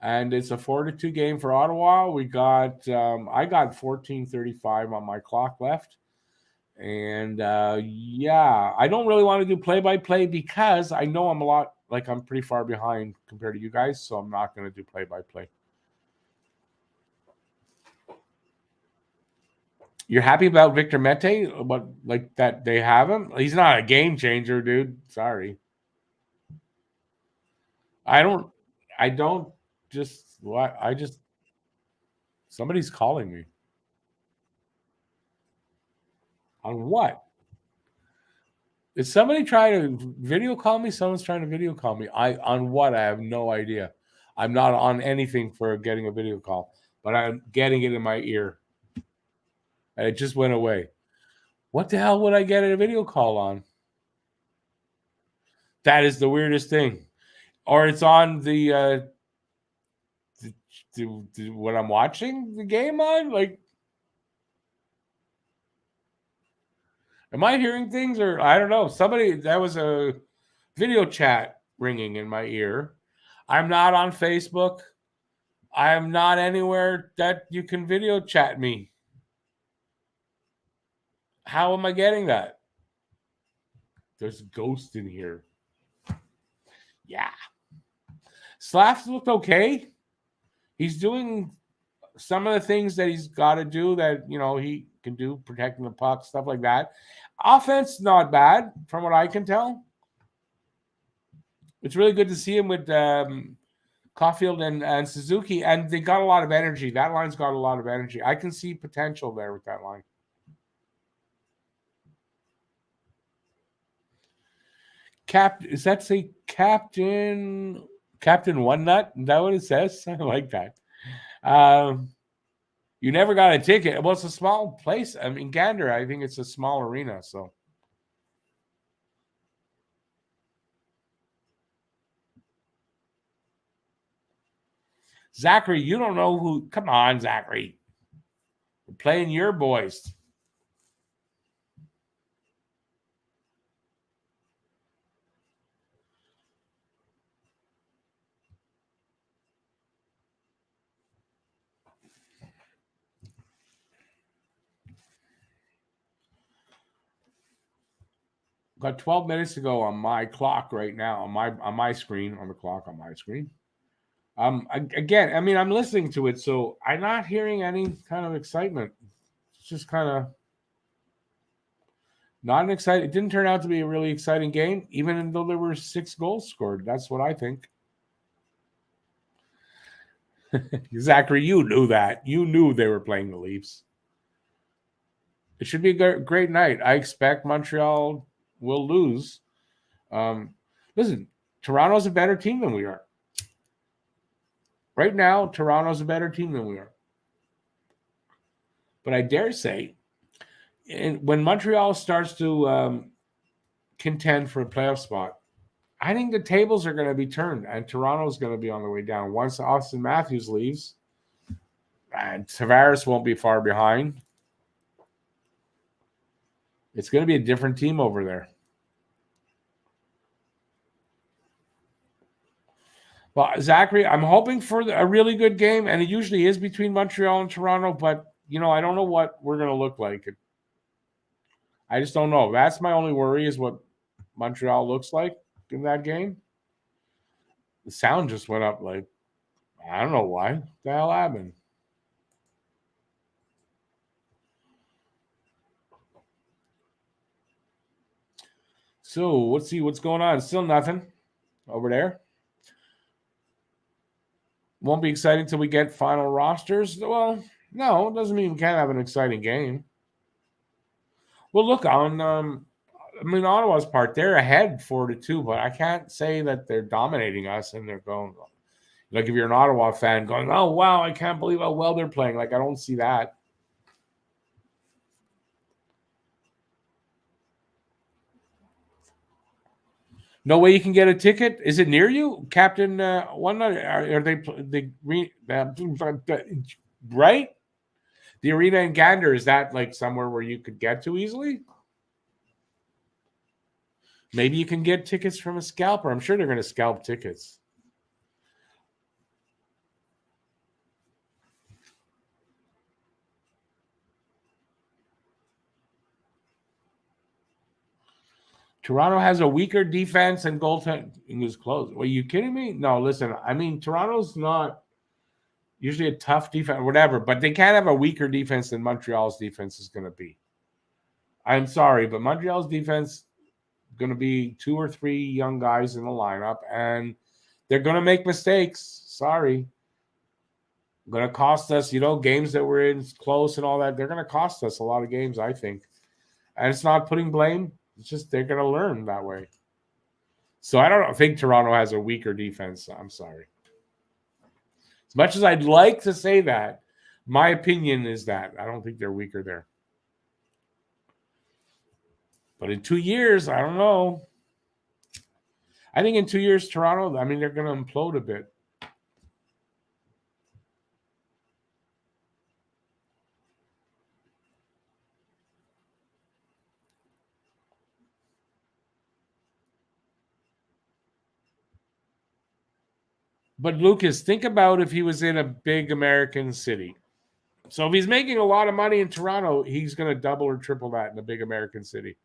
S1: And it's a 4-2 game for Ottawa. We got I got 14:35 on my clock left. And yeah, I don't really want to do play-by-play because I know I'm pretty far behind compared to you guys, so I'm not going to do play-by-play. You're happy about Victor Mete? But like that they have him? He's not a game changer, dude. Sorry. I don't somebody's calling me. On what? Is somebody trying to video call me? Someone's trying to video call me. On what? I have no idea. I'm not on anything for getting a video call, but I'm getting it in my ear. And it just went away. What the hell would I get a video call on? That is the weirdest thing. Or it's on the what I'm watching the game on? Like, am I hearing things or I don't know? That was a video chat ringing in my ear. I'm not on Facebook. I'm not anywhere that you can video chat me. How am I getting that? There's a ghost in here. Yeah. Slav looked okay. He's doing some of the things that he's got to do that, he can do, protecting the puck, stuff like that. Offense, not bad from what I can tell. It's really good to see him with Caulfield and Suzuki, and they got a lot of energy. That line's got a lot of energy. I can see potential there with that line. Does that say Captain One Nut? Is that what it says? I like that. You never got a ticket. Well, it's a small place. I mean, Gander, I think it's a small arena, so. Zachary, you don't know who. Come on, Zachary. We're playing your boys. Got 12 minutes to go on my clock right now, on my screen, on the clock on my screen. Again, I mean, I'm listening to it, so I'm not hearing any kind of excitement. It's just kind of not an exciting. It didn't turn out to be a really exciting game, even though there were 6 goals scored. That's what I think. Zachary, you knew that. You knew they were playing the Leafs. It should be a great night. I expect Montreal will lose. Listen, Toronto's a better team than we are. Right now, Toronto's a better team than we are. But I dare say, when Montreal starts to contend for a playoff spot, I think the tables are going to be turned, and Toronto's going to be on the way down. Once Austin Matthews leaves, and Tavares won't be far behind, it's going to be a different team over there. Well, Zachary, I'm hoping for a really good game, and it usually is between Montreal and Toronto, but, I don't know what we're going to look like. I just don't know. That's my only worry is what Montreal looks like in that game. The sound just went up like, I don't know why. What the hell happened? So, let's see what's going on. Still nothing over there. Won't be exciting until we get final rosters. Well, no, it doesn't mean we can't have an exciting game. Well, look, on Ottawa's part, they're ahead 4-2, but I can't say that they're dominating us and they're going, like if you're an Ottawa fan going, oh, wow, I can't believe how well they're playing. Like, I don't see that. No way you can get a ticket? Is it near you? Captain One Night? Are they right? The arena in Gander, is that like somewhere where you could get to easily? Maybe you can get tickets from a scalper. I'm sure they're going to scalp tickets. Toronto has a weaker defense and goaltending is close. Are you kidding me? No, listen. I mean, Toronto's not usually a tough defense, whatever, but they can't have a weaker defense than Montreal's defense is going to be. I'm sorry, but Montreal's defense going to be 2 or 3 young guys in the lineup, and they're going to make mistakes. Sorry. Going to cost us, games that were in close and all that. They're going to cost us a lot of games, I think. And it's not putting blame. It's just they're going to learn that way. So I don't think Toronto has a weaker defense. I'm sorry. As much as I'd like to say that, my opinion is that I don't think they're weaker there. But in 2 years, I don't know. I think in 2 years, Toronto, they're going to implode a bit. But Lucas, think about if he was in a big American city. So if he's making a lot of money in Toronto, he's going to double or triple that in a big American city.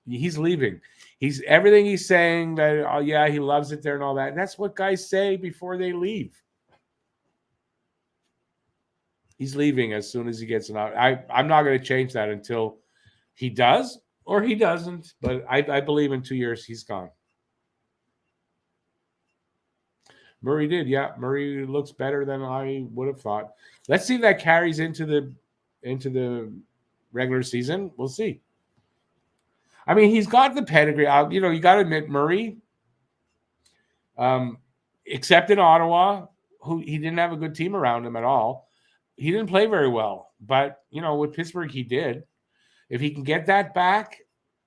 S1: He's leaving. Everything he's saying that, oh yeah, he loves it there and all that. And that's what guys say before they leave. He's leaving as soon as he gets an out. I'm not going to change that until he does or he doesn't. But I believe in 2 years he's gone. Murray did, yeah. Murray looks better than I would have thought. Let's see if that carries into the regular season. We'll see. I mean, he's got the pedigree. You got to admit, Murray, except in Ottawa, who he didn't have a good team around him at all. He didn't play very well. But, with Pittsburgh, he did. If he can get that back,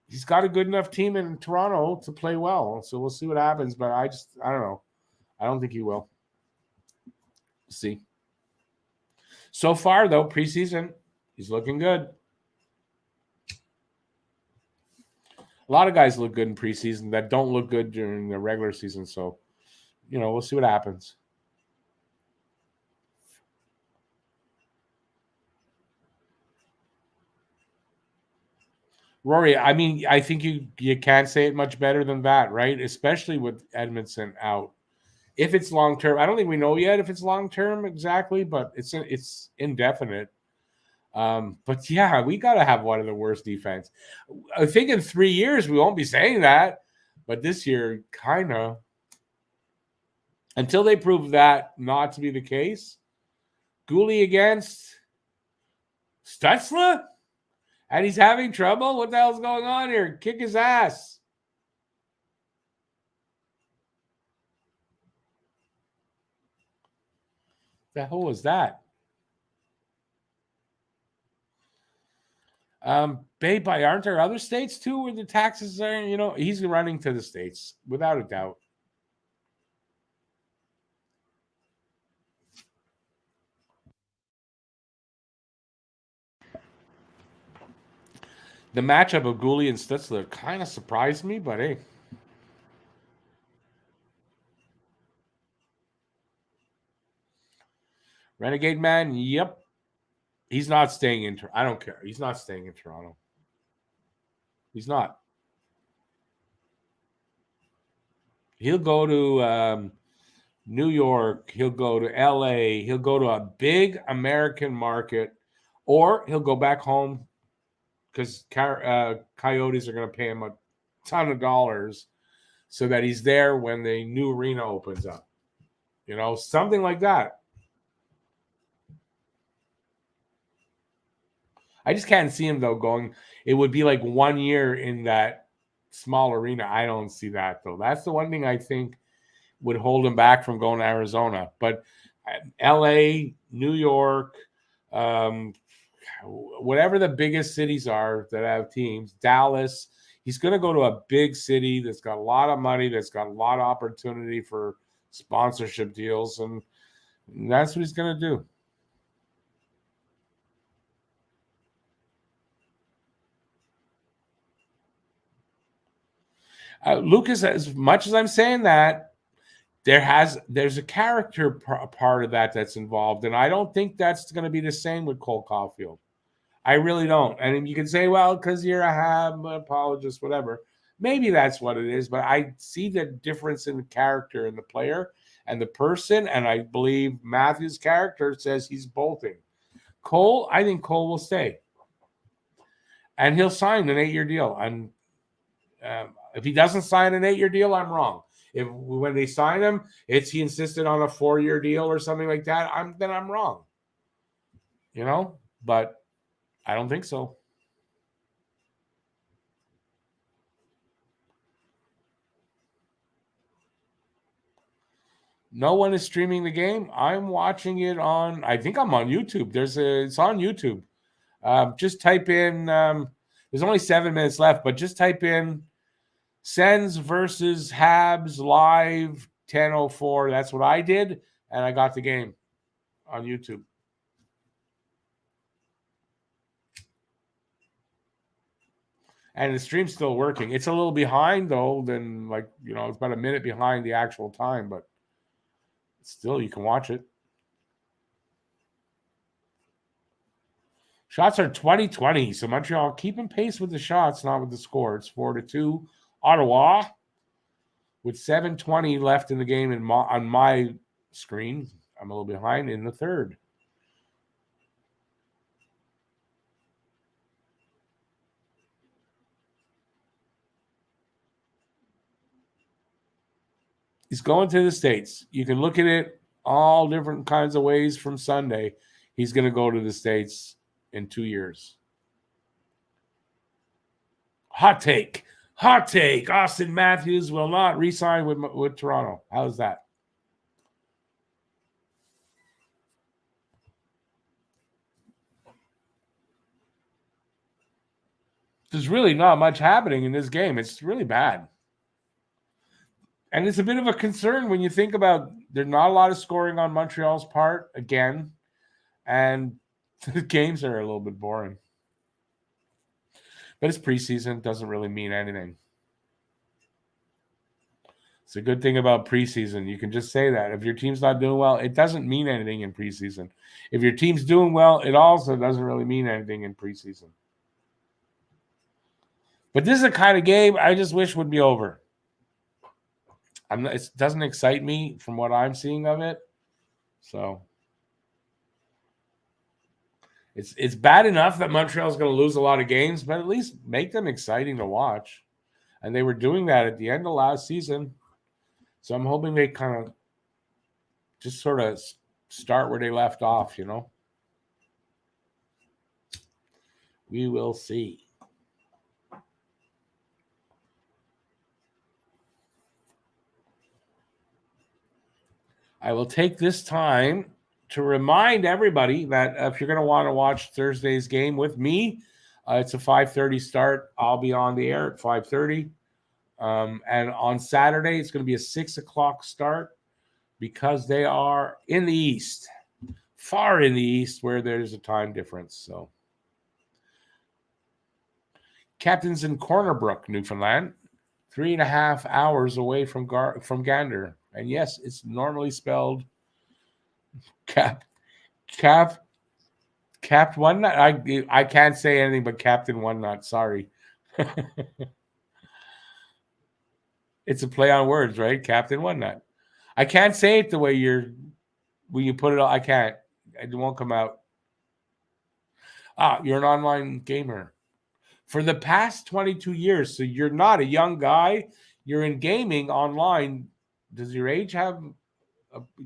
S1: he's got a good enough team in Toronto to play well. So we'll see what happens. But I don't know. I don't think he will. See. So far, though, preseason, he's looking good. A lot of guys look good in preseason that don't look good during the regular season. So, we'll see what happens. Rory, I think you can't say it much better than that, right? Especially with Edmondson out. If it's long term, I don't think we know yet if it's long term exactly, but it's indefinite. But yeah, we got to have one of the worst defense. I think in 3 years we won't be saying that, but this year, kind of. Until they prove that not to be the case, Gooley against Stutzla, and he's having trouble. What the hell's going on here? Kick his ass. The hell was that? Babe, aren't there other states too where the taxes are? He's running to the states without a doubt. The matchup of Gooley and Stutzler kind of surprised me, but hey. Renegade Man, yep. He's not staying in Toronto. I don't care. He's not staying in Toronto. He's not. He'll go to New York. He'll go to LA. He'll go to a big American market, or he'll go back home because Coyotes are going to pay him a ton of dollars so that he's there when the new arena opens up. Something like that. I just can't see him, though, going. It would be like 1 year in that small arena. I don't see that, though. That's the one thing I think would hold him back from going to Arizona. But LA, New York, whatever the biggest cities are that have teams, Dallas, he's going to go to a big city that's got a lot of money, that's got a lot of opportunity for sponsorship deals, and that's what he's going to do. Lucas, as much as I'm saying that, there's a character part of that's involved, and I don't think that's going to be the same with Cole Caulfield. I really don't. And you can say, well, because you're a Hab apologist, whatever. Maybe that's what it is, but I see the difference in the character and the player and the person, and I believe Matthews' character says he's bolting. Cole, I think Cole will stay, and he'll sign an 8-year deal. And if he doesn't sign an 8-year deal, I'm wrong. If when they sign him, he insisted on a 4-year deal or something like that, then I'm wrong. But I don't think so. No one is streaming the game. I'm watching it on. I think I'm on YouTube. It's on YouTube. Just type in. There's only 7 minutes left, but just type in Sens versus Habs live 10:04. That's what I did, and I got the game on YouTube. And the stream's still working. It's a little behind though. Than it's about a minute behind the actual time, but still you can watch it. Shots are 20-20, so Montreal keeping pace with the shots, not with the score. It's 4-2. Ottawa with 7:20 left in the game on my screen. I'm a little behind in the third. He's going to the States. You can look at it all different kinds of ways from Sunday. He's going to go to the States in 2 years. Hot take. Auston Matthews will not re-sign with Toronto. How's that? There's really not much happening in this game. It's really bad. And it's a bit of a concern when you think about there's not a lot of scoring on Montreal's part again. And the games are a little bit boring. But it's preseason. Doesn't really mean anything. It's a good thing about preseason. You can just say that. If your team's not doing well, it doesn't mean anything in preseason. If your team's doing well, it also doesn't really mean anything in preseason. But this is a kind of game I just wish would be over. It doesn't excite me from what I'm seeing of it. So it's bad enough that Montreal's going to lose a lot of games, but at least make them exciting to watch. And they were doing that at the end of last season. So I'm hoping they kind of just sort of start where they left off, We will see. I will take this time to remind everybody that if you're going to want to watch Thursday's game with me, it's a 5:30 start. I'll be on the air at 5:30. And on Saturday, it's going to be a 6 o'clock start because they are in the East, far in the East where there's a time difference. So, Captain's in Corner Brook, Newfoundland, 3.5 hours away from Gander. And yes, it's normally spelled Capped One Nut. I can't say anything but Captain One Nut. Sorry. It's a play on words, right? Captain One Nut. I can't say it the way when you put it on. I can't. It won't come out. You're an online gamer. For the past 22 years, so you're not a young guy. You're in gaming online. Does your age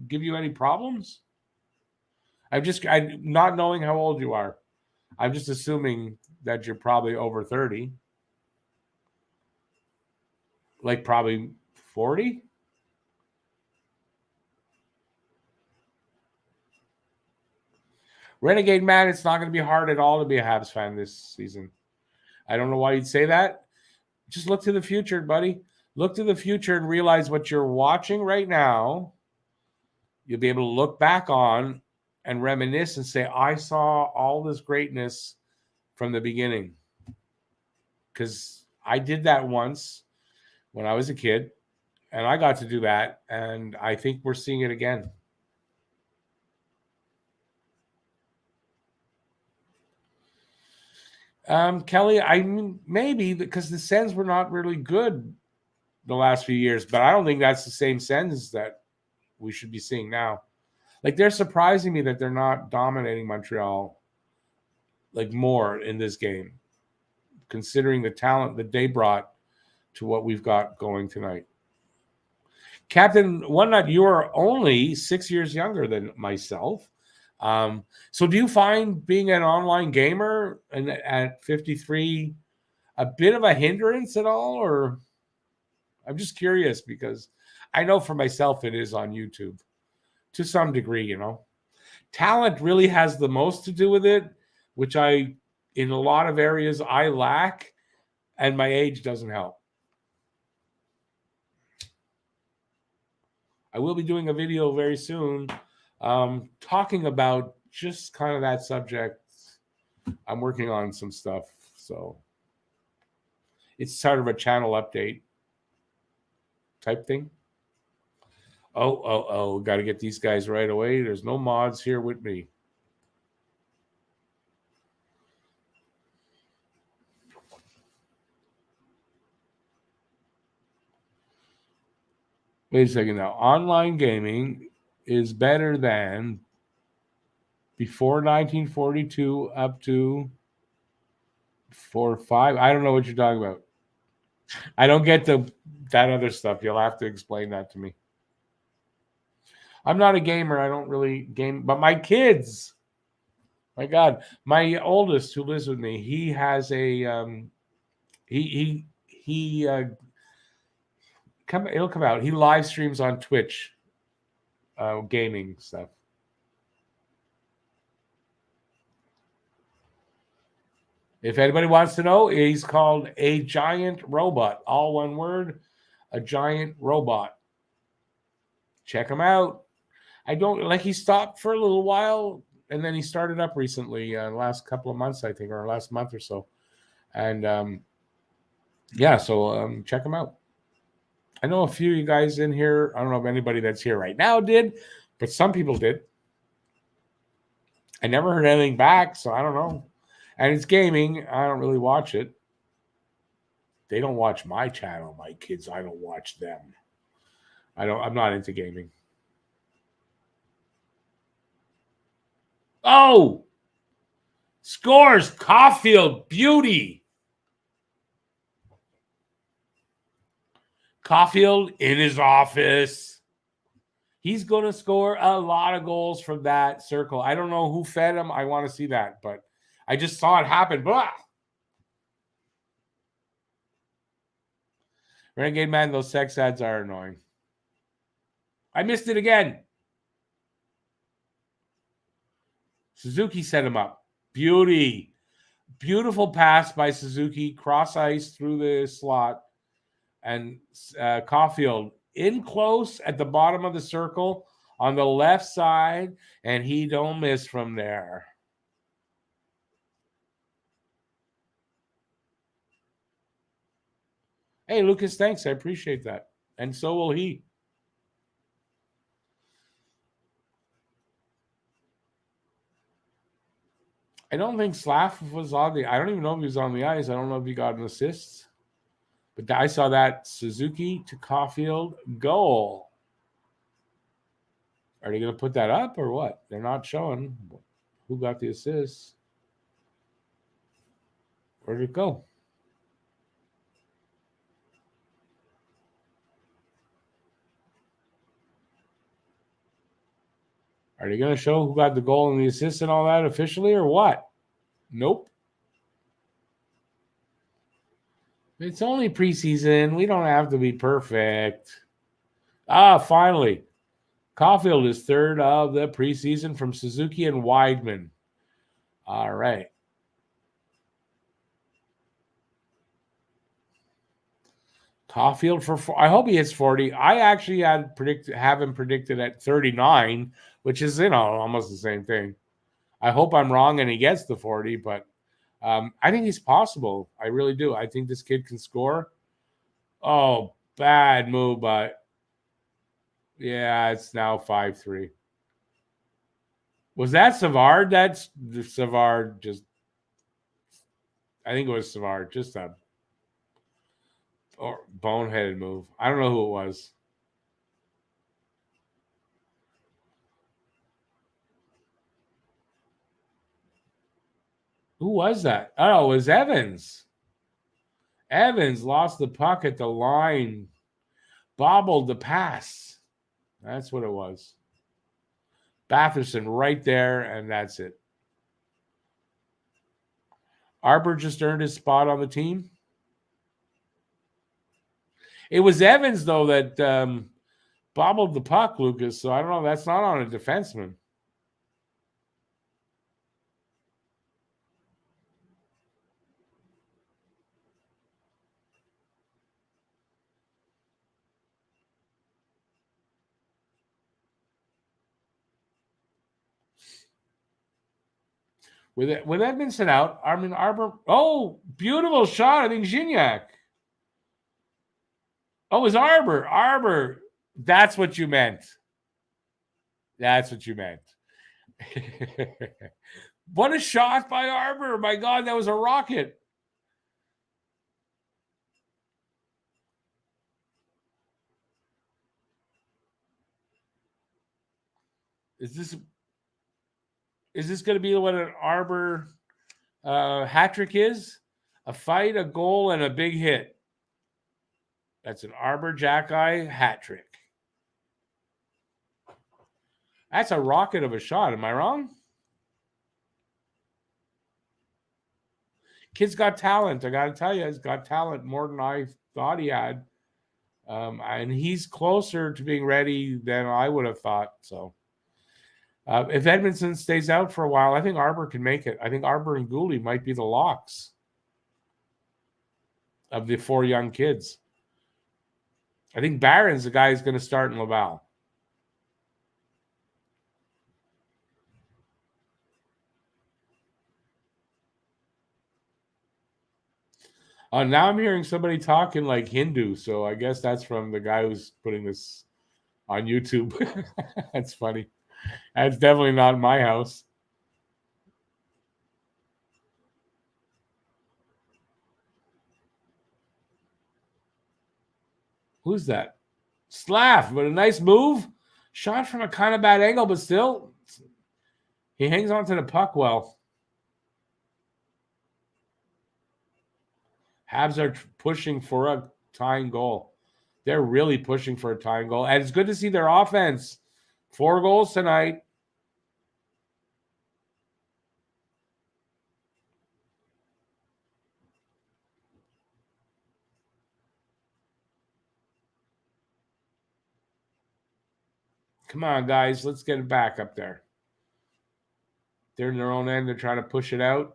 S1: give you any problems? I'm not knowing how old you are. I'm just assuming that you're probably over 30. Like probably 40? Renegade man, it's not going to be hard at all to be a Habs fan this season. I don't know why you'd say that. Just look to the future, buddy. Look to the future and realize what you're watching right now. You'll be able to look back on and reminisce and say, I saw all this greatness from the beginning. Because I did that once when I was a kid, and I got to do that, and I think we're seeing it again. Kelly, I mean, maybe because the Sens were not really good the last few years, but I don't think that's the same Sens that we should be seeing now. Like, they're surprising me that they're not dominating Montreal like more in this game, considering the talent that they brought to what we've got going tonight. Captain One Nut, you are only 6 years younger than myself. So do you find being an online gamer and at 53 a bit of a hindrance at all? Or I'm just curious because I know for myself it is on YouTube to some degree, you know. Talent really has the most to do with it, which in a lot of areas I lack, and my age doesn't help. I will be doing a video very soon talking about just kind of that subject. I'm working on some stuff, so it's sort of a channel update type thing. Oh, got to get these guys right away. There's no mods here with me. Wait a second now. Online gaming is better than before 1942 up to 4-5. I don't know what you're talking about. I don't get that other stuff. You'll have to explain that to me. I'm not a gamer. I don't really game, but my kids, my God, my oldest who lives with me, he has a it'll come out. He live streams on Twitch, gaming stuff. If anybody wants to know, he's called A Giant Robot. All one word, A Giant Robot. Check him out. He stopped for a little while, and then he started up recently, last couple of months, I think, or last month or so. And check him out. I know a few of you guys in here. I don't know if anybody that's here right now did, but some people did. I never heard anything back, so I don't know. And it's gaming. I don't really watch it. They don't watch my channel, my kids. I don't watch them. I'm not into gaming. Oh! Scores! Caulfield, beauty! Caulfield in his office. He's going to score a lot of goals from that circle. I don't know who fed him. I want to see that, but I just saw it happen. Blah! Renegade Man, those sex ads are annoying. I missed it again. Suzuki set him up. Beauty. Beautiful pass by Suzuki. Cross ice through the slot. And Caulfield in close at the bottom of the circle on the left side. And he don't miss from there. Hey, Lucas, thanks. I appreciate that. And so will he. I don't think Slav was on I don't even know if he was on the ice. I don't know if he got an assist. But I saw that Suzuki to Caulfield goal. Are they going to put that up or what? They're not showing who got the assist. Where did it go? Are they going to show who got the goal and the assist and all that officially or what? Nope. It's only preseason. We don't have to be perfect. Finally. Caulfield is third of the preseason from Suzuki and Weidman. All right. Caulfield I hope he hits 40. I actually have him predicted at 39, which is, almost the same thing. I hope I'm wrong and he gets the 40, but I think he's possible. I really do. I think this kid can score. Oh, Bad move, but yeah, it's now 5-3. Was that Savard? That's Savard. Just, I think it was Savard. Just a boneheaded move. I don't know who it was. Who was that? Oh, it was Evans. Evans lost the puck at the line, bobbled the pass. That's what it was. Batherson right there, and that's it. Arbor just earned his spot on the team. It was Evans, though, that bobbled the puck, Lucas. So I don't know. That's not on a defenseman. With Edmondson out, I mean Arbor. Oh, beautiful shot! I think Gignac. Oh, it was Arbor. Arbor. That's what you meant. That's what you meant. What a shot by Arbor! My God, that was a rocket. Is this going to be what an Arbor hat trick is? A fight, a goal, and a big hit. That's an Arbor Jackeye hat trick. That's a rocket of a shot. Am I wrong? Kid's got talent. I got to tell you, he's got talent more than I thought he had. And he's closer to being ready than I would have thought. So if Edmondson stays out for a while, I think Arbor can make it. I think Arbor and Gooley might be the locks of the four young kids. I think Barron's the guy who's going to start in Laval. Now I'm hearing somebody talking like Hindu, so I guess that's from the guy who's putting this on YouTube. That's funny. That's definitely not my house. Who's that? Slav, but a nice move. Shot from a kind of bad angle, but still, he hangs on to the puck well. Habs are pushing for a tying goal. They're really pushing for a tying goal. And it's good to see their offense. 4 goals tonight. Come on, guys. Let's get it back up there. They're in their own end. They're trying to push it out.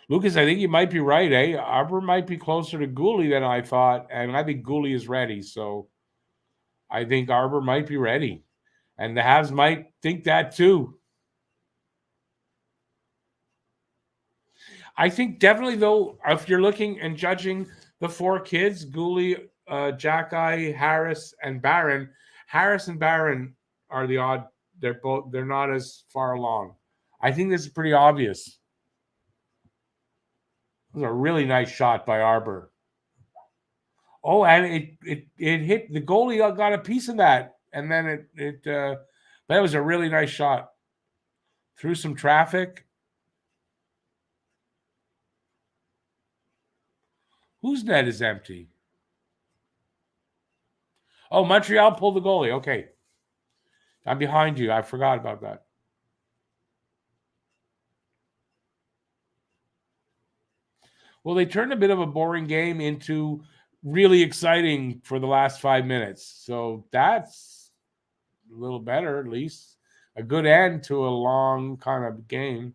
S1: Lucas, I think you might be right, eh? Arbor might be closer to Gooley than I thought, and I think Gooley is ready. So I think Arbor might be ready. And the Habs might think that too. I think definitely, though, if you're looking and judging the 4 kids, Gooley, Jackeye, Harris, and Barron, Harris and Barron are the odd. They're not as far along. I think this is pretty obvious. It was a really nice shot by Arbor. Oh, and it hit the goalie. Got a piece of that, and then that was a really nice shot through some traffic. Whose net is empty? Oh, Montreal pulled the goalie. Okay, I'm behind you. I forgot about that. Well, they turned a bit of a boring game into really exciting for the last 5 minutes. So that's a little better, at least. A good end to a long kind of game.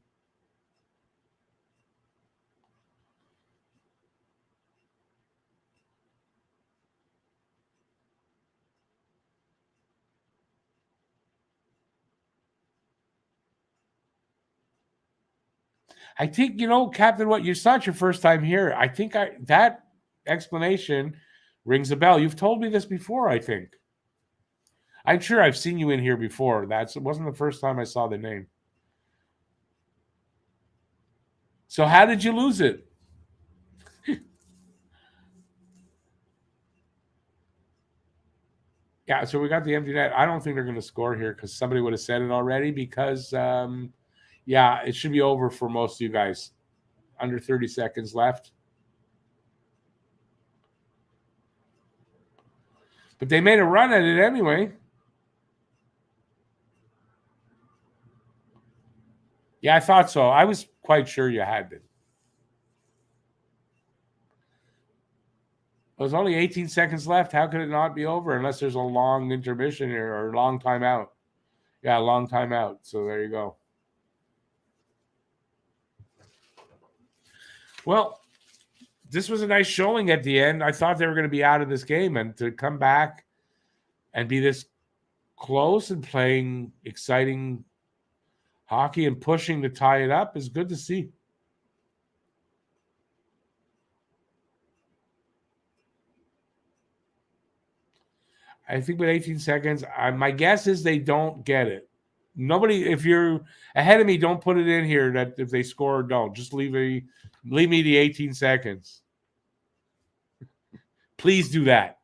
S1: I think, Captain, what it's not your first time here. I think that explanation rings a bell. You've told me this before, I think. I'm sure I've seen you in here before. It wasn't the first time I saw the name. So how did you lose it? Yeah, so we got the empty net. I don't think they're going to score here because somebody would have said it already because, it should be over for most of you guys. Under 30 seconds left. But they made a run at it anyway. Yeah, I thought so. I was quite sure you had it. There's only 18 seconds left. How could it not be over unless there's a long intermission here or a long timeout? Yeah, long timeout. So there you go. Well, this was a nice showing at the end. I thought they were going to be out of this game, and to come back and be this close and playing exciting hockey and pushing to tie it up is good to see. I think with 18 seconds, my guess is they don't get it. Nobody, if you're ahead of me, don't put it in here that if they score or don't. Just leave me the 18 seconds. Please do that.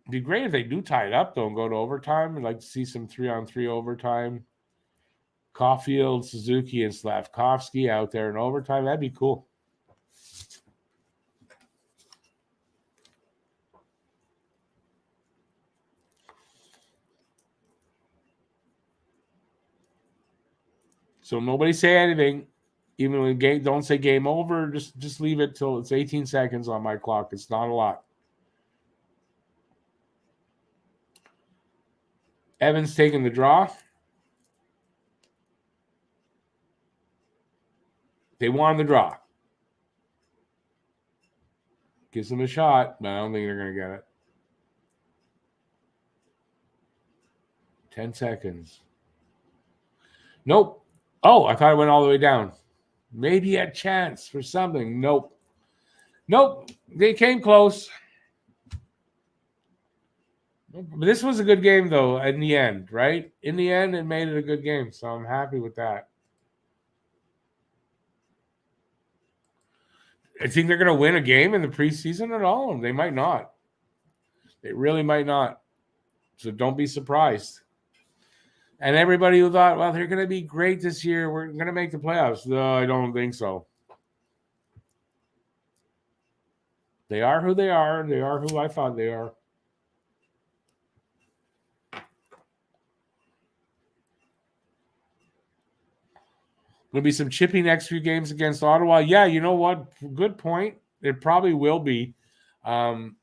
S1: It'd be great if they do tie it up, though, and go to overtime. I'd like to see some 3-on-3 overtime. Caulfield, Suzuki, and Slavkovsky out there in overtime. That'd be cool. So nobody say anything. Even when don't say game over. Just leave it till it's 18 seconds on my clock. It's not a lot. Evans taking the draw. They won the draw. Gives them a shot, but I don't think they're going to get it. 10 seconds. Nope. Oh, I thought it went all the way down. Maybe a chance for something. Nope. They came close. But this was a good game, though, in the end, right? In the end, it made it a good game, so I'm happy with that. I think they're going to win a game in the preseason at all. They might not. They really might not. So don't be surprised. And everybody who thought, well, they're going to be great this year, we're going to make the playoffs. No, I don't think so. They are who they are. They are who I thought they are. Going to be some chippy next few games against Ottawa. Yeah, you know what? Good point. It probably will be. Definitely,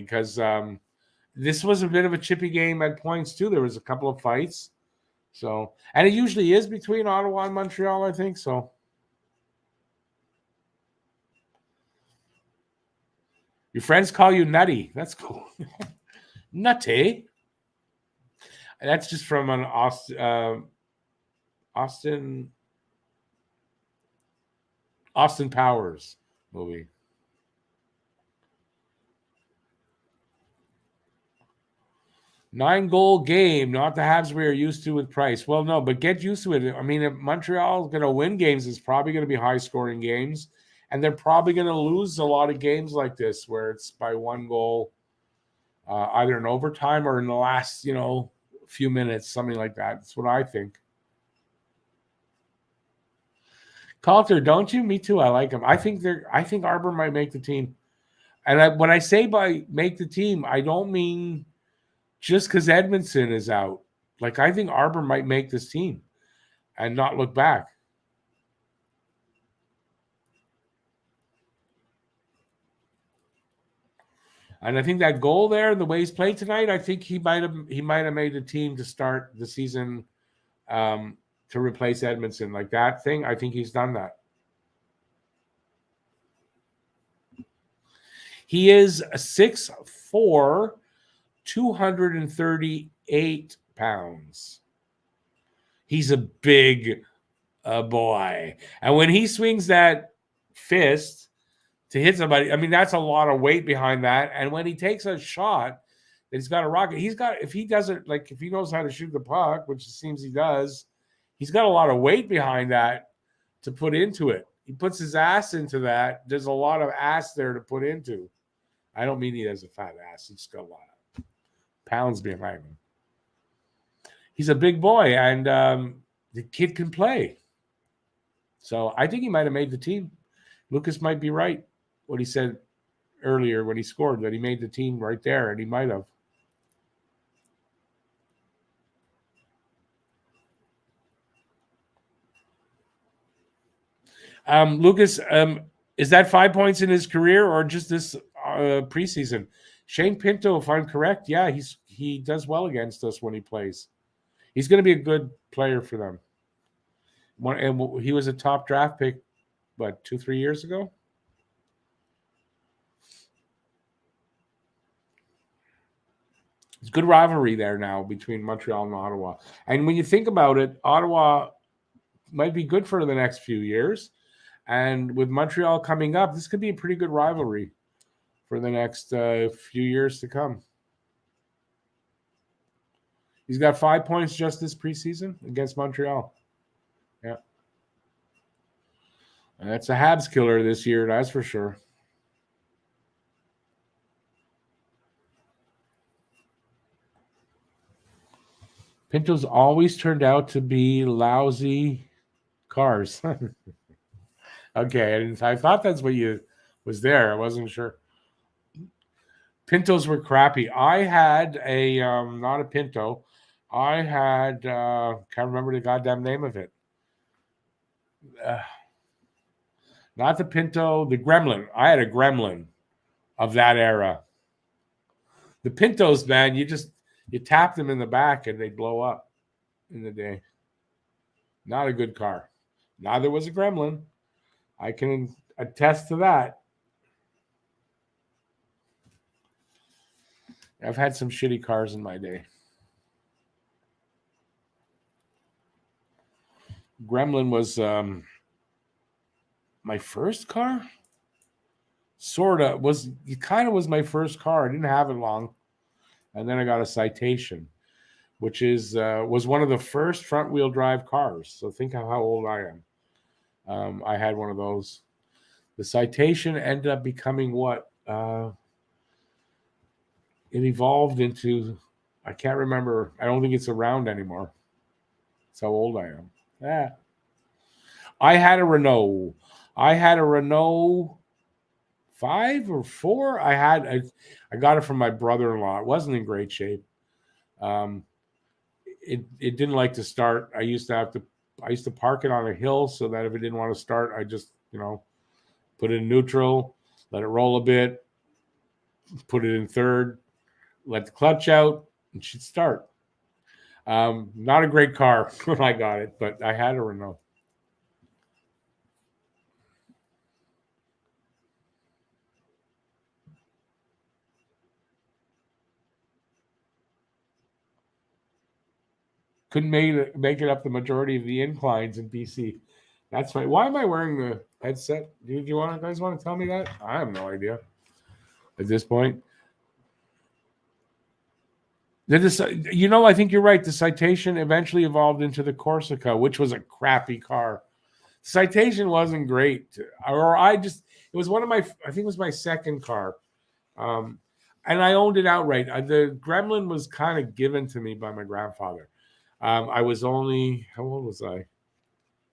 S1: because this was a bit of a chippy game at points too. There was a couple of fights. So, and it usually is between Ottawa and Montreal, I think. So, your friends call you Nutty. That's cool. Nutty. That's just from an Austin Powers movie. Nine-goal game, not the Habs we are used to with Price. Well, no, but get used to it. I mean, if Montreal is going to win games, it's probably going to be high-scoring games, and they're probably going to lose a lot of games like this where it's by one goal, either in overtime or in the last, few minutes, something like that. That's what I think. Calter, don't you? Me too. I like him. I think Arbor might make the team. And when I say by make the team, I don't mean just because Edmondson is out. Like, I think Arbor might make this team and not look back. And I think that goal there, the way he's played tonight, I think he might have made the team to start the season to replace Edmondson. Like that thing, I think he's done that. He is 6'4", 238 pounds. He's a big boy. And when he swings that fist to hit somebody, I mean, that's a lot of weight behind that. And when he takes a shot, he's got a rocket. If he doesn't, like, if he knows how to shoot the puck, which it seems he does, he's got a lot of weight behind that to put into it. He puts his ass into that. There's a lot of ass there to put into. I don't mean he has a fat ass. He's got a lot of pounds behind him. He's a big boy, and the kid can play. So I think he might have made the team. Lucas might be right what he said earlier when he scored, that he made the team right there, and he might have. Lucas, is that 5 points in his career or just this preseason? Shane Pinto, if I'm correct, yeah, he does well against us when he plays. He's going to be a good player for them. And he was a top draft pick, 2-3 years ago? It's a good rivalry there now between Montreal and Ottawa. And when you think about it, Ottawa might be good for the next few years. And with Montreal coming up, this could be a pretty good rivalry for the next few years to come. He's got 5 points just this preseason against Montreal. Yeah. And that's a Habs killer this year, that's for sure. Pinto's always turned out to be lousy cars. Okay, I thought that's what you was there. I wasn't sure. Pintos were crappy. I had a not a Pinto. I had can't remember the goddamn name of it. Not the Pinto, the Gremlin. I had a Gremlin of that era. The Pintos, man, you tap them in the back and they blow up in the day. Not a good car. Neither was a Gremlin. I can attest to that. I've had some shitty cars in my day. Gremlin was my first car. It kind of was my first car. I didn't have it long, and then I got a Citation, which was one of the first front wheel drive cars. So think of how old I am. I had one of those. The Citation ended up becoming what? It evolved into, I can't remember. I don't think it's around anymore. That's how old I am. Yeah. I had a Renault 5 or 4. I got it from my brother-in-law. It wasn't in great shape. It didn't like to start. I used to park it on a hill so that if it didn't want to start, I just, put it in neutral, let it roll a bit, put it in third, let the clutch out, and she'd start. Not a great car when I got it, but I had a Renault. Couldn't make it up the majority of the inclines in BC. That's right. Why am I wearing the headset? Do you guys want to tell me that? I have no idea at this point. I think you're right. The Citation eventually evolved into the Corsica, which was a crappy car. Citation wasn't great. It was I think it was my second car. And I owned it outright. The Gremlin was kind of given to me by my grandfather. I was only, how old was I?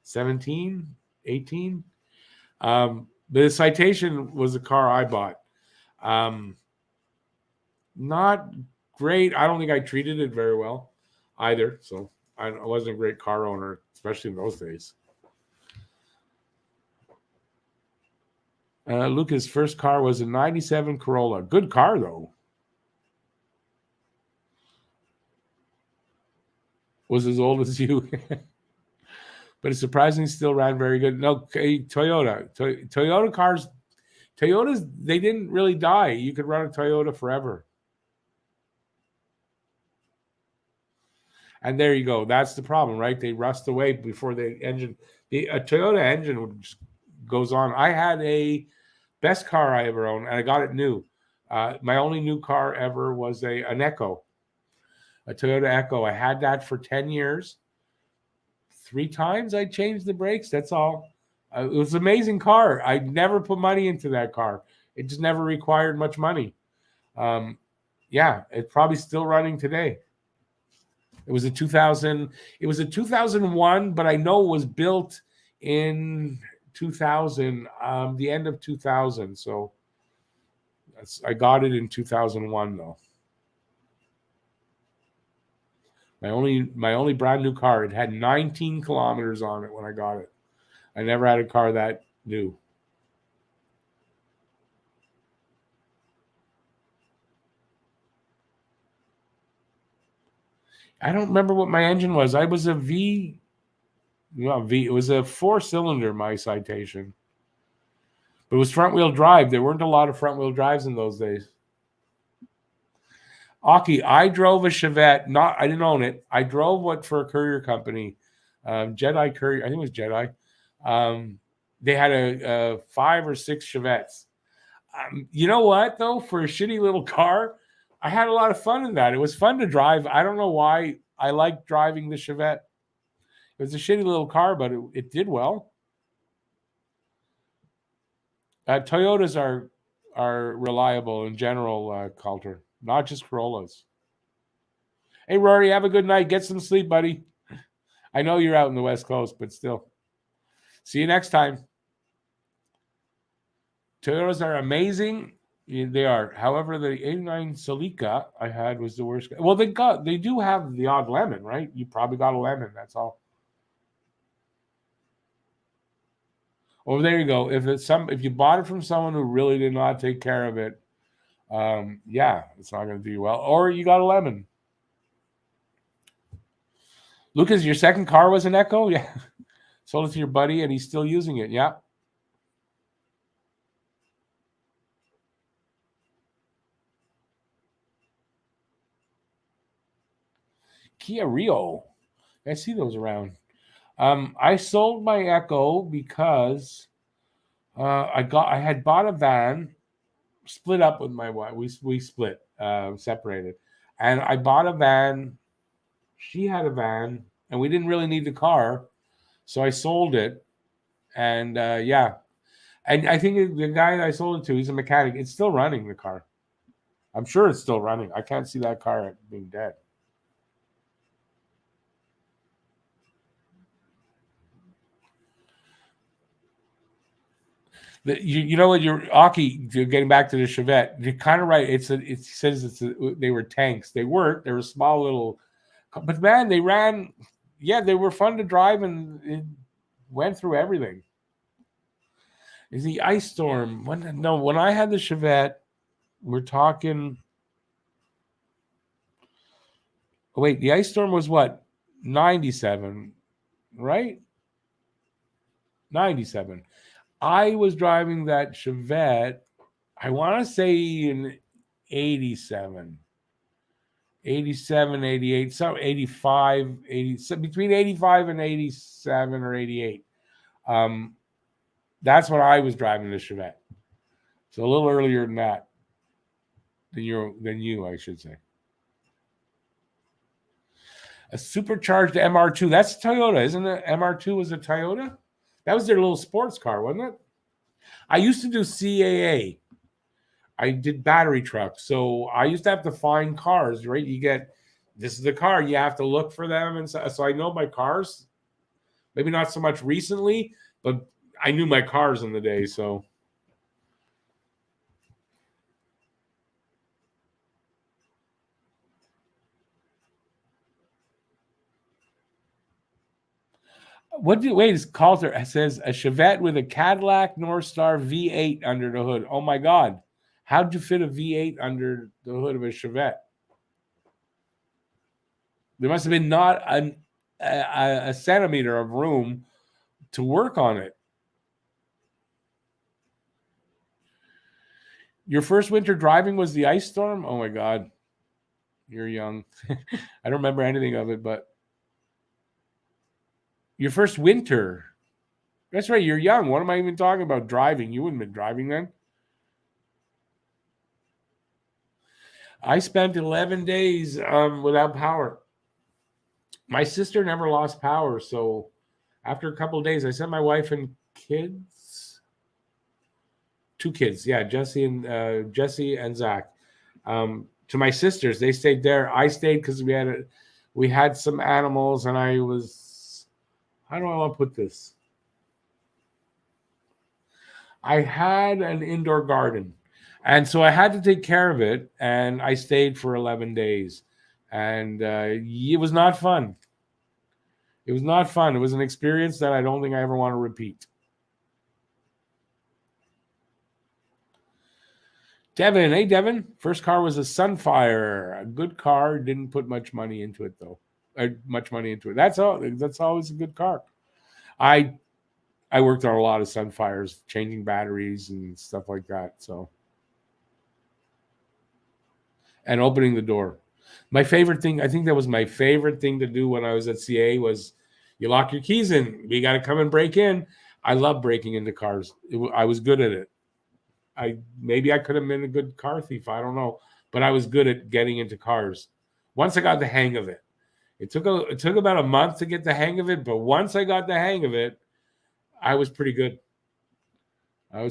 S1: 17, 18. The Citation was a car I bought. Not great. I don't think I treated it very well either. So I wasn't a great car owner, especially in those days. Lucas' first car was a 97 Corolla. Good car, though. Was as old as you. But it surprisingly still ran very good. No, Toyota cars Toyotas, they didn't really die. You could run a Toyota forever. And there you go. That's the problem, right? They rust away before the engine. A Toyota engine just goes on. I had a best car I ever owned, and I got it new. My only new car ever was an Echo, a Toyota Echo. I had that for 10 years. 3 times I changed the brakes. That's all. It was an amazing car. I never put money into that car. It just never required much money. Yeah, it's probably still running today. It was a 2000. It was a 2001, but I know it was built in 2000, the end of 2000. So I got it in 2001 though. My only brand new car. It had 19 kilometers on it when I got it. I never had a car that new. I don't remember what my engine was. I was a V. It was a 4-cylinder, my Citation. But it was front-wheel drive. There weren't a lot of front-wheel drives in those days. Aki, I drove a Chevette. I didn't own it. I drove what for a courier company, Jedi Courier. I think it was Jedi. They had a 5 or 6 Chevettes. You know what though? For a shitty little car, I had a lot of fun in that. It was fun to drive. I don't know why I liked driving the Chevette. It was a shitty little car, but it did well. Toyotas are reliable in general, Coulter, not just Corollas. Hey, Rory, have a good night. Get some sleep, buddy. I know you're out in the West Coast, but still. See you next time. Toyotas are amazing. They are. However, the 89 Celica I had was the worst. Well, they do have the odd lemon, right? You probably got a lemon. That's all. Oh, there you go. If you bought it from someone who really did not take care of it, yeah, it's not going to do you well. Or you got a lemon. Lucas, your second car was an Echo? Yeah. Sold it to your buddy and he's still using it. Yeah. Kia Rio. I see those around. I sold my Echo because I had bought a van, split up with my wife. We split, separated, and I bought a van. She had a van, and we didn't really need the car, so I sold it. And yeah, and I think the guy that I sold it to, he's a mechanic. It's still running, the car. I'm sure it's still running. I can't see that car being dead. You know what, you're Aki, getting back to the Chevette, you're kind of right. It says they were tanks. They weren't. They were small little, but man, they ran. Yeah, they were fun to drive and it went through everything. Is the Ice Storm? When I had the Chevette, we're talking. Oh, wait, the Ice Storm was what? 97, right? 97. I was driving that Chevette, I want to say in 87, 88, so 85, 80, between 85 and 87 or 88. That's when I was driving the Chevette. So a little earlier than that, than you, I should say. A supercharged MR2. That's Toyota, isn't it? MR2 was a Toyota? That was their little sports car, wasn't it? I used to do CAA. I did battery trucks. So I used to have to find cars, right? This is the car. You have to look for them. And so I know my cars. Maybe not so much recently, but I knew my cars in the day. So wait, Calter, it says a Chevette with a Cadillac North Star V8 under the hood. Oh my God. How'd you fit a V8 under the hood of a Chevette? There must have been not a centimeter of room to work on it. Your first winter driving was the ice storm? Oh my God. You're young. I don't remember anything of it, but your first winter. That's right. You're young. What am I even talking about? Driving. You wouldn't have been driving then. I spent 11 days without power. My sister never lost power. So after a couple of days, I sent my wife and kids, 2 kids. Yeah, Jesse and Zach. To my sisters, they stayed there. I stayed because we had some animals, and I was, how do I want to put this? I had an indoor garden, and so I had to take care of it, and I stayed for 11 days, and it was not fun. It was not fun. It was an experience that I don't think I ever want to repeat. Devin, hey Devin, first car was a Sunfire, a good car. Didn't put much money into it though. That's all. That's always a good car. I worked on a lot of Sunfires, changing batteries and stuff like that. So, and opening the door. My favorite thing, I think that was my favorite thing to do when I was at CA was you lock your keys in. We got to come and break in. I love breaking into cars. I was good at it. Maybe I could have been a good car thief. I don't know, but I was good at getting into cars. Once I got the hang of it, it took about a month to get the hang of it. But once I got the hang of it, I was pretty good. I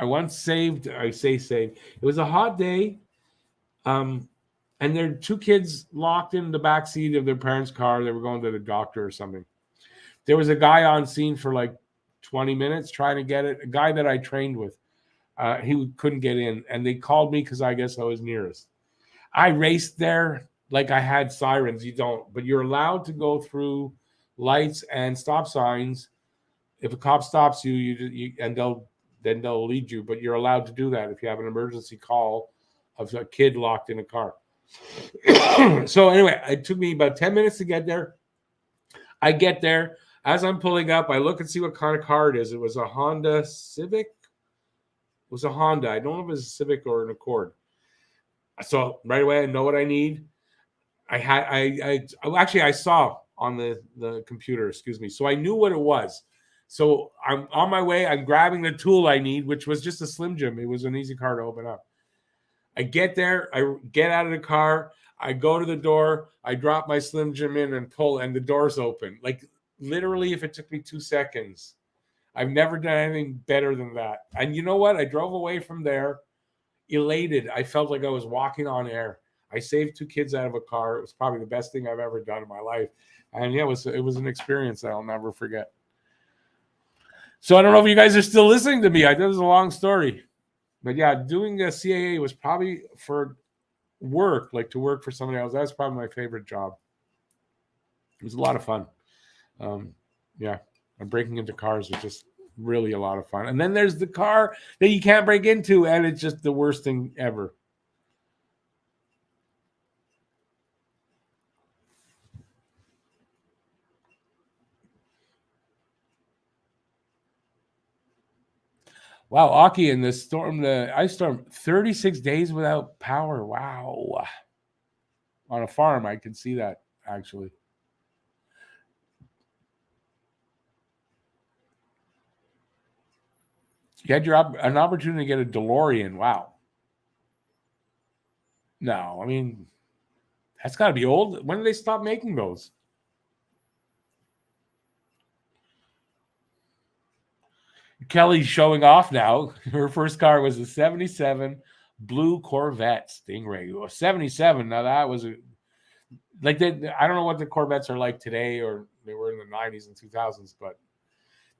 S1: once saved. I say saved. It was a hot day, and there were 2 kids locked in the back seat of their parents' car. They were going to the doctor or something. There was a guy on scene for like 20 minutes trying to get it. A guy that I trained with, he couldn't get in, and they called me because I guess I was nearest. I raced there like I had sirens. You don't, but you're allowed to go through lights and stop signs. If a cop stops you and they'll lead you, but you're allowed to do that if you have an emergency call of a kid locked in a car. So anyway, it took me about 10 minutes to get there. I get there. As I'm pulling up, I look and see what kind of car it is. It was a Honda Civic. It was a Honda. I don't know if it was a Civic or an Accord. So right away, I know what I need. I saw on the computer, excuse me. So I knew what it was. So I'm on my way. I'm grabbing the tool I need, which was just a Slim Jim. It was an easy car to open up. I get there. I get out of the car. I go to the door. I drop my Slim Jim in and pull, and the door's open. Like literally, if it took me 2 seconds, I've never done anything better than that. And you know what? I drove away from there elated. I felt like I was walking on air. I saved 2 kids out of a car. It was probably the best thing I've ever done in my life. And yeah, it was an experience that I'll never forget. So I don't know if you guys are still listening to me. This is a long story. But yeah, doing a CAA was probably for work, like to work for somebody else. That's probably my favorite job. It was a lot of fun. Yeah, and breaking into cars was just really a lot of fun. And then there's the car that you can't break into, and it's just the worst thing ever. Wow, Aki, in the ice storm, 36 days without power. Wow. On a farm, I can see that, actually. You had an opportunity to get a DeLorean. Wow. No, I mean, that's got to be old. When did they stop making those? Kelly's showing off now. Her first car was a 77 blue Corvette Stingray. 77. Now that was I don't know what the Corvettes are like today, or they were in the 90s and 2000s, but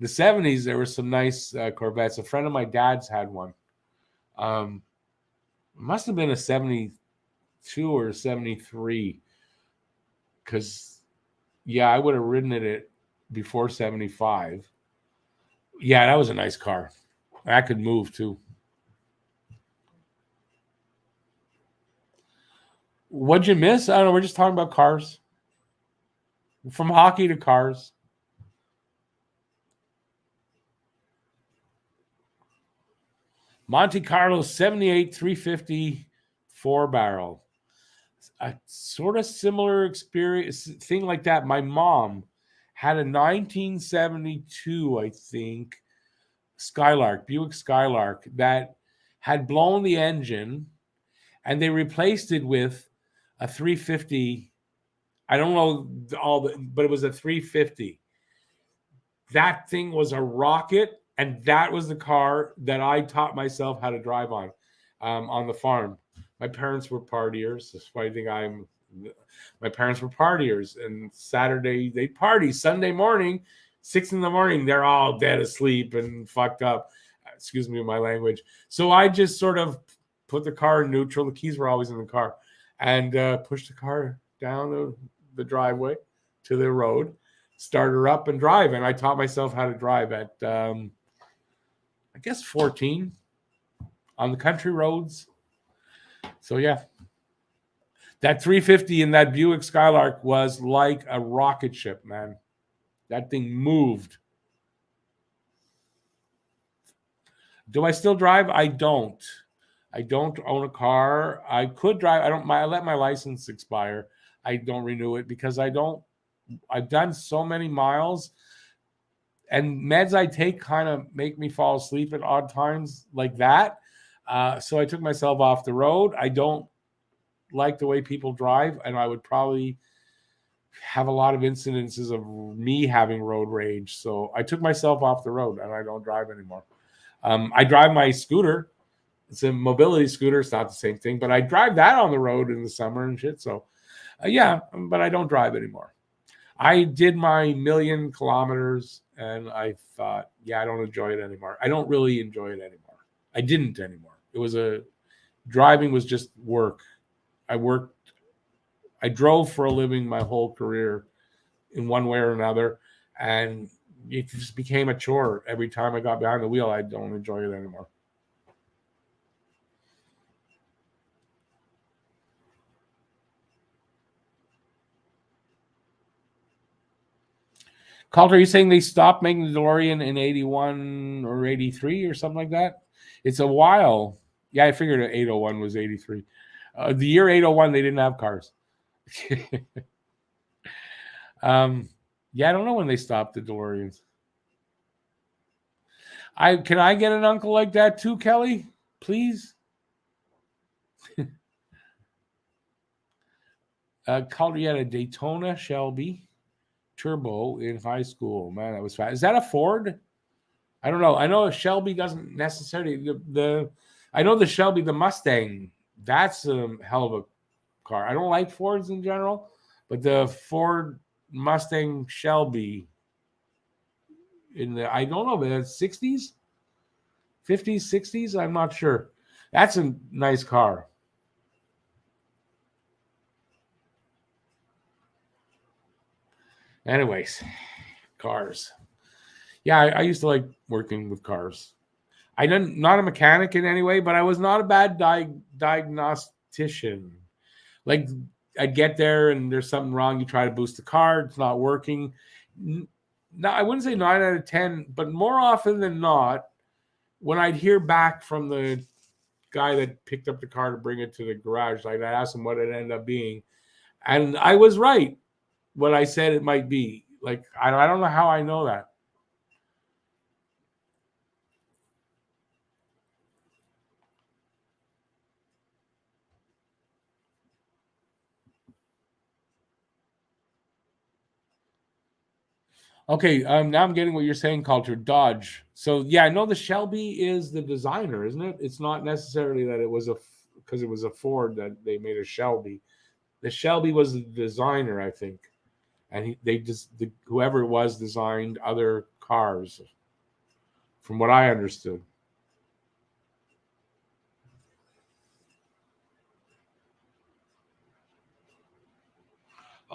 S1: the 70s, there were some nice Corvettes. A friend of my dad's had one. It must have been a 72 or a 73. Because, yeah, I would have ridden it before 75. Yeah, that was a nice car. I could move, too. What'd you miss? I don't know. We're just talking about cars. From hockey to cars. Monte Carlo 78 350 4-barrel. A sort of similar experience, thing like that. My mom had a 1972, I think, Skylark, Buick Skylark, that had blown the engine, and they replaced it with a 350. I don't know but it was a 350. That thing was a rocket, and that was the car that I taught myself how to drive on the farm. My parents were partiers. That's why I think my parents were partiers, and Saturday they'd party. Sunday morning, 6 a.m, they're all dead asleep and fucked up. Excuse me, my language. So I just sort of put the car in neutral. The keys were always in the car, and pushed the car down the driveway to the road, start her up and drive. And I taught myself how to drive at, I guess, 14 on the country roads. So, yeah. That 350 in that Buick Skylark was like a rocket ship, man. That thing moved. Do I still drive? I don't. I don't own a car. I could drive. I let my license expire. I don't renew it because I've done so many miles, and meds I take kind of make me fall asleep at odd times like that. So I took myself off the road. I don't like the way people drive, and I would probably have a lot of incidences of me having road rage. So I took myself off the road, and I don't drive anymore. I drive my scooter. It's a mobility scooter. It's not the same thing, but I drive that on the road in the summer and shit. So, yeah, but I don't drive anymore. I did my 1,000,000 kilometers, and I thought, yeah, I don't enjoy it anymore. I don't really enjoy it anymore. I didn't anymore. Driving was just work. I drove for a living my whole career in one way or another, and it just became a chore. Every time I got behind the wheel, I don't enjoy it anymore. Calder, are you saying they stopped making the DeLorean in 81 or 83 or something like that? It's a while. Yeah, I figured 801 was 83. The year 801, they didn't have cars. Yeah, I don't know when they stopped the DeLoreans. Can I get an uncle like that too, Kelly? Please? Calder, you had a Daytona Shelby Turbo in high school. Man, that was fast. Is that a Ford? I don't know. I know a Shelby doesn't necessarily I know the Shelby, the Mustang, that's a hell of a car. I don't like Fords in general, but the Ford Mustang Shelby I don't know, but it's 60s, 50s, 60s, I'm not sure. That's a nice car. Anyways, cars. Yeah, I used to like working with cars. Not a mechanic in any way, but I was not a bad diagnostician. Like, I'd get there and there's something wrong. You try to boost the car, it's not working. No, I wouldn't say 9 out of 10, but more often than not, when I'd hear back from the guy that picked up the car to bring it to the garage, I'd ask him what it ended up being, and I was right what I said it might be. Like, I don't know how I know that. Okay, now I'm getting what you're saying, Culture Dodge. So yeah, I know the Shelby is the designer, isn't it? It's not necessarily that it was because it was a Ford that they made a Shelby. The Shelby was the designer, I think, and whoever it was designed other cars, from what I understood.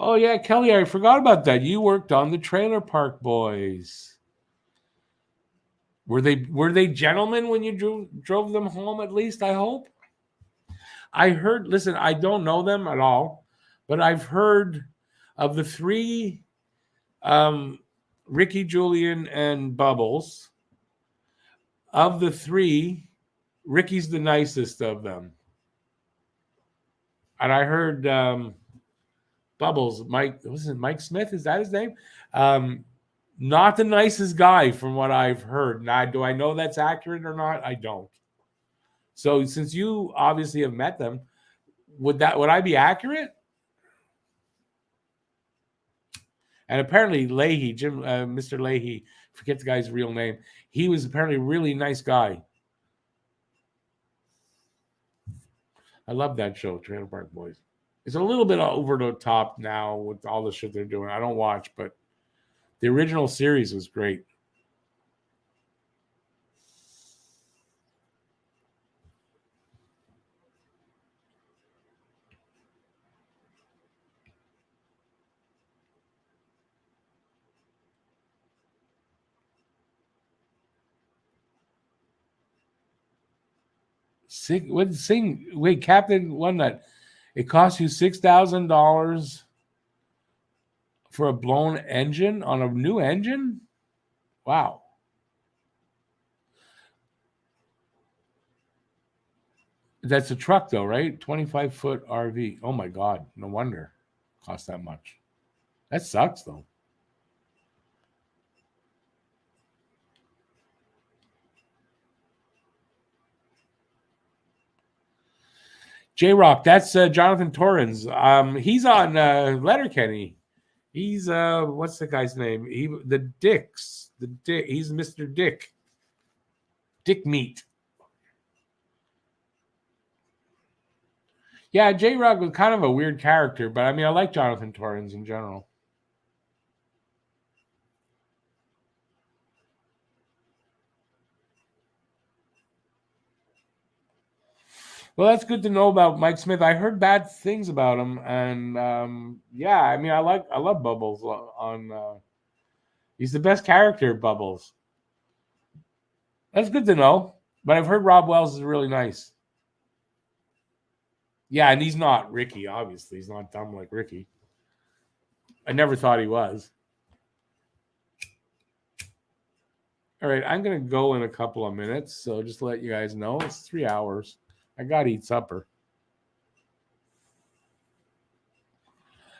S1: Oh yeah, Kelly, I forgot about that. You worked on the Trailer Park Boys. Were they gentlemen when you drove them home? At least I hope. I heard. Listen, I don't know them at all, but I've heard of the three, Ricky, Julian, and Bubbles. Of the three, Ricky's the nicest of them. And I heard Bubbles, Mike, was it Mike Smith? Is that his name? Not the nicest guy from what I've heard. Now, do I know that's accurate or not? I don't. So since you obviously have met them, would I be accurate? And apparently Leahy, Mr. Leahy, forget the guy's real name. He was apparently a really nice guy. I love that show, Trailer Park Boys. It's a little bit over the top now with all the shit they're doing. I don't watch, but the original series was great. Captain won that. It cost you $6,000 for a blown engine on a new engine? Wow. That's a truck though, right? 25-foot RV. Oh my God. No wonder it cost that much. That sucks though. J-Rock, that's Jonathan Torrens. He's on Letterkenny. He's what's the guy's name? He's Mr. Dick. Dick Meat. Yeah, J-Rock was kind of a weird character, but I mean I like Jonathan Torrens in general. Well, that's good to know about Mike Smith. I heard bad things about him, and yeah, I mean, I love Bubbles on. He's the best character, Bubbles. That's good to know. But I've heard Rob Wells is really nice. Yeah, and he's not Ricky. Obviously, he's not dumb like Ricky. I never thought he was. All right, I'm gonna go in a couple of minutes, so just to let you guys know, it's 3 hours. I gotta eat supper.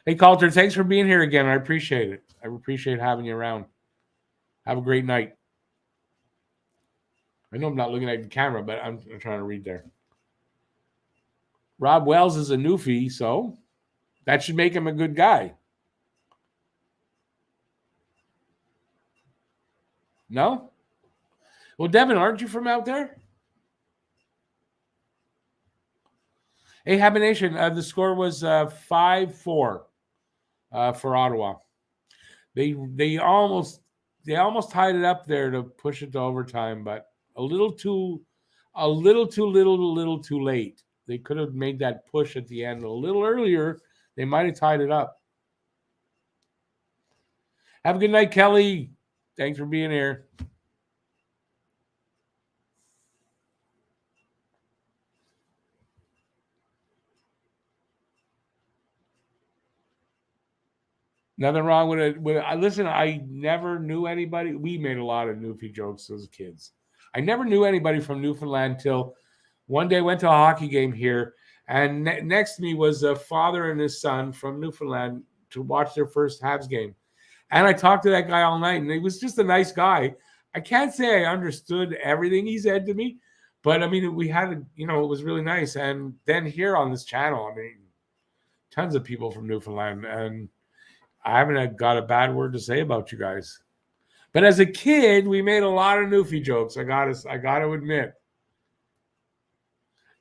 S1: Hey, Coulter, thanks for being here again. I appreciate it. I appreciate having you around. Have a great night. I know I'm not looking at the camera, but I'm trying to read there. Rob Wells is a newfie, so that should make him a good guy. No? Well, Devin, aren't you from out there? Hey, Habination, the score was 5-4 for Ottawa. They almost tied it up there to push it to overtime, but a little too late. They could have made that push at the end a little earlier. They might have tied it up. Have a good night, Kelly. Thanks for being here. Nothing wrong with it. Listen, I never knew anybody. We made a lot of Newfie jokes as kids. I never knew anybody from Newfoundland till one day I went to a hockey game here, and next to me was a father and his son from Newfoundland to watch their first Habs game. And I talked to that guy all night, and he was just a nice guy. I can't say I understood everything he said to me, but I mean, we had, it was really nice. And then here on this channel, I mean, tons of people from Newfoundland, and I haven't got a bad word to say about you guys. But as a kid, we made a lot of Newfie jokes. I got to admit.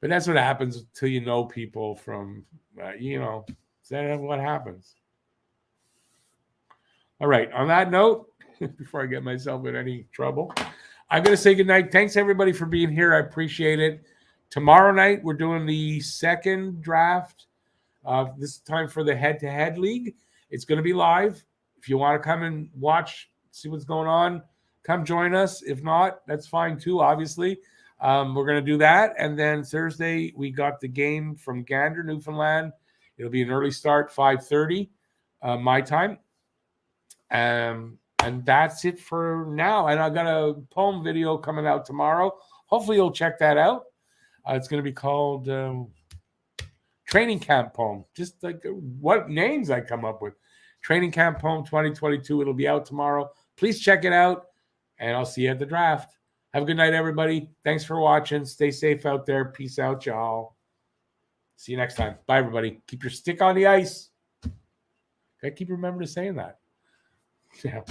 S1: But that's what happens until you know people from, that's what happens. All right. On that note, before I get myself in any trouble, I'm going to say goodnight. Thanks, everybody, for being here. I appreciate it. Tomorrow night, we're doing the second draft. This time for the head-to-head league. It's going to be live. If you want to come and watch, see what's going on, come join us. If not, that's fine too, obviously. We're going to do that. And then Thursday, we got the game from Gander, Newfoundland. It'll be an early start, 5:30 my time. And that's it for now. And I got a poem video coming out tomorrow. Hopefully you'll check that out. It's going to be called Training Camp Poem. Just like what names I come up with. Training Camp Poem 2022. It'll be out tomorrow. Please check it out, and I'll see you at the draft. Have a good night, everybody. Thanks for watching. Stay safe out there. Peace out, y'all. See you next time. Bye, everybody. Keep your stick on the ice. I keep remembering saying that. Yeah.